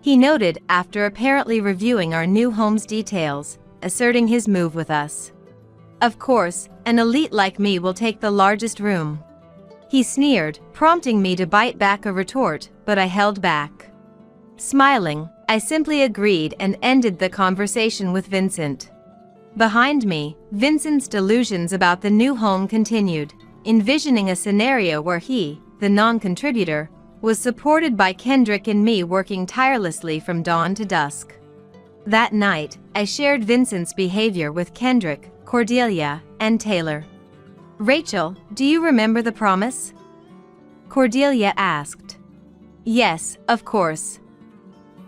He noted after apparently reviewing our new home's details, asserting his move with us. Of course, an elite like me will take the largest room. He sneered, prompting me to bite back a retort, but I held back. Smiling, I simply agreed and ended the conversation with Vincent. Behind me, Vincent's delusions about the new home continued, envisioning a scenario where he, the non-contributor, was supported by Kendrick and me working tirelessly from dawn to dusk. That night, I shared Vincent's behavior with Kendrick, Cordelia, and Taylor. "Rachel, do you remember the promise?" Cordelia asked. "Yes, of course.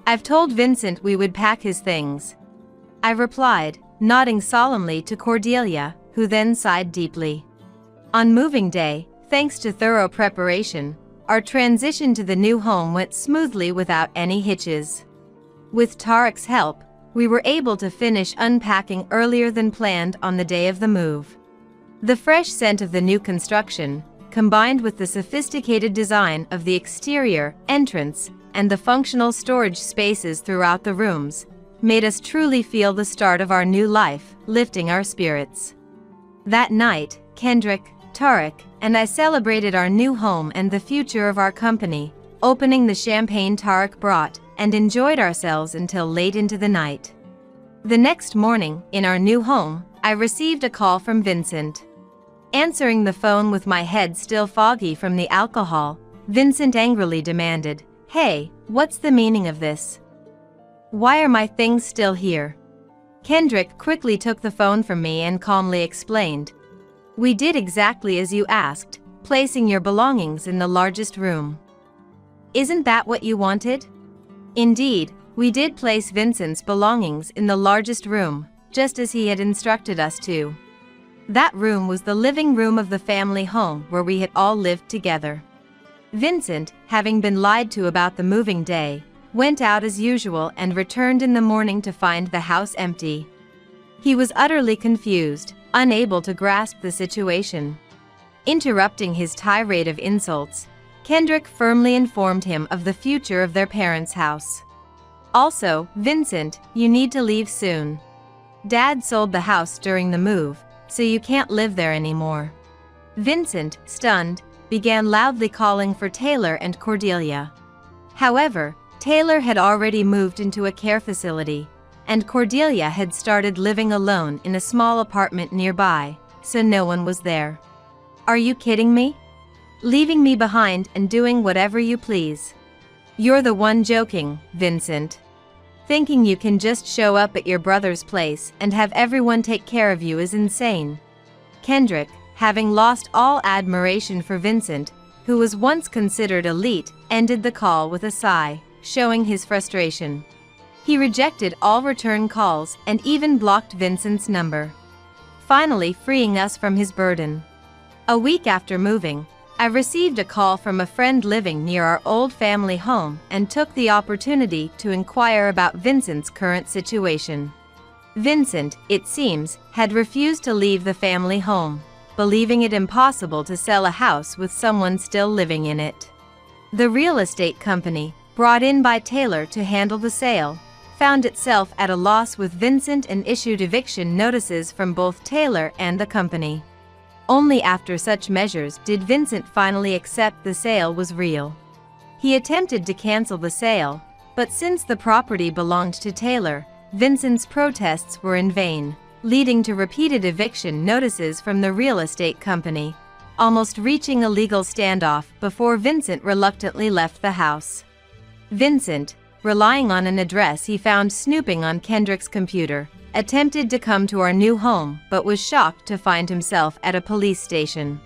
I've told Vincent we would pack his things," I replied, nodding solemnly to Cordelia, who then sighed deeply. On moving day, thanks to thorough preparation, our transition to the new home went smoothly without any hitches. With Tarek's help, we were able to finish unpacking earlier than planned on the day of the move. The fresh scent of the new construction, combined with the sophisticated design of the exterior, entrance, and the functional storage spaces throughout the rooms, made us truly feel the start of our new life, lifting our spirits. That night, Kendrick, Tarek, and I celebrated our new home and the future of our company, opening the champagne Tarek brought, and enjoyed ourselves until late into the night. The next morning, in our new home, I received a call from Vincent. Answering the phone with my head still foggy from the alcohol, Vincent angrily demanded, "Hey, what's the meaning of this? Why are my things still here?" Kendrick quickly took the phone from me and calmly explained, "We did exactly as you asked, placing your belongings in the largest room. Isn't that what you wanted?" Indeed, we did place Vincent's belongings in the largest room, just as he had instructed us to. That room was the living room of the family home where we had all lived together. Vincent, having been lied to about the moving day, went out as usual and returned in the morning to find the house empty. He was utterly confused, unable to grasp the situation. Interrupting his tirade of insults, Kendrick firmly informed him of the future of their parents' house. "Also, Vincent, you need to leave soon. Dad sold the house during the move, so you can't live there anymore." Vincent, stunned, began loudly calling for Taylor and Cordelia. However, Taylor had already moved into a care facility, and Cordelia had started living alone in a small apartment nearby, so no one was there. "Are you kidding me? Leaving me behind and doing whatever you please? You're the one joking, Vincent. Thinking you can just show up at your brother's place and have everyone take care of you is insane." Kendrick, having lost all admiration for Vincent, who was once considered elite, ended the call with a sigh, showing his frustration. He rejected all return calls and even blocked Vincent's number, finally freeing us from his burden. A week after moving, I received a call from a friend living near our old family home and took the opportunity to inquire about Vincent's current situation. Vincent, it seems, had refused to leave the family home, believing it impossible to sell a house with someone still living in it. The real estate company, brought in by Taylor to handle the sale, found itself at a loss with Vincent and issued eviction notices from both Taylor and the company. Only after such measures did Vincent finally accept the sale was real. He attempted to cancel the sale, but since the property belonged to Taylor, Vincent's protests were in vain, leading to repeated eviction notices from the real estate company, almost reaching a legal standoff before Vincent reluctantly left the house. Vincent, relying on an address he found snooping on Kendrick's computer, attempted to come to our new home but was shocked to find himself at a police station.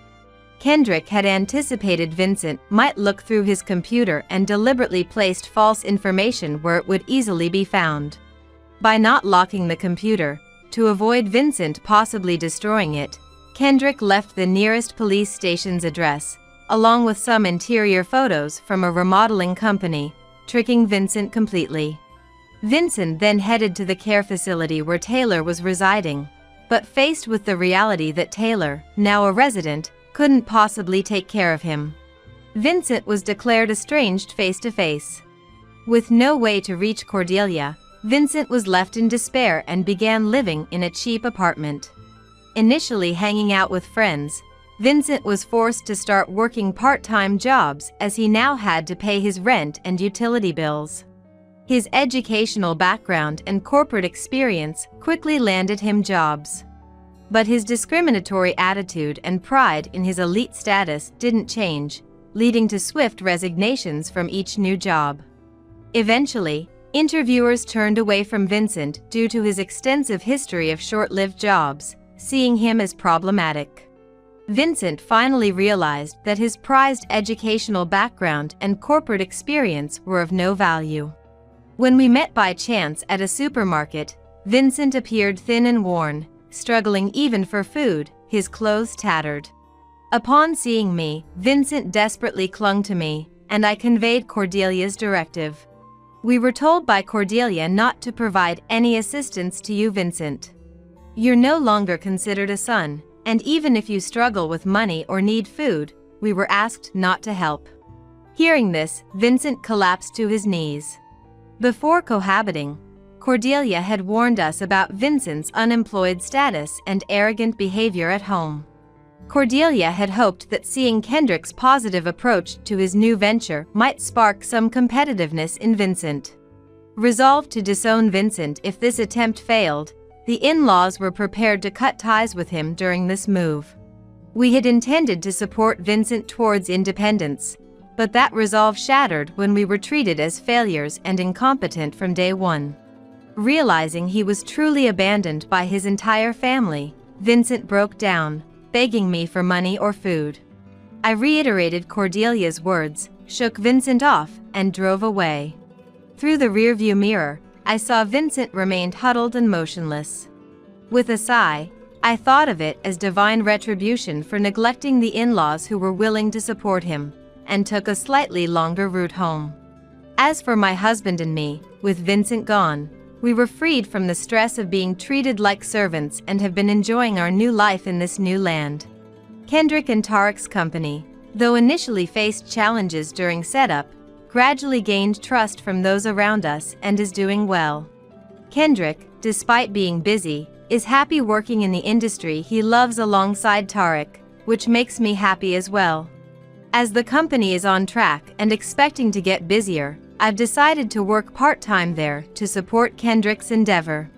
Kendrick had anticipated Vincent might look through his computer and deliberately placed false information where it would easily be found. By not locking the computer, to avoid Vincent possibly destroying it, Kendrick left the nearest police station's address, along with some interior photos from a remodeling company, tricking Vincent completely. Vincent then headed to the care facility where Taylor was residing, but faced with the reality that Taylor, now a resident, couldn't possibly take care of him. Vincent was declared estranged face-to-face. With no way to reach Cordelia, Vincent was left in despair and began living in a cheap apartment. Initially hanging out with friends, Vincent was forced to start working part-time jobs as he now had to pay his rent and utility bills. His educational background and corporate experience quickly landed him jobs. But his discriminatory attitude and pride in his elite status didn't change, leading to swift resignations from each new job. Eventually, interviewers turned away from Vincent due to his extensive history of short-lived jobs, seeing him as problematic. Vincent finally realized that his prized educational background and corporate experience were of no value. When we met by chance at a supermarket, Vincent appeared thin and worn, struggling even for food, his clothes tattered. Upon seeing me, Vincent desperately clung to me, and I conveyed Cordelia's directive. We were told by Cordelia not to provide any assistance to you, Vincent. You're no longer considered a son, and even if you struggle with money or need food, we were asked not to help. Hearing this, Vincent collapsed to his knees. Before cohabiting, Cordelia had warned us about Vincent's unemployed status and arrogant behavior at home. Cordelia had hoped that seeing Kendrick's positive approach to his new venture might spark some competitiveness in Vincent. Resolved to disown Vincent if this attempt failed, the in-laws were prepared to cut ties with him during this move. We had intended to support Vincent towards independence, but that resolve shattered when we were treated as failures and incompetent from day one. Realizing he was truly abandoned by his entire family, Vincent broke down, begging me for money or food. I reiterated Cordelia's words, shook Vincent off, and drove away. Through the rearview mirror, I saw Vincent remained huddled and motionless. With a sigh, I thought of it as divine retribution for neglecting the in-laws who were willing to support him, and took a slightly longer route home. As for my husband and me, with Vincent gone, we were freed from the stress of being treated like servants and have been enjoying our new life in this new land. Kendrick and Tarek's company, though initially faced challenges during setup, gradually gained trust from those around us and is doing well. Kendrick, despite being busy, is happy working in the industry he loves alongside Tarek, which makes me happy as well. As the company is on track and expecting to get busier, I've decided to work part-time there to support Kendrick's endeavor.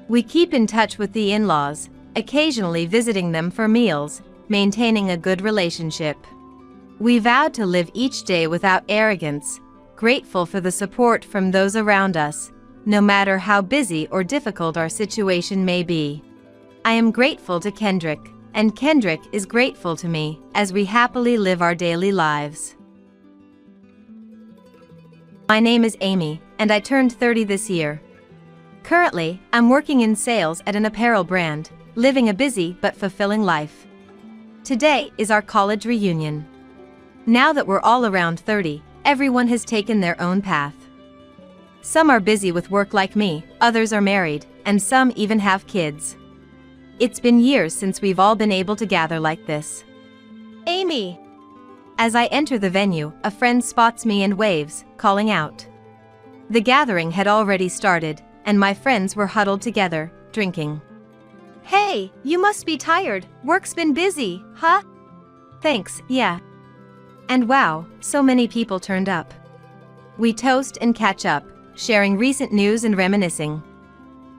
We keep in touch with the in-laws, occasionally visiting them for meals, maintaining a good relationship. We vowed to live each day without arrogance, grateful for the support from those around us, no matter how busy or difficult our situation may be. I am grateful to Kendrick, and Kendrick is grateful to me, as we happily live our daily lives. My name is Amy, and I turned 30 this year. Currently, I'm working in sales at an apparel brand, living a busy but fulfilling life. Today is our college reunion. Now that we're all around 30, everyone has taken their own path. Some are busy with work like me, others are married, and some even have kids. It's been years since we've all been able to gather like this. Amy! As I enter the venue, a friend spots me and waves, calling out. The gathering had already started, and my friends were huddled together, drinking. Hey, you must be tired, work's been busy, huh? Thanks, yeah. And wow, so many people turned up. We toast and catch up, sharing recent news and reminiscing.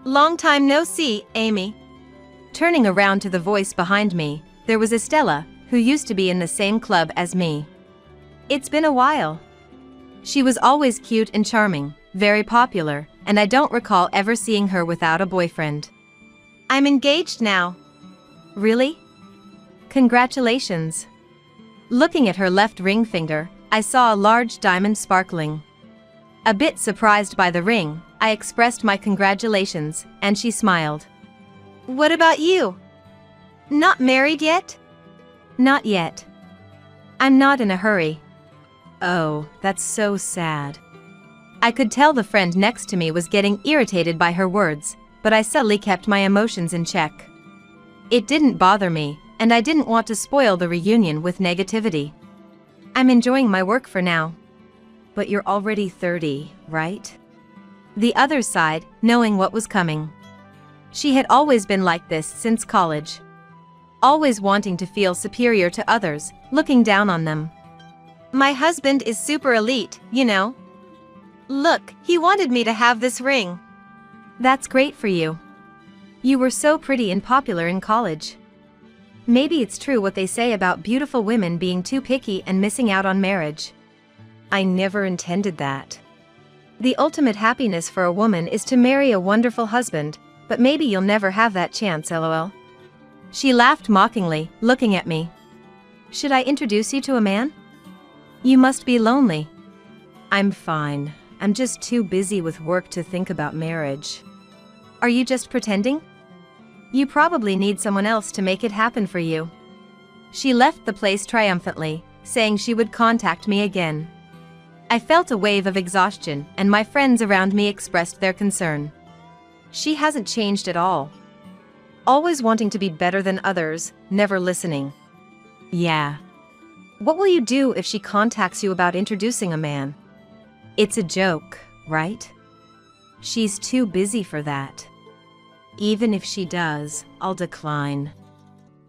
Long time no see, Amy. Turning around to the voice behind me, there was Estella, who used to be in the same club as me. It's been a while. She was always cute and charming, very popular, and I don't recall ever seeing her without a boyfriend. I'm engaged now. Really? Congratulations. Looking at her left ring finger, I saw a large diamond sparkling. A bit surprised by the ring, I expressed my congratulations, and she smiled. What about you? Not married yet? Not yet. I'm not in a hurry. Oh, that's so sad. I could tell the friend next to me was getting irritated by her words, but I subtly kept my emotions in check. It didn't bother me, and I didn't want to spoil the reunion with negativity. I'm enjoying my work for now. But you're already 30, right? The other side, knowing what was coming. She had always been like this since college. Always wanting to feel superior to others, looking down on them. My husband is super elite, you know. Look, he wanted me to have this ring. That's great for you. You were so pretty and popular in college. Maybe it's true what they say about beautiful women being too picky and missing out on marriage. I never intended that. The ultimate happiness for a woman is to marry a wonderful husband, but maybe you'll never have that chance, lol. She laughed mockingly, looking at me. Should I introduce you to a man? You must be lonely. I'm fine. I'm just too busy with work to think about marriage. Are you just pretending? You probably need someone else to make it happen for you. She left the place triumphantly, saying she would contact me again. I felt a wave of exhaustion, and my friends around me expressed their concern. She hasn't changed at all. Always wanting to be better than others, never listening. Yeah. What will you do if she contacts you about introducing a man? It's a joke, right? She's too busy for that. Even if she does, I'll decline.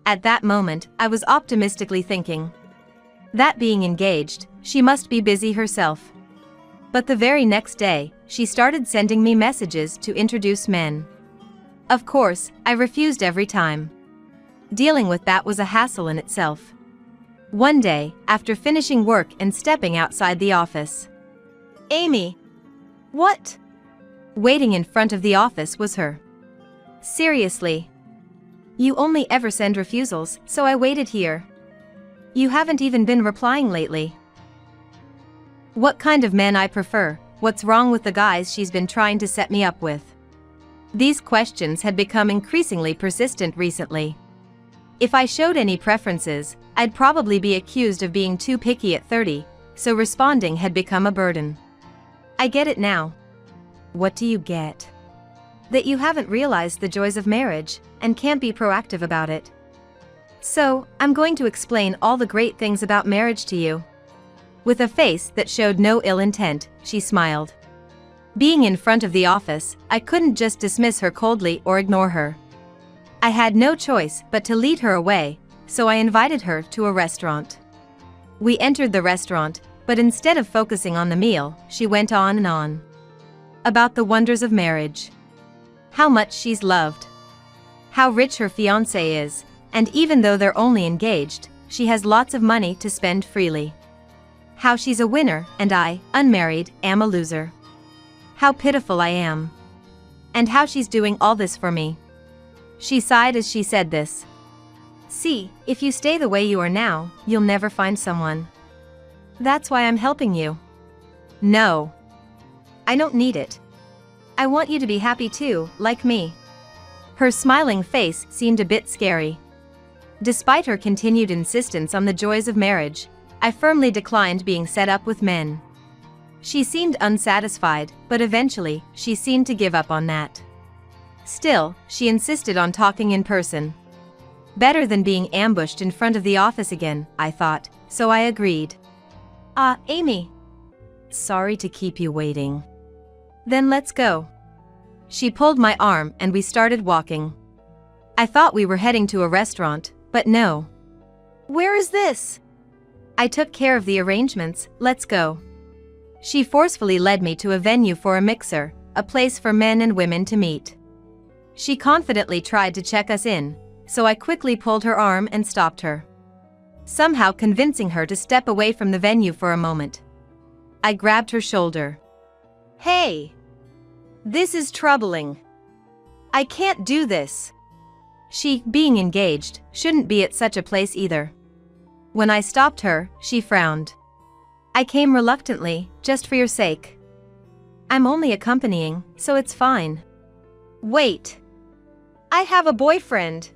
At that moment, I was optimistically thinking. That being engaged, she must be busy herself. But the very next day, she started sending me messages to introduce men. Of course, I refused every time. Dealing with that was a hassle in itself. One day, after finishing work and stepping outside the office. Amy. What? Waiting in front of the office was her. Seriously. You only ever send refusals, so I waited here. You haven't even been replying lately. What kind of men I prefer, what's wrong with the guys she's been trying to set me up with? These questions had become increasingly persistent recently. If I showed any preferences, I'd probably be accused of being too picky at 30, so responding had become a burden. I get it now. What do you get? That you haven't realized the joys of marriage, and can't be proactive about it. So, I'm going to explain all the great things about marriage to you. With a face that showed no ill intent, she smiled. Being in front of the office, I couldn't just dismiss her coldly or ignore her. I had no choice but to lead her away, so I invited her to a restaurant. We entered the restaurant, but instead of focusing on the meal, she went on and on. About the wonders of marriage. How much she's loved. How rich her fiancé is, and even though they're only engaged, she has lots of money to spend freely. How she's a winner, and I, unmarried, am a loser. How pitiful I am. And how she's doing all this for me. She sighed as she said this. See, if you stay the way you are now, you'll never find someone. That's why I'm helping you. No. I don't need it. I want you to be happy too, like me. Her smiling face seemed a bit scary. Despite her continued insistence on the joys of marriage, I firmly declined being set up with men. She seemed unsatisfied, but eventually, she seemed to give up on that. Still, she insisted on talking in person. Better than being ambushed in front of the office again, I thought, so I agreed. Amy. Sorry to keep you waiting. Then let's go. She pulled my arm and we started walking. I thought we were heading to a restaurant, but no. Where is this? I took care of the arrangements, let's go. She forcefully led me to a venue for a mixer, a place for men and women to meet. She confidently tried to check us in, so I quickly pulled her arm and stopped her. Somehow convincing her to step away from the venue for a moment. I grabbed her shoulder. Hey! This is troubling. I can't do this. She, being engaged, shouldn't be at such a place either. When I stopped her, she frowned. I came reluctantly, just for your sake. I'm only accompanying, so it's fine. Wait. I have a boyfriend.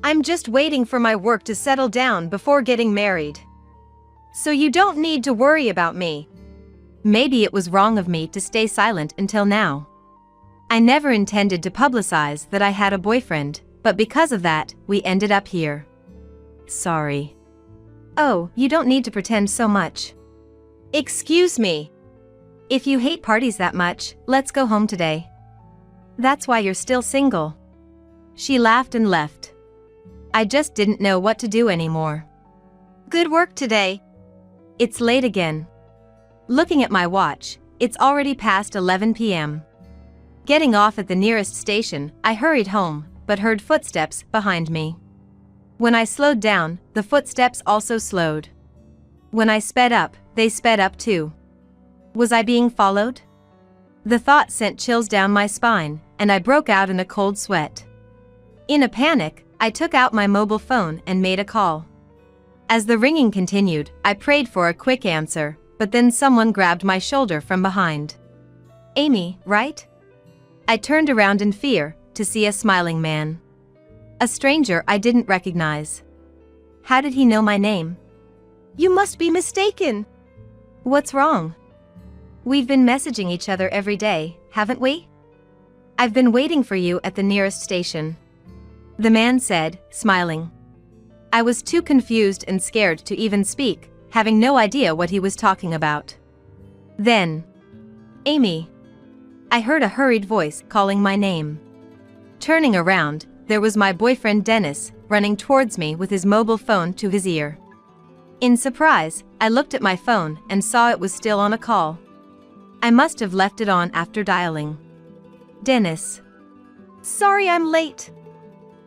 I'm just waiting for my work to settle down before getting married. So you don't need to worry about me. Maybe it was wrong of me to stay silent until now. I never intended to publicize that I had a boyfriend, but because of that, we ended up here. Sorry. Oh, you don't need to pretend so much. Excuse me. If you hate parties that much, let's go home today. That's why you're still single. She laughed and left. I just didn't know what to do anymore. Good work today. It's late again. Looking at my watch, it's already past 11 p.m. Getting off at the nearest station, I hurried home, but heard footsteps behind me. When I slowed down, the footsteps also slowed. When I sped up, they sped up too. Was I being followed? The thought sent chills down my spine, and I broke out in a cold sweat. In a panic, I took out my mobile phone and made a call. As the ringing continued, I prayed for a quick answer, but then someone grabbed my shoulder from behind. Amy, right? I turned around in fear, to see a smiling man. A stranger I didn't recognize. How did he know my name? You must be mistaken. What's wrong? We've been messaging each other every day, haven't we? I've been waiting for you at the nearest station. The man said, smiling. I was too confused and scared to even speak, having no idea what he was talking about. Then, Amy. I heard a hurried voice calling my name. Turning around, there was my boyfriend Dennis, running towards me with his mobile phone to his ear. In surprise, I looked at my phone and saw it was still on a call. I must have left it on after dialing. Dennis. Sorry I'm late.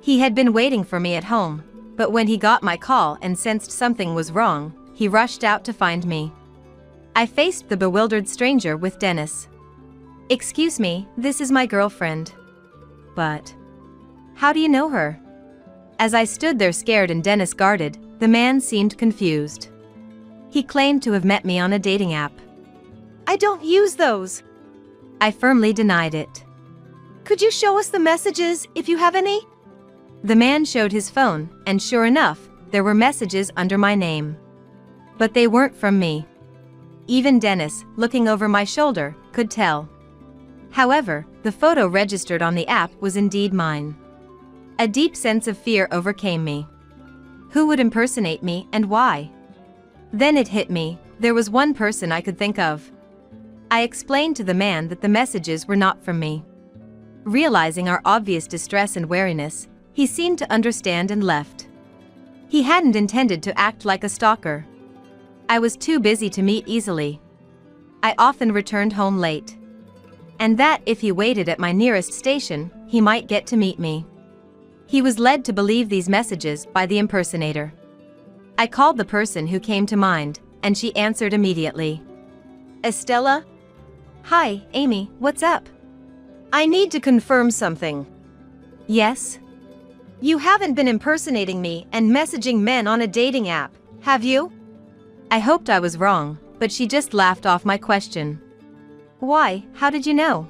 He had been waiting for me at home, but when he got my call and sensed something was wrong, he rushed out to find me. I faced the bewildered stranger with Dennis. Excuse me, this is my girlfriend. But how do you know her? As I stood there scared and Dennis guarded, the man seemed confused. He claimed to have met me on a dating app. I don't use those. I firmly denied it. Could you show us the messages, if you have any? The man showed his phone, and sure enough, there were messages under my name. But they weren't from me. Even Dennis, looking over my shoulder, could tell. However, the photo registered on the app was indeed mine. A deep sense of fear overcame me. Who would impersonate me and why? Then it hit me, there was one person I could think of. I explained to the man that the messages were not from me. Realizing our obvious distress and wariness, he seemed to understand and left. He hadn't intended to act like a stalker. I was too busy to meet easily. I often returned home late. And that if he waited at my nearest station, he might get to meet me. He was led to believe these messages by the impersonator. I called the person who came to mind, and she answered immediately. Estella? Hi, Amy, what's up? I need to confirm something. Yes? You haven't been impersonating me and messaging men on a dating app, have you? I hoped I was wrong, but she just laughed off my question. Why, how did you know?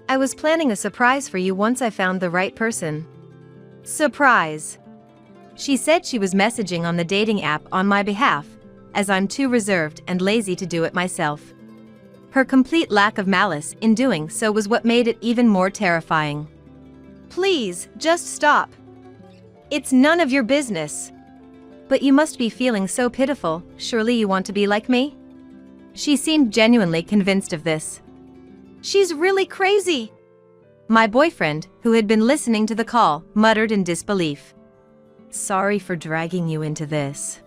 I was planning a surprise for you once I found the right person. Surprise. She said she was messaging on the dating app on my behalf, as I'm too reserved and lazy to do it myself. Her complete lack of malice in doing so was what made it even more terrifying. Please, just stop. It's none of your business. But you must be feeling so pitiful, surely you want to be like me? She seemed genuinely convinced of this. She's really crazy. My boyfriend, who had been listening to the call, muttered in disbelief. Sorry for dragging you into this.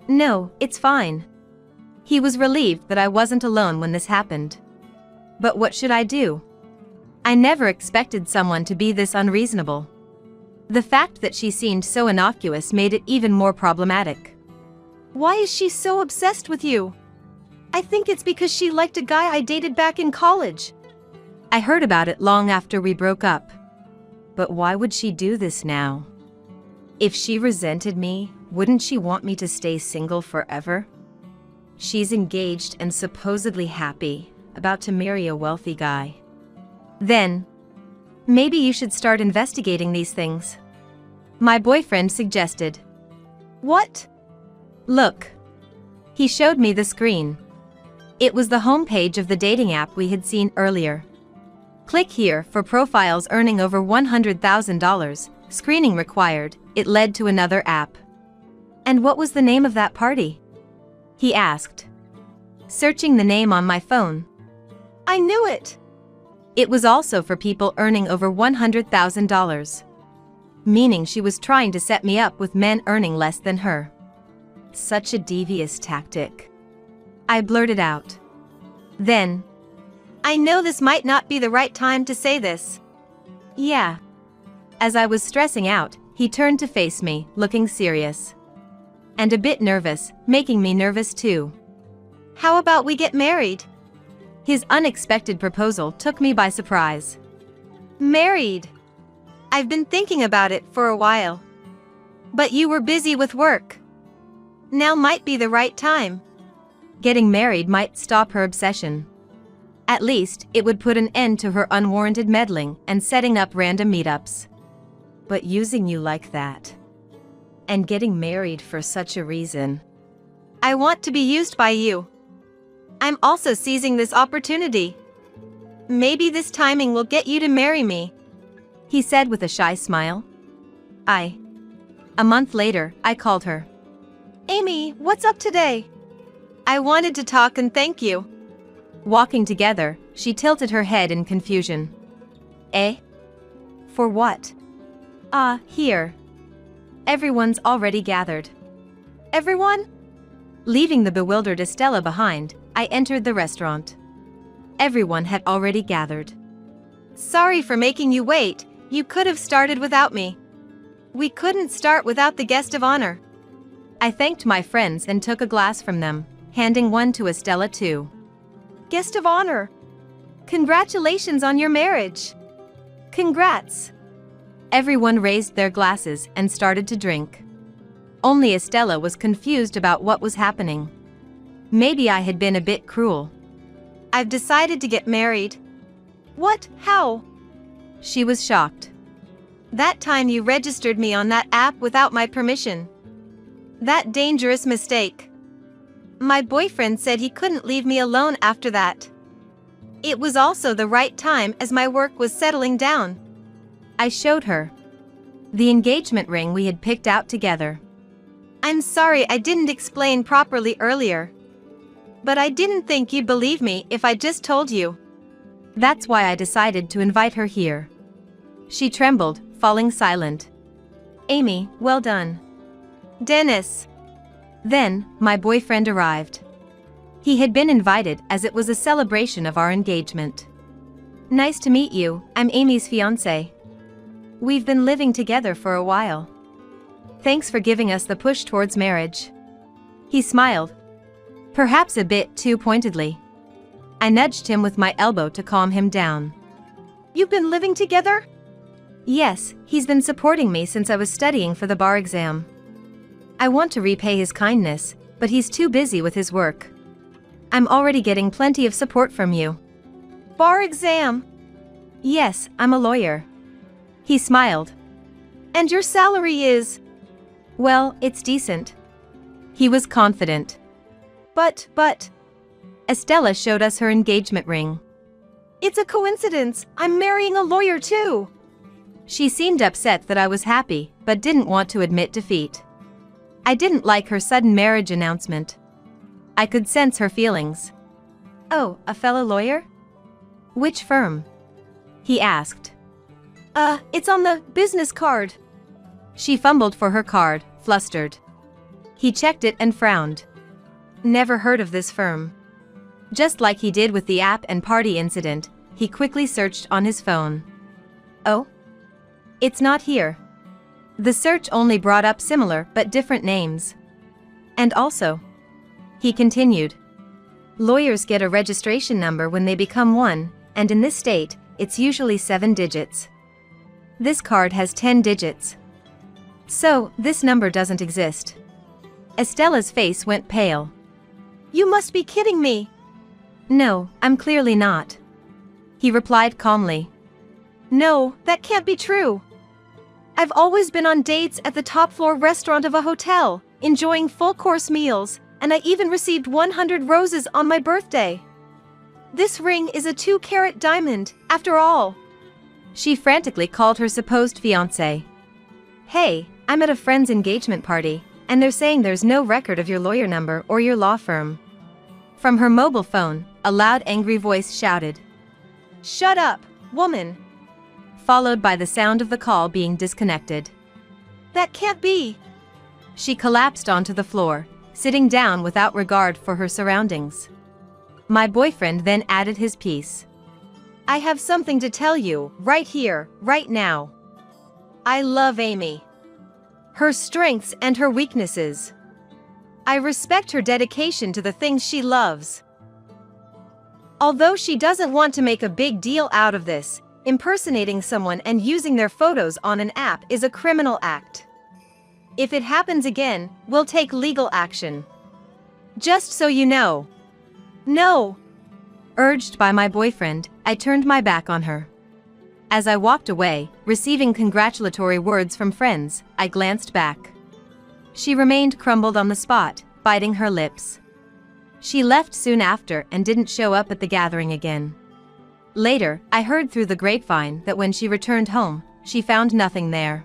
No, it's fine. He was relieved that I wasn't alone when this happened. But what should I do? I never expected someone to be this unreasonable. The fact that she seemed so innocuous made it even more problematic. Why is she so obsessed with you? I think it's because she liked a guy I dated back in college. I heard about it long after we broke up. But why would she do this now? If she resented me, wouldn't she want me to stay single forever? She's engaged and supposedly happy, about to marry a wealthy guy. Then, Maybe you should start investigating these things. My boyfriend suggested. What? Look. He showed me the screen. It was the homepage of the dating app we had seen earlier. Click here for profiles earning over $100,000, screening required. It led to another app. And what was the name of that party? He asked. Searching the name on my phone. I knew it! It was also for people earning over $100,000. Meaning she was trying to set me up with men earning less than her. Such a devious tactic. I blurted out. Then, I know this might not be the right time to say this. Yeah. As I was stressing out, he turned to face me, looking serious. And a bit nervous, making me nervous too. How about we get married? His unexpected proposal took me by surprise. Married? I've been thinking about it for a while. But you were busy with work. Now might be the right time. Getting married might stop her obsession. At least, it would put an end to her unwarranted meddling and setting up random meetups. But using you like that. And getting married for such a reason. I want to be used by you. I'm also seizing this opportunity. Maybe this timing will get you to marry me. He said with a shy smile. A month later, I called her. Amy, what's up today? I wanted to talk and thank you. Walking together, she tilted her head in confusion. Eh? For what? Here. Everyone's already gathered. Everyone? Leaving the bewildered Estella behind, I entered the restaurant. Everyone had already gathered. Sorry for making you wait, you could have started without me. We couldn't start without the guest of honor. I thanked my friends and took a glass from them, handing one to Estella too. Guest of honor. Congratulations on your marriage. Congrats. Everyone raised their glasses and started to drink. Only Estella was confused about what was happening. Maybe I had been a bit cruel. I've decided to get married. What? How? She was shocked. That time you registered me on that app without my permission. That dangerous mistake. My boyfriend said he couldn't leave me alone after that. It was also the right time as my work was settling down. I showed her the engagement ring we had picked out together. I'm sorry I didn't explain properly earlier. But I didn't think you'd believe me if I just told you. That's why I decided to invite her here. She trembled, falling silent. Amy, well done. Dennis. Then, my boyfriend arrived. He had been invited as it was a celebration of our engagement. Nice to meet you, I'm Amy's fiancé. We've been living together for a while. Thanks for giving us the push towards marriage. He smiled. Perhaps a bit too pointedly. I nudged him with my elbow to calm him down. You've been living together? Yes, he's been supporting me since I was studying for the bar exam. I want to repay his kindness, but he's too busy with his work. I'm already getting plenty of support from you. Bar exam? Yes, I'm a lawyer. He smiled. And your salary is? Well, it's decent. He was confident. But. Estella showed us her engagement ring. It's a coincidence, I'm marrying a lawyer too. She seemed upset that I was happy, but didn't want to admit defeat. I didn't like her sudden marriage announcement. I could sense her feelings. Oh, a fellow lawyer? Which firm? He asked. It's on the business card. She fumbled for her card, flustered. He checked it and frowned. Never heard of this firm. Just like he did with the app and party incident, he quickly searched on his phone. Oh? It's not here. The search only brought up similar but different names. And also, he continued, lawyers get a registration number when they become one, and in this state, it's usually 7 digits. This card has 10 digits. So, this number doesn't exist. Estella's face went pale. You must be kidding me. No, I'm clearly not. He replied calmly. No, that can't be true. I've always been on dates at the top floor restaurant of a hotel, enjoying full-course meals, and I even received 100 roses on my birthday. This ring is a 2-carat diamond, after all. She frantically called her supposed fiancé. Hey, I'm at a friend's engagement party, and they're saying there's no record of your lawyer number or your law firm. From her mobile phone, a loud angry voice shouted, Shut up, woman. Followed by the sound of the call being disconnected. That can't be. She collapsed onto the floor, sitting down without regard for her surroundings. My boyfriend then added his piece. I have something to tell you, right here, right now. I love Amy. Her strengths and her weaknesses. I respect her dedication to the things she loves. Although she doesn't want to make a big deal out of this, impersonating someone and using their photos on an app is a criminal act. If it happens again, we'll take legal action. Just so you know. No. Urged by my boyfriend, I turned my back on her. As I walked away, receiving congratulatory words from friends, I glanced back. She remained crumbled on the spot, biting her lips. She left soon after and didn't show up at the gathering again. Later, I heard through the grapevine that when she returned home, she found nothing there.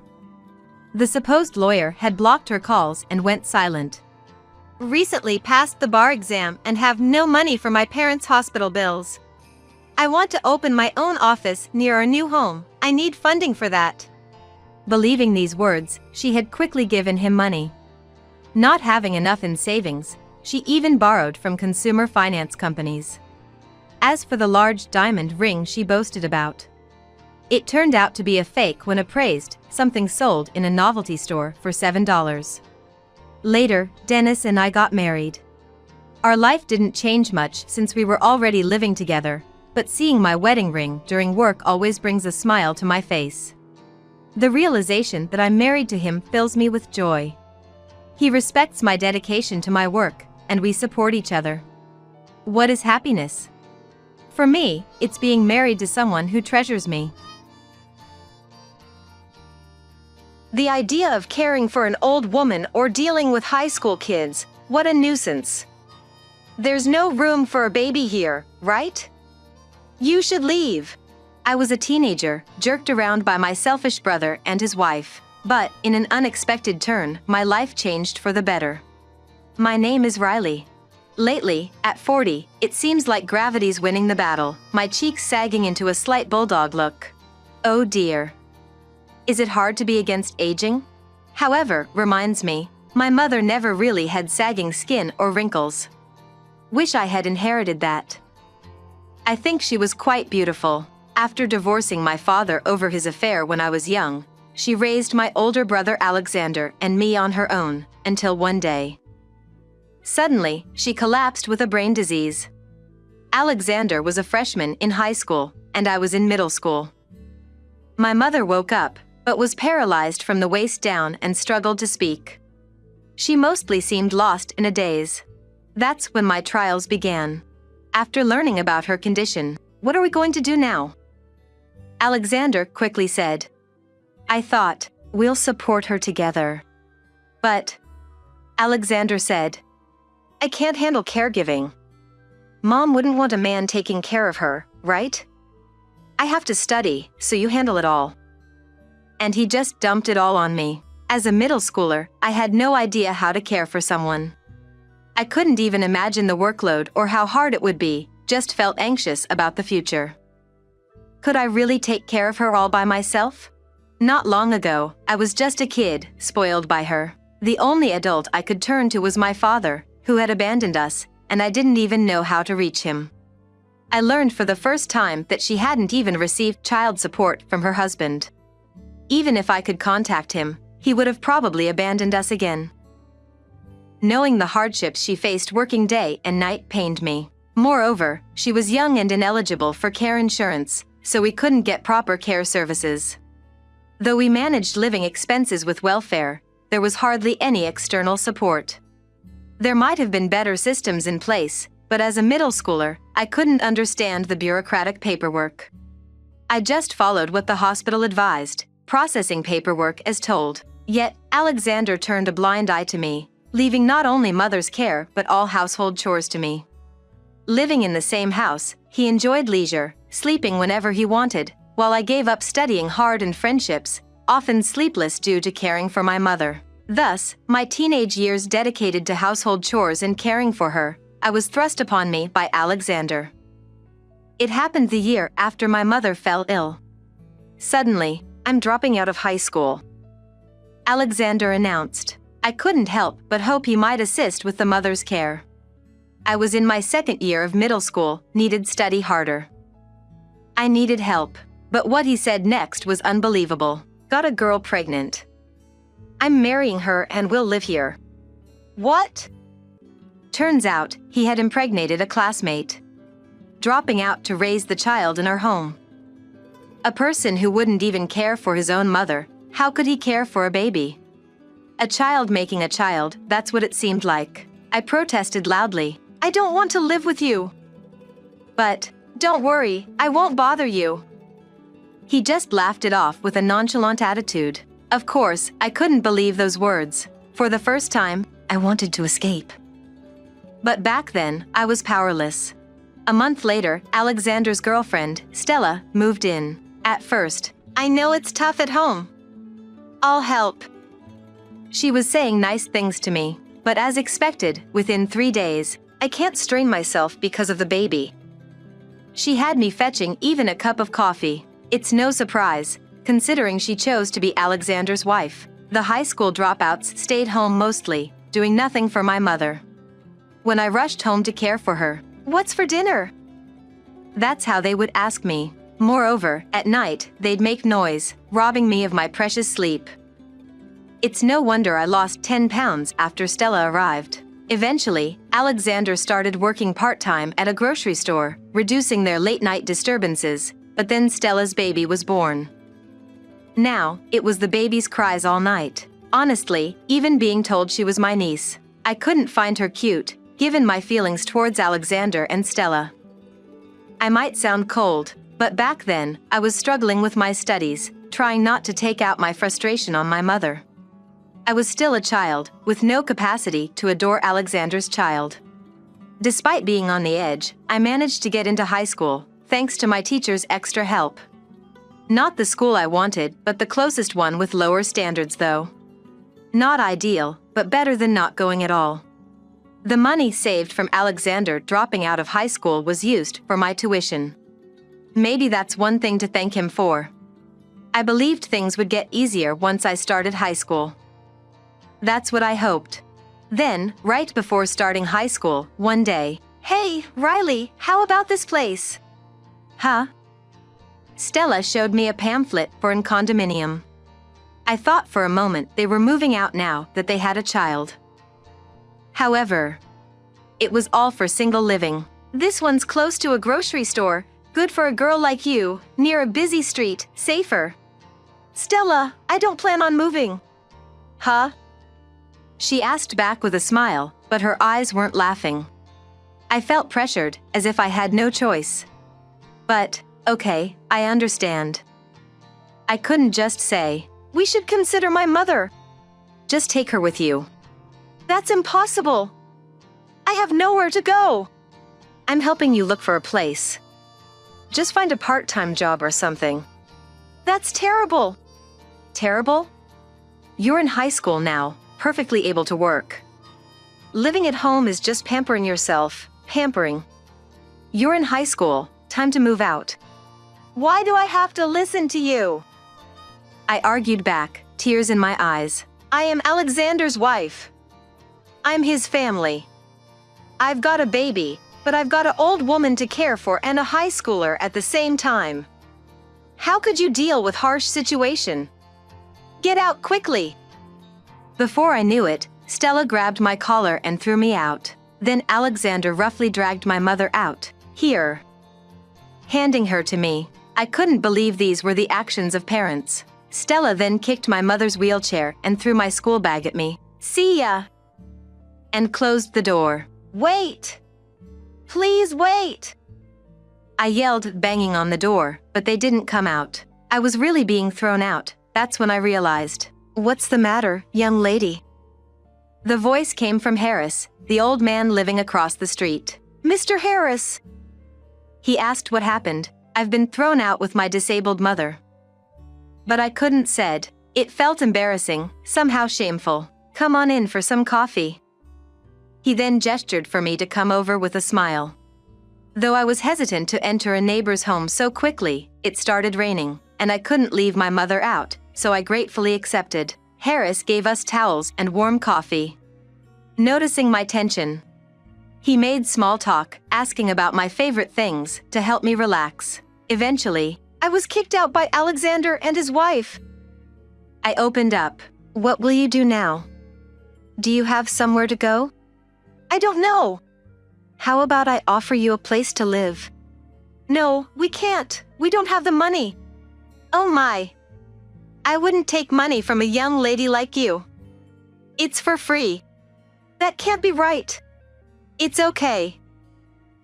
The supposed lawyer had blocked her calls and went silent. Recently passed the bar exam and have no money for my parents' hospital bills. I want to open my own office near our new home. I need funding for that. Believing these words, she had quickly given him money. Not having enough in savings, she even borrowed from consumer finance companies. As for the large diamond ring she boasted about, it turned out to be a fake when appraised, something sold in a novelty store for $7. Later, Dennis and I got married. Our life didn't change much since we were already living together, but seeing my wedding ring during work always brings a smile to my face. The realization that I'm married to him fills me with joy. He respects my dedication to my work, and we support each other. What is happiness? For me, it's being married to someone who treasures me. The idea of caring for an old woman or dealing with high school kids, what a nuisance. There's no room for a baby here, right? You should leave. I was a teenager, jerked around by my selfish brother and his wife, but, in an unexpected turn, my life changed for the better. My name is Riley. Lately, at 40, it seems like gravity's winning the battle, my cheeks sagging into a slight bulldog look. Oh dear. Is it hard to be against aging? However, reminds me, my mother never really had sagging skin or wrinkles. Wish I had inherited that. I think she was quite beautiful. After divorcing my father over his affair when I was young, she raised my older brother Alexander and me on her own, until one day. Suddenly, she collapsed with a brain disease. Alexander was a freshman in high school, and I was in middle school. My mother woke up, but was paralyzed from the waist down and struggled to speak. She mostly seemed lost in a daze. That's when my trials began. After learning about her condition, what are we going to do now? Alexander quickly said, I thought, we'll support her together. But, Alexander said, I can't handle caregiving. Mom wouldn't want a man taking care of her, right? I have to study, so you handle it all. And he just dumped it all on me. As a middle schooler, I had no idea how to care for someone. I couldn't even imagine the workload or how hard it would be, just felt anxious about the future. Could I really take care of her all by myself? Not long ago, I was just a kid, spoiled by her. The only adult I could turn to was my father, who had abandoned us, and I didn't even know how to reach him. I learned for the first time that she hadn't even received child support from her husband. Even if I could contact him, he would have probably abandoned us again. Knowing the hardships she faced working day and night pained me. Moreover, she was young and ineligible for care insurance, so we couldn't get proper care services. Though we managed living expenses with welfare, there was hardly any external support. There might have been better systems in place, but as a middle schooler, I couldn't understand the bureaucratic paperwork. I just followed what the hospital advised, processing paperwork as told. Yet, Alexander turned a blind eye to me, leaving not only mother's care but all household chores to me. Living in the same house, he enjoyed leisure, sleeping whenever he wanted, while I gave up studying hard and friendships, often sleepless due to caring for my mother. Thus, my teenage years dedicated to household chores and caring for her, I was thrust upon me by Alexander. It happened the year after my mother fell ill. Suddenly, I'm dropping out of high school, Alexander announced. I couldn't help but hope he might assist with the mother's care. I was in my second year of middle school, needed study harder. I needed help, but what he said next was unbelievable. Got a girl pregnant. I'm marrying her and we'll live here. What? Turns out, he had impregnated a classmate, dropping out to raise the child in our home. A person who wouldn't even care for his own mother, how could he care for a baby? A child making a child, that's what it seemed like. I protested loudly. I don't want to live with you. But, don't worry, I won't bother you. He just laughed it off with a nonchalant attitude. Of course, I couldn't believe those words. For the first time, I wanted to escape. But back then, I was powerless. A month later, Alexander's girlfriend, Stella, moved in. At first, I know it's tough at home. I'll help. She was saying nice things to me, but as expected, within 3 days, I can't strain myself because of the baby. She had me fetching even a cup of coffee. It's no surprise, considering she chose to be Alexander's wife. The high school dropouts stayed home mostly, doing nothing for my mother. When I rushed home to care for her, "What's for dinner?" That's how they would ask me. Moreover, at night, they'd make noise, robbing me of my precious sleep. It's no wonder I lost 10 pounds after Stella arrived. Eventually, Alexander started working part-time at a grocery store, reducing their late-night disturbances, but then Stella's baby was born. Now, it was the baby's cries all night. Honestly, even being told she was my niece, I couldn't find her cute, given my feelings towards Alexander and Stella. I might sound cold, but back then, I was struggling with my studies, trying not to take out my frustration on my mother. I was still a child, with no capacity to adore Alexander's child. Despite being on the edge, I managed to get into high school, thanks to my teacher's extra help. Not the school I wanted, but the closest one with lower standards though. Not ideal, but better than not going at all. The money saved from Alexander dropping out of high school was used for my tuition. Maybe that's one thing to thank him for. I believed things would get easier once I started high school. That's what I hoped. Then, right before starting high school, one day, "Hey, Riley, how about this place?" "Huh?" Stella showed me a pamphlet for a condominium. I thought for a moment they were moving out now that they had a child. However, it was all for single living. "This one's close to a grocery store, good for a girl like you, near a busy street, safer." "Stella, I don't plan on moving." "Huh?" She asked back with a smile, but her eyes weren't laughing. I felt pressured, as if I had no choice. But, okay, I understand. I couldn't just say, "We should consider my mother." "Just take her with you." "That's impossible. I have nowhere to go." "I'm helping you look for a place. Just find a part-time job or something." "That's terrible." "Terrible? You're in high school now, perfectly able to work. Living at home is just pampering yourself, pampering. You're in high school, time to move out." "Why do I have to listen to you?" I argued back, tears in my eyes. "I am Alexander's wife. I'm his family. I've got a baby, but I've got an old woman to care for and a high schooler at the same time. How could you deal with harsh situation? Get out quickly." Before I knew it, Stella grabbed my collar and threw me out. Then Alexander roughly dragged my mother out. "Here." Handing her to me. I couldn't believe these were the actions of parents. Stella then kicked my mother's wheelchair and threw my school bag at me. "See ya!" And closed the door. "Wait! Please wait!" I yelled, banging on the door, but but they didn't come out. I was really being thrown out. That's when I realized. What's the matter, young lady? The voice came from Harris, the old man living across the street. Mr. Harris! He asked what happened. I've been thrown out with my disabled mother. But I couldn't said. It felt embarrassing, somehow shameful. Come on in for some coffee. He then gestured for me to come over with a smile. Though I was hesitant to enter a neighbor's home so quickly, it started raining, and I couldn't leave my mother out, so I gratefully accepted. Harris gave us towels and warm coffee. Noticing my tension, he made small talk, asking about my favorite things to help me relax. Eventually, I was kicked out by Alexander and his wife. I opened up. What will you do now? Do you have somewhere to go? I don't know. How about I offer you a place to live? No, we can't. We don't have the money. Oh my. I wouldn't take money from a young lady like you. It's for free. That can't be right. It's okay.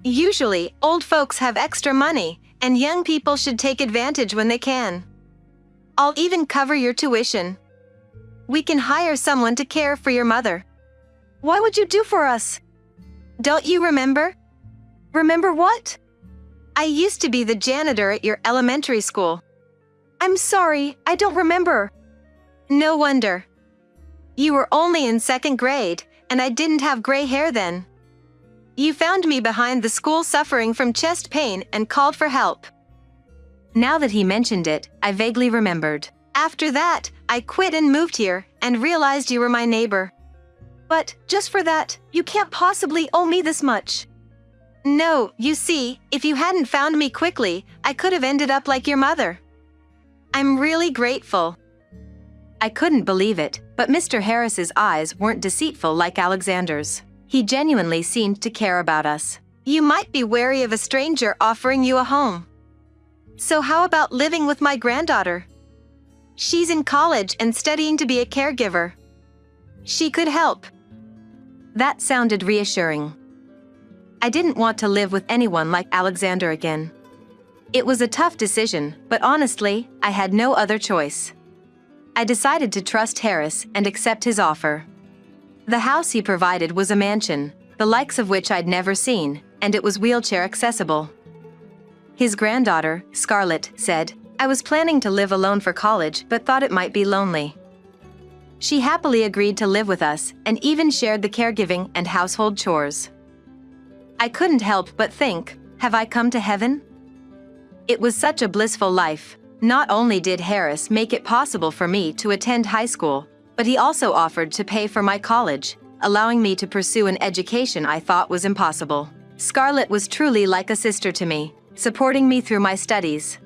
Usually, old folks have extra money, and young people should take advantage when they can. I'll even cover your tuition. We can hire someone to care for your mother. Why would you do for us? Don't you remember? Remember what? I used to be the janitor at your elementary school. I'm sorry, I don't remember. No wonder. You were only in 2nd grade, and I didn't have gray hair then. You found me behind the school suffering from chest pain and called for help. Now that he mentioned it, I vaguely remembered. After that, I quit and moved here and realized you were my neighbor. But just for that, you can't possibly owe me this much. No, you see, if you hadn't found me quickly, I could have ended up like your mother. I'm really grateful. I couldn't believe it, but Mr. Harris's eyes weren't deceitful like Alexander's. He genuinely seemed to care about us. You might be wary of a stranger offering you a home. So how about living with my granddaughter? She's in college and studying to be a caregiver. She could help. That sounded reassuring. I didn't want to live with anyone like Alexander again. It was a tough decision, but honestly, I had no other choice. I decided to trust Harris and accept his offer. The house he provided was a mansion, the likes of which I'd never seen, and it was wheelchair accessible. His granddaughter, Scarlett, said, I was planning to live alone for college but thought it might be lonely. She happily agreed to live with us and even shared the caregiving and household chores. I couldn't help but think, have I come to heaven? It was such a blissful life. Not only did Harris make it possible for me to attend high school, but he also offered to pay for my college, allowing me to pursue an education I thought was impossible. Scarlett was truly like a sister to me, supporting me through my studies.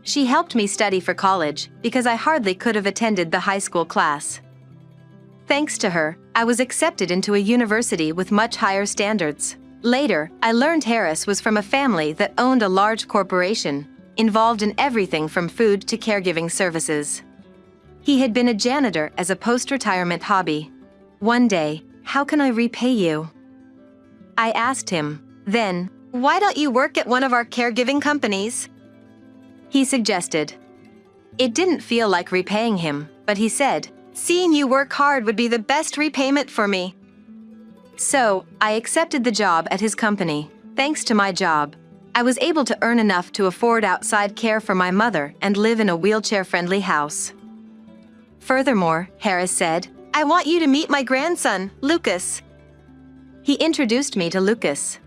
She helped me study for college because I hardly could have attended the high school class. Thanks to her, I was accepted into a university with much higher standards. Later, I learned Harris was from a family that owned a large corporation, involved in everything from food to caregiving services. He had been a janitor as a post-retirement hobby. One day, how can I repay you? I asked him. Then, why don't you work at one of our caregiving companies? He suggested. It didn't feel like repaying him, but he said, seeing you work hard would be the best repayment for me. So, I accepted the job at his company. Thanks to my job, I was able to earn enough to afford outside care for my mother and live in a wheelchair-friendly house. Furthermore, Harris said, I want you to meet my grandson, Lucas. He introduced me to Lucas,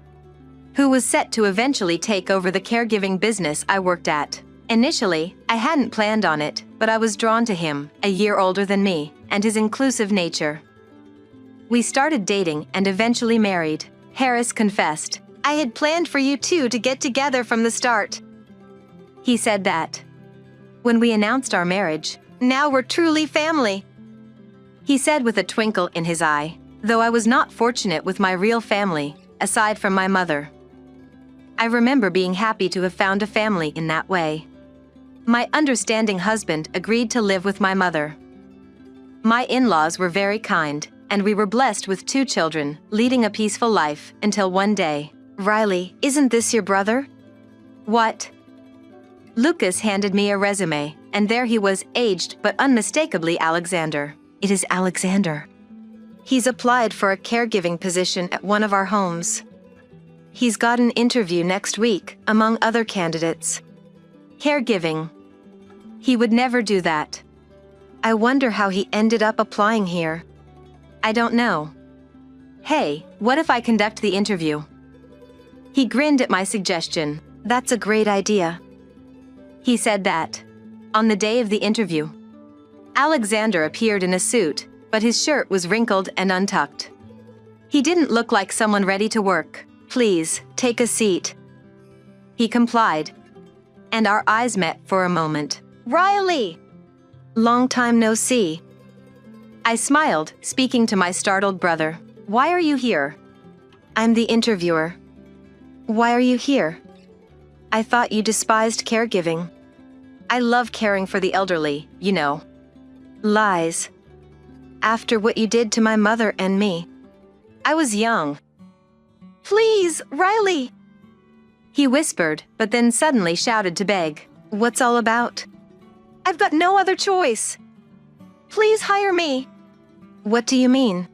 who was set to eventually take over the caregiving business I worked at. Initially, I hadn't planned on it, but I was drawn to him, a year older than me, and his inclusive nature. We started dating and eventually married. Harris confessed, I had planned for you two to get together from the start. He said that. When we announced our marriage, now we're truly family. He said with a twinkle in his eye, though I was not fortunate with my real family, aside from my mother. I remember being happy to have found a family in that way. My understanding husband agreed to live with my mother. My in-laws were very kind, and we were blessed with 2 children, leading a peaceful life until one day. Riley, isn't this your brother? What? Lucas handed me a resume, and there he was, aged but unmistakably Alexander. It is Alexander. He's applied for a caregiving position at one of our homes. He's got an interview next week, among other candidates. Caregiving. He would never do that. I wonder how he ended up applying here. I don't know. Hey, what if I conduct the interview? He grinned at my suggestion. That's a great idea. He said that. On the day of the interview, Alexander appeared in a suit, but his shirt was wrinkled and untucked. He didn't look like someone ready to work. Please, take a seat. He complied, and our eyes met for a moment. Riley! Long time no see. I smiled, speaking to my startled brother. Why are you here? I'm the interviewer. Why are you here? I thought you despised caregiving. I love caring for the elderly, you know. Lies. After what you did to my mother and me. I was young. Please, Riley! He whispered, but then suddenly shouted to beg. What's all about? I've got no other choice. Please hire me. What do you mean?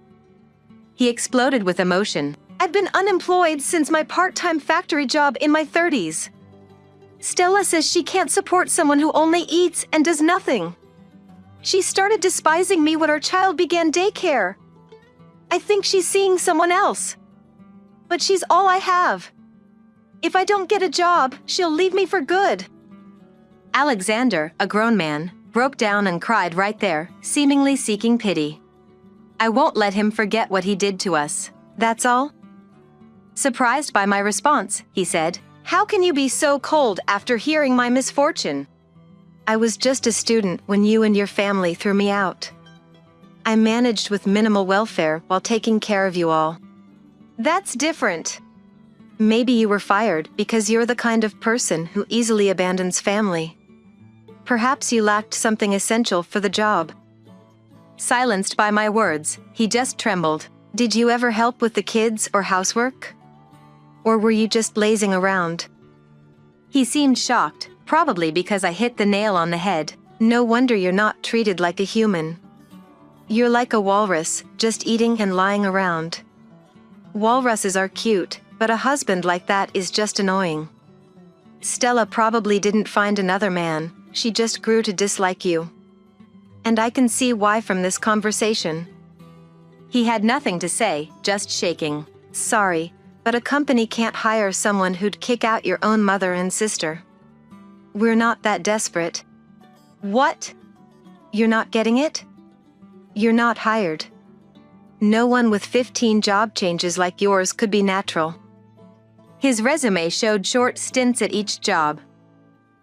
He exploded with emotion. I've been unemployed since my part-time factory job in my 30s. Stella says she can't support someone who only eats and does nothing. She started despising me when our child began daycare. I think she's seeing someone else. But she's all I have. If I don't get a job, she'll leave me for good. Alexander, a grown man, broke down and cried right there, seemingly seeking pity. I won't let him forget what he did to us. That's all? Surprised by my response, he said, How can you be so cold after hearing my misfortune? I was just a student when you and your family threw me out. I managed with minimal welfare while taking care of you all. That's different. Maybe you were fired because you're the kind of person who easily abandons family. Perhaps you lacked something essential for the job. Silenced by my words, he just trembled. Did you ever help with the kids or housework? Or were you just lazing around? He seemed shocked, probably because I hit the nail on the head. No wonder you're not treated like a human. You're like a walrus, just eating and lying around. Walruses are cute, but a husband like that is just annoying. Stella probably didn't find another man, she just grew to dislike you. And I can see why from this conversation. He had nothing to say, just shaking. Sorry, but a company can't hire someone who'd kick out your own mother and sister. We're not that desperate. What? You're not getting it? You're not hired. No one with 15 job changes like yours could be natural. His resume showed short stints at each job.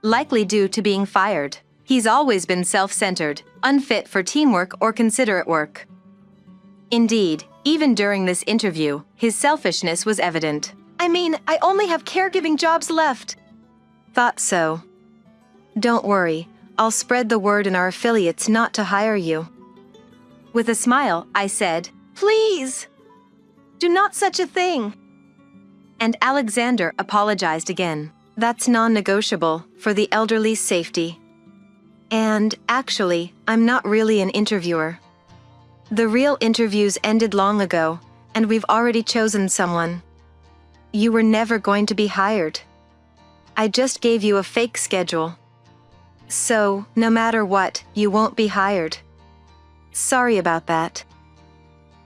Likely due to being fired. He's always been self-centered, unfit for teamwork or considerate work. Indeed, even during this interview, his selfishness was evident. I mean, I only have caregiving jobs left. Thought so. Don't worry, I'll spread the word in our affiliates not to hire you. With a smile, I said, Please! Do not such a thing! And Alexander apologized again. That's non-negotiable, for the elderly's safety. And, actually, I'm not really an interviewer. The real interviews ended long ago, and we've already chosen someone. You were never going to be hired. I just gave you a fake schedule. So, no matter what, you won't be hired. Sorry about that.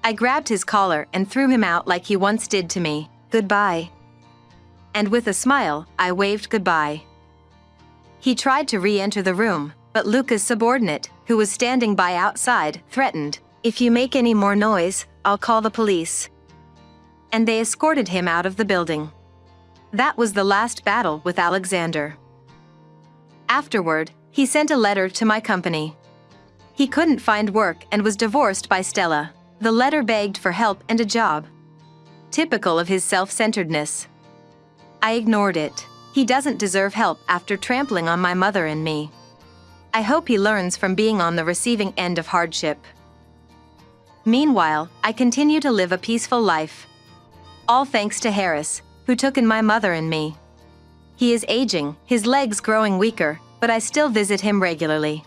I grabbed his collar and threw him out like he once did to me. Goodbye. And with a smile, I waved goodbye. He tried to re-enter the room, but Luca's subordinate, who was standing by outside, threatened, If you make any more noise, I'll call the police. And they escorted him out of the building. That was the last battle with Alexander. Afterward, he sent a letter to my company. He couldn't find work and was divorced by Stella. The letter begged for help and a job. Typical of his self-centeredness. I ignored it. He doesn't deserve help after trampling on my mother and me. I hope he learns from being on the receiving end of hardship. Meanwhile, I continue to live a peaceful life. All thanks to Harris, who took in my mother and me. He is aging, his legs growing weaker, but I still visit him regularly.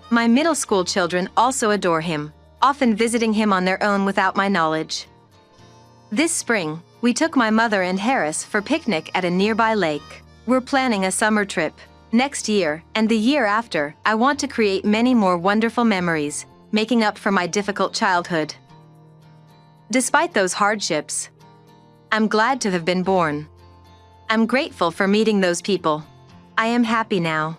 My middle school children also adore him, often visiting him on their own without my knowledge. This spring, we took my mother and Harris for picnic at a nearby lake. We're planning a summer trip. Next year, and the year after, I want to create many more wonderful memories, making up for my difficult childhood. Despite those hardships, I'm glad to have been born. I'm grateful for meeting those people. I am happy now.